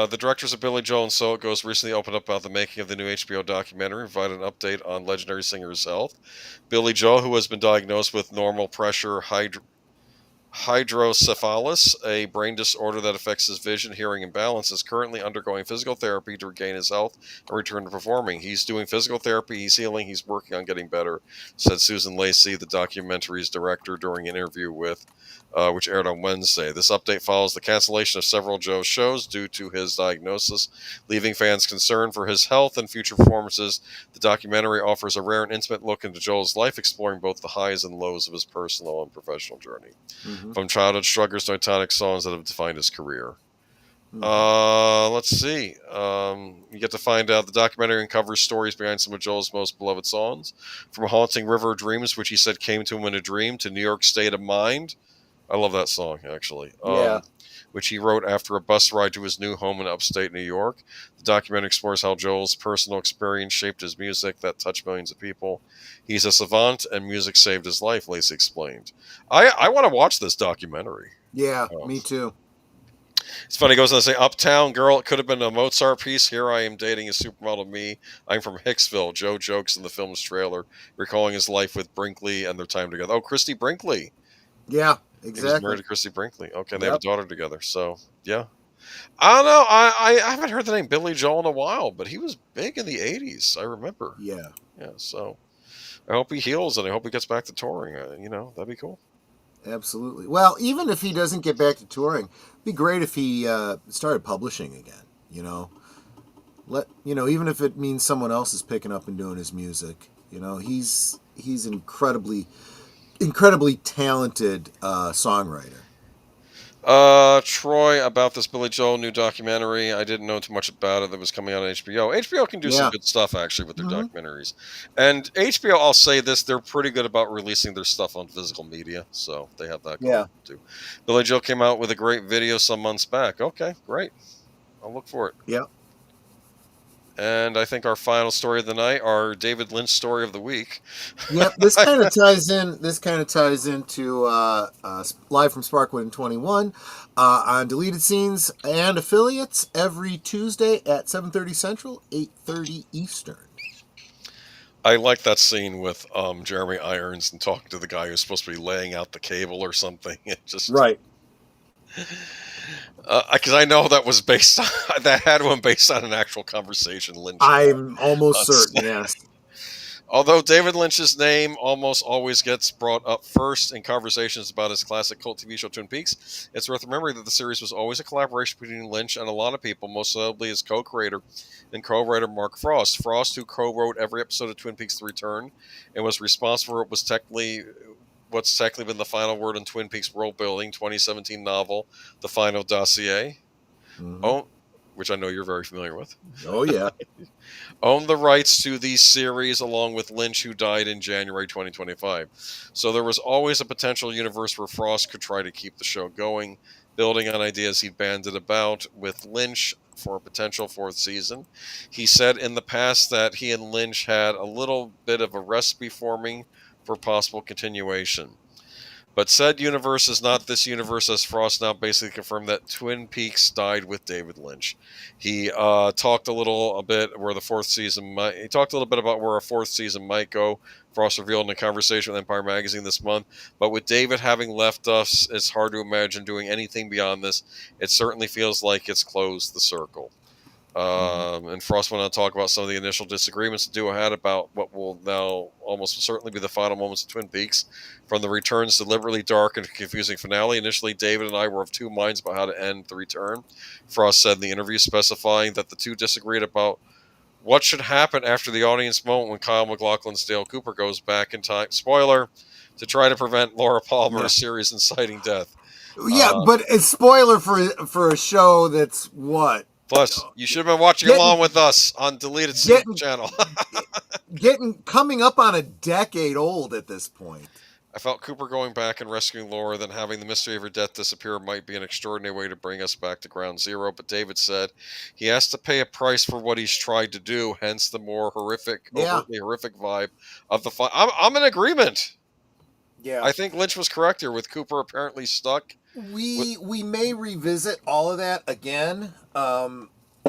the directors of Billy Joel and So It Goes recently opened up about the making of the new HBO documentary, provided an update on legendary singer's health. Billy Joel, who has been diagnosed with normal pressure hydrocephalus, a brain disorder that affects his vision, hearing, and balance, is currently undergoing physical therapy to regain his health and return to performing. He's doing physical therapy, he's healing, he's working on getting better, said Susan Lacey, the documentary's director, during an interview with which aired on Wednesday. This update follows the cancellation of several Joe's shows due to his diagnosis, leaving fans concerned for his health and future performances. The documentary offers a rare and intimate look into Joel's life, exploring both the highs and lows of his personal and professional journey. Mm-hmm. From childhood struggles to iconic songs that have defined his career. Mm-hmm. Let's see. You get to find out the documentary uncovers stories behind some of Joel's most beloved songs, from Haunting River of Dreams, which he said came to him in a dream, to New York State of Mind. I love that song, actually. Which he wrote after a bus ride to his new home in upstate New York. The documentary explores how Joel's personal experience shaped his music that touched millions of people. He's a savant, and music saved his life, Lacey explained. I want to watch this documentary. Yeah, me too. It's funny, it goes on to say, Uptown Girl, it could have been a Mozart piece. Here I am dating a supermodel me. I'm from Hicksville. Joe jokes in the film's trailer, recalling his life with Brinkley and their time together. Oh, Christy Brinkley. Yeah. Exactly. He was married to Christy Brinkley. Okay, they have a daughter together. So, yeah. I don't know. I haven't heard the name Billy Joel in a while, but he was big in the 80s. I remember. Yeah. Yeah, so I hope he heals, and I hope he gets back to touring. That'd be cool. Absolutely. Well, even if he doesn't get back to touring, it'd be great if he started publishing again, even if it means someone else is picking up and doing his music. He's incredibly talented songwriter. Troy, about this Billy Joel new documentary, I didn't know too much about it that was coming out on HBO. HBO can do some good stuff, actually, with their documentaries. And HBO, I'll say this, they're pretty good about releasing their stuff on physical media, so they have that going too. Billy Joel came out with a great video some months back. Okay, great. I'll look for it. Yeah. And I think our final story of the night, our David Lynch story of the week. Yep, this kind of ties in. This kind of ties into live from Sparkwood in 21 on Deleted Scenes and Affiliates every Tuesday at 7:30 Central, 8:30 Eastern. I like that scene with Jeremy Irons and talking to the guy who's supposed to be laying out the cable or something. It just Right. because I know that was based on that had one based on an actual conversation Lynch had I'm almost on certain, set. yes. Although David Lynch's name almost always gets brought up first in conversations about his classic cult TV show Twin Peaks, it's worth remembering that the series was always a collaboration between Lynch and a lot of people, most notably his co-creator and co-writer Mark Frost. Frost, who co-wrote every episode of Twin Peaks: The Return and was responsible for what's technically been the final word on Twin Peaks world building 2017 novel, The Final Dossier. Mm-hmm. Oh, which I know you're very familiar with. Oh, yeah. Owned the rights to these series along with Lynch, who died in January 2025. So there was always a potential universe where Frost could try to keep the show going, building on ideas he'd banded about with Lynch for a potential fourth season. He said in the past that he and Lynch had a little bit of a recipe forming for possible continuation. But said universe is not this universe, as Frost now basically confirmed that Twin Peaks died with David Lynch. He talked a bit where the fourth season he talked a little bit about where a fourth season might go. Frost revealed in a conversation with Empire Magazine this month. But with David having left us, it's hard to imagine doing anything beyond this. It certainly feels like it's closed the circle. And Frost went on to talk about some of the initial disagreements the duo had about what will now almost certainly be the final moments of Twin Peaks. From the return's deliberately dark and confusing finale, initially David and I were of two minds about how to end the return. Frost said in the interview, specifying that the two disagreed about what should happen after the audience moment when Kyle MacLachlan's Dale Cooper goes back in time. Spoiler, to try to prevent Laura Palmer's series inciting death. Yeah, but a spoiler for a show that's what? Plus, you should have been watching along with us on Deleted Scene channel. Coming up on a decade old at this point. I felt Cooper going back and rescuing Laura, then having the mystery of her death disappear might be an extraordinary way to bring us back to ground zero. But David said he has to pay a price for what he's tried to do, hence the more overtly horrific vibe of the fun. I'm in agreement. Yeah, I think Lynch was correct here, with Cooper apparently stuck. We may revisit all of that again,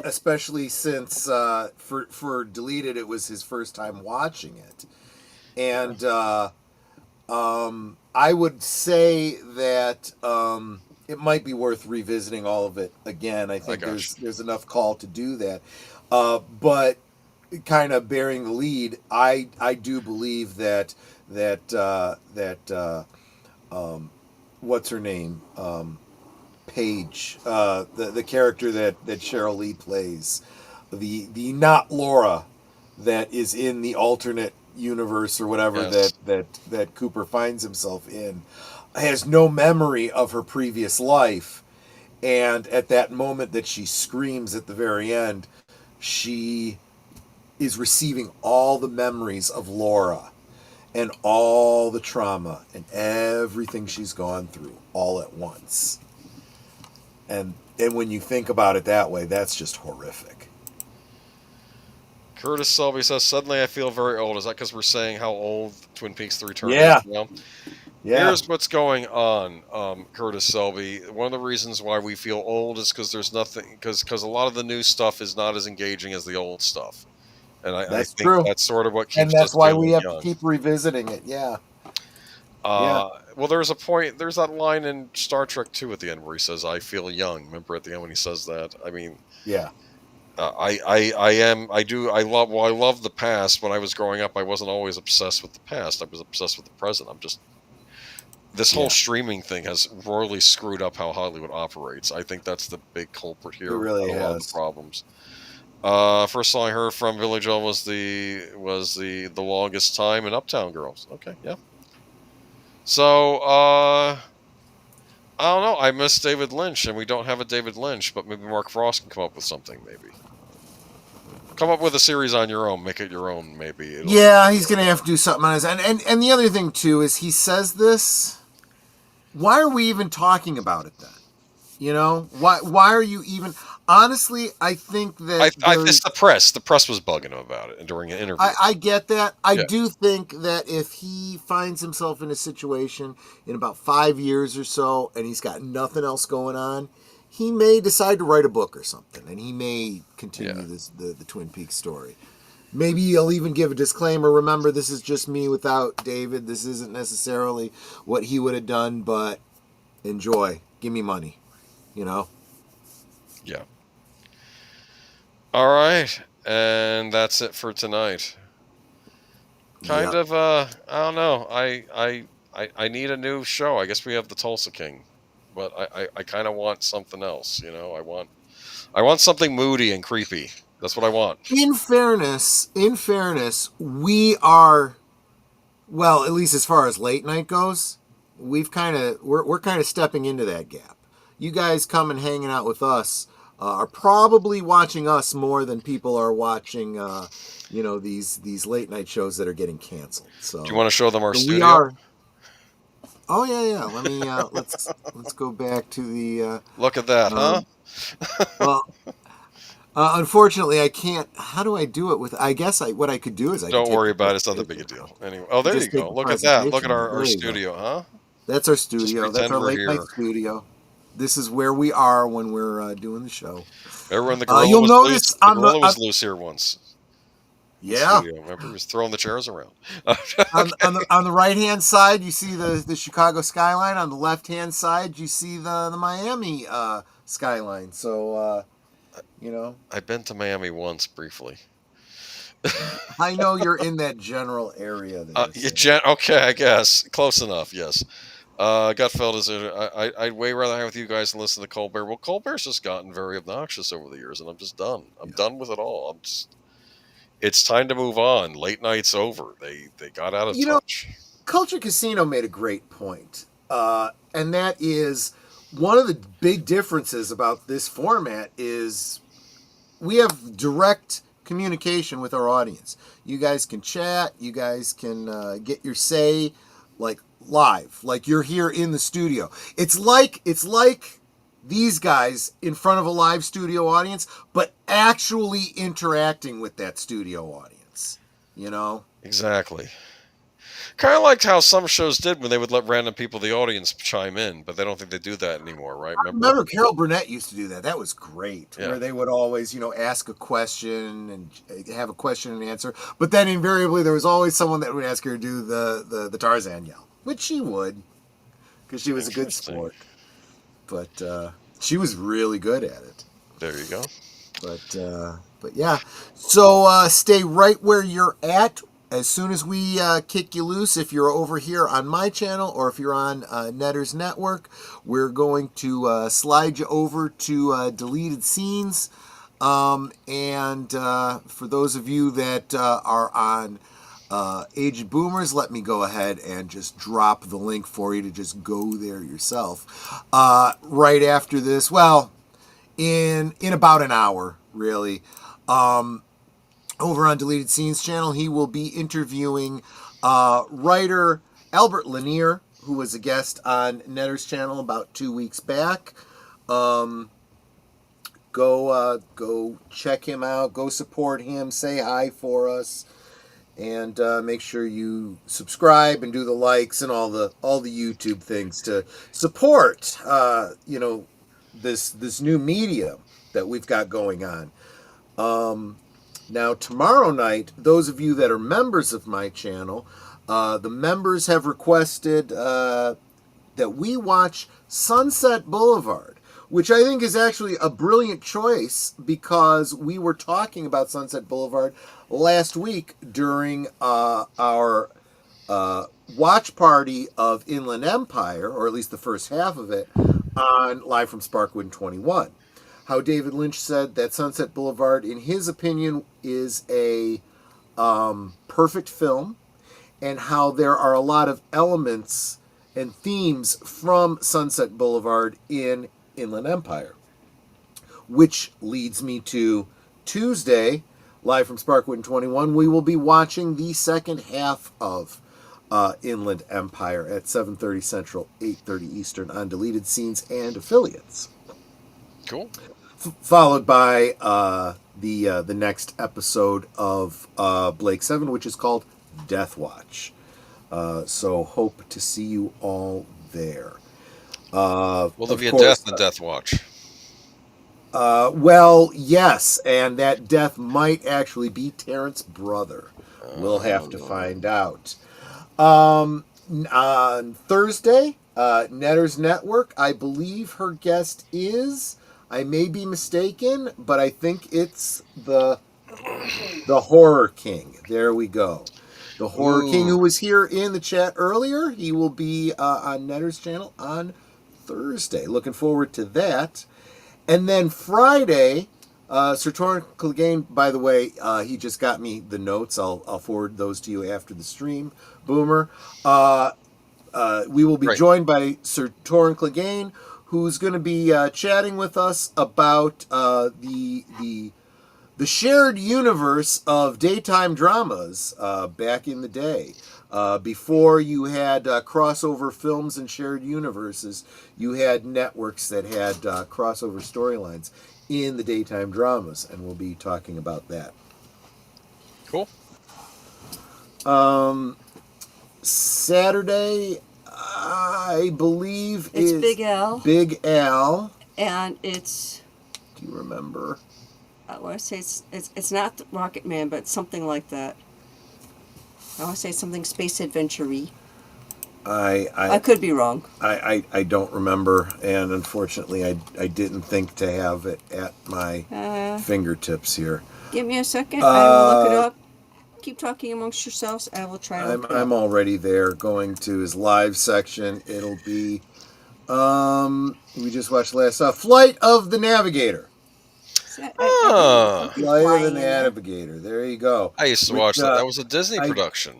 especially since for Deleted it was his first time watching it, and I would say that it might be worth revisiting all of it again. I think there's enough call to do that, but kind of bearing the lead, I do believe that what's her name? Paige, the character that Cheryl Lee plays, the not Laura that is in the alternate universe or whatever that Cooper finds himself in, has no memory of her previous life, and at that moment that she screams at the very end, she is receiving all the memories of Laura and all the trauma and everything she's gone through all at once. And when you think about it that way, that's just horrific. Curtis Selby says, suddenly I feel very old. Is that because we're saying how old Twin Peaks: The Return is now? Yeah. Here's what's going on, Curtis Selby. One of the reasons why we feel old is because there's nothing, because a lot of the new stuff is not as engaging as the old stuff. And I think true. That's sort of what keeps us And that's why we have young. To keep revisiting it, yeah. Well, there's that line in Star Trek 2 at the end where he says, I feel young. Remember at the end when he says that? I mean... Yeah. I love the past. When I was growing up, I wasn't always obsessed with the past. I was obsessed with the present. This whole streaming thing has royally screwed up how Hollywood operates. I think that's the big culprit here. It really has. A lot of the problems. First song I heard from Billy Joel was the Longest Time and Uptown Girls. Okay, yeah. So I don't know. I miss David Lynch, and we don't have a David Lynch, but maybe Mark Frost can come up with something. Maybe come up with a series on your own. Make it your own. Maybe. Yeah, he's gonna have to do something on his end. And the other thing too is he says this. Why are we even talking about it then? You know, why are you even? Honestly, I think that it's the press. The press was bugging him about it during an interview. I get that. I do think that if he finds himself in a situation in about 5 years or so, and he's got nothing else going on, he may decide to write a book or something, and he may continue the Twin Peaks story. Maybe you'll even give a disclaimer. Remember, this is just me without David. This isn't necessarily what he would have done, but enjoy. Give me money, you know? Yeah. All right. And that's it for tonight. Kind Yep. of, I don't know. I need a new show. I guess we have the Tulsa King, but I kind of want something else. You know, I want something moody and creepy. That's what I want. In fairness, we are, well, at least as far as late night goes, we're kind of stepping into that gap. You guys come and hanging out with us are probably watching us more than people are watching, these late night shows that are getting canceled. So, Do you want to show them our so studio? we are. Oh yeah. Let me let's go back to the. Look at that, huh? Well, unfortunately, I can't. How do I do it with? I guess what I could do is I could Don't take worry the about it. It's not that big a presentation. deal. Anyway, oh, there you Just take go. the Look at that. Look at presentation. our There you go. studio, huh? That's our Just studio. That's pretend our we're late night here. studio. This is where we are when we're doing the show. Remember when the gorilla You'll was notice loose? The on gorilla was the loose here once. yeah Studio. Remember, he was throwing the chairs around. on the right hand side you see the Chicago skyline. On the left hand side you see the Miami skyline. So I've been to Miami once briefly. I know you're in that general area there. Okay, I guess close enough. Yes. Gutfeld is. I'd way rather hang with you guys than listen to Colbert. Well, Colbert's just gotten very obnoxious over the years, and I'm just done. I'm done with it all. It's time to move on. Late night's over. They got out of touch. Culture Casino made a great point, and that is one of the big differences about this format is we have direct communication with our audience. You guys can chat. You guys can get your say, like live, like you're here in the studio. It's like these guys in front of a live studio audience, but actually interacting with that studio audience. You know? Exactly. Kind of like how some shows did when they would let random people in the audience chime in, but they don't think they do that anymore, right? Remember Carol Burnett used to do that. That was great. Yeah. Where they would always, ask a question and have a question and answer. But then invariably there was always someone that would ask her to do the Tarzan yell, which she would, because she was a good sport. But she was really good at it. There you go. But yeah. So stay right where you're at. As soon as we kick you loose, if you're over here on my channel or if you're on Netter's Network, we're going to slide you over to deleted scenes. And for those of you that are on Aged Boomers, let me go ahead and just drop the link for you to just go there yourself. Right after this, well, in about an hour, really. Over on Deleted Scenes channel, he will be interviewing writer Albert Lanier, who was a guest on Netter's channel about 2 weeks back. Go check him out. Go support him. Say hi for us, and make sure you subscribe and do the likes and all the YouTube things to support. This new medium that we've got going on. Now, tomorrow night, those of you that are members of my channel, the members have requested that we watch Sunset Boulevard, which I think is actually a brilliant choice because we were talking about Sunset Boulevard last week during our watch party of Inland Empire, or at least the first half of it, on Live from Sparkwood 21. How David Lynch said that Sunset Boulevard, in his opinion, is a perfect film, and how there are a lot of elements and themes from Sunset Boulevard in Inland Empire. Which leads me to Tuesday, Live from Sparkwood 21, we will be watching the second half of Inland Empire at 7:30 Central, 8:30 Eastern on Deleted Scenes and Affiliates. Cool. Followed by the next episode of Blake 7, which is called Death Watch. So hope to see you all there. Will there be a death in the Death Watch? Well, yes, and that death might actually be Terrence's brother. We'll have to find out. On Thursday, Netter's Network, I believe her guest is, I may be mistaken, but I think it's the Horror King. There we go. The Horror King, who was here in the chat earlier, he will be on Netter's channel on Thursday. Looking forward to that. And then Friday, Sir Torrin Clegane, by the way, he just got me the notes. I'll forward those to you after the stream, Boomer. We will be joined by Sir Torrin Clegane, who's going to be chatting with us about the shared universe of daytime dramas back in the day. Before you had crossover films and shared universes, you had networks that had crossover storylines in the daytime dramas, and we'll be talking about that. Cool. Saturday, I believe It's is Big Al. Big Al. And it's... Do you remember? I want to say it's not Rocket Man, but something like that. I want to say something space adventure-y. I could be wrong. I don't remember, and unfortunately I didn't think to have it at my fingertips here. Give me a second. I will look it up. Keep talking amongst yourselves. I will try to look it up. I'm already there. Going to his live section. It'll be we just watched last Flight of the Navigator. Flight of the Navigator. There you go. I used to watch that. That was a Disney production.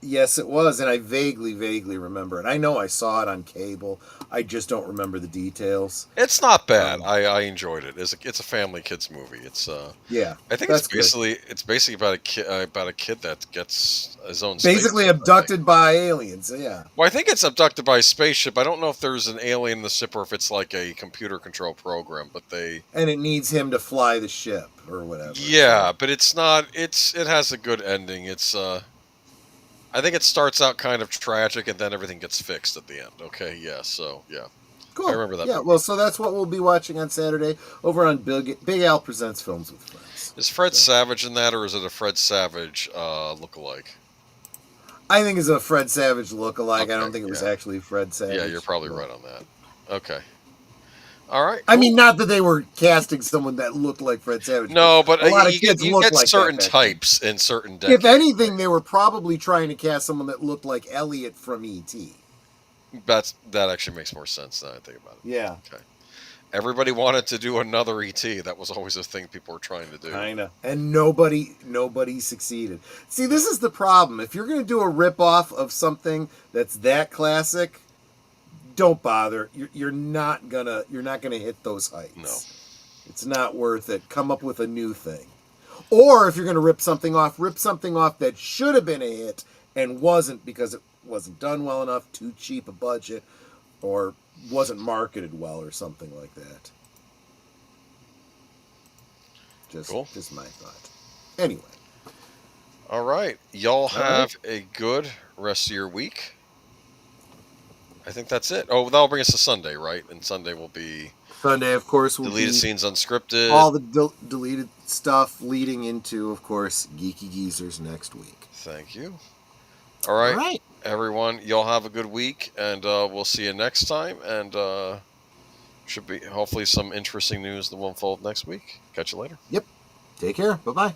Yes, it was, and I vaguely remember it. I know I saw it on cable. I just don't remember the details. It's not bad. I enjoyed it. It's a family kids movie. It's yeah. I think it's basically about a kid that gets his own basically abducted by aliens. Yeah. Well, I think it's abducted by a spaceship. I don't know if there's an alien in the ship or if it's like a computer control program, but and it needs him to fly the ship or whatever. Yeah, but it's not. It has a good ending. It's I think it starts out kind of tragic, and then everything gets fixed at the end. Okay, yeah, so, yeah. Cool. I remember that. Yeah, well, so that's what we'll be watching on Saturday over on Big Al Presents Films with Friends. Is Fred Savage in that, or is it a Fred Savage look-alike? I think it's a Fred Savage look-alike. Okay, I don't think it was actually Fred Savage. Yeah, you're probably right on that. Okay. All right. Cool. I mean, not that they were casting someone that looked like Fred Savage. No, but a lot of kids look like certain types in certain decades. If anything, they were probably trying to cast someone that looked like Elliot from E.T. That actually makes more sense now I think about it. Yeah. Okay. Everybody wanted to do another E.T. That was always a thing people were trying to do. I know. And nobody succeeded. See, this is the problem. If you're going to do a rip-off of something that's that classic, don't bother. You're not gonna hit those heights. No, it's not worth it. Come up with a new thing, or if you're gonna rip something off that should have been a hit and wasn't because it wasn't done well enough, too cheap a budget, or wasn't marketed well, or something like that. Just my thought. Anyway. All right, y'all have a good rest of your week. I think that's it. Oh, that'll bring us to Sunday, right? And Sunday will be... Sunday, of course, will deleted scenes unscripted. All the deleted stuff leading into, of course, Geeky Geezers next week. Thank you. All right. Everyone, y'all have a good week, and we'll see you next time. And should be hopefully some interesting news that will unfold next week. Catch you later. Yep. Take care. Bye-bye.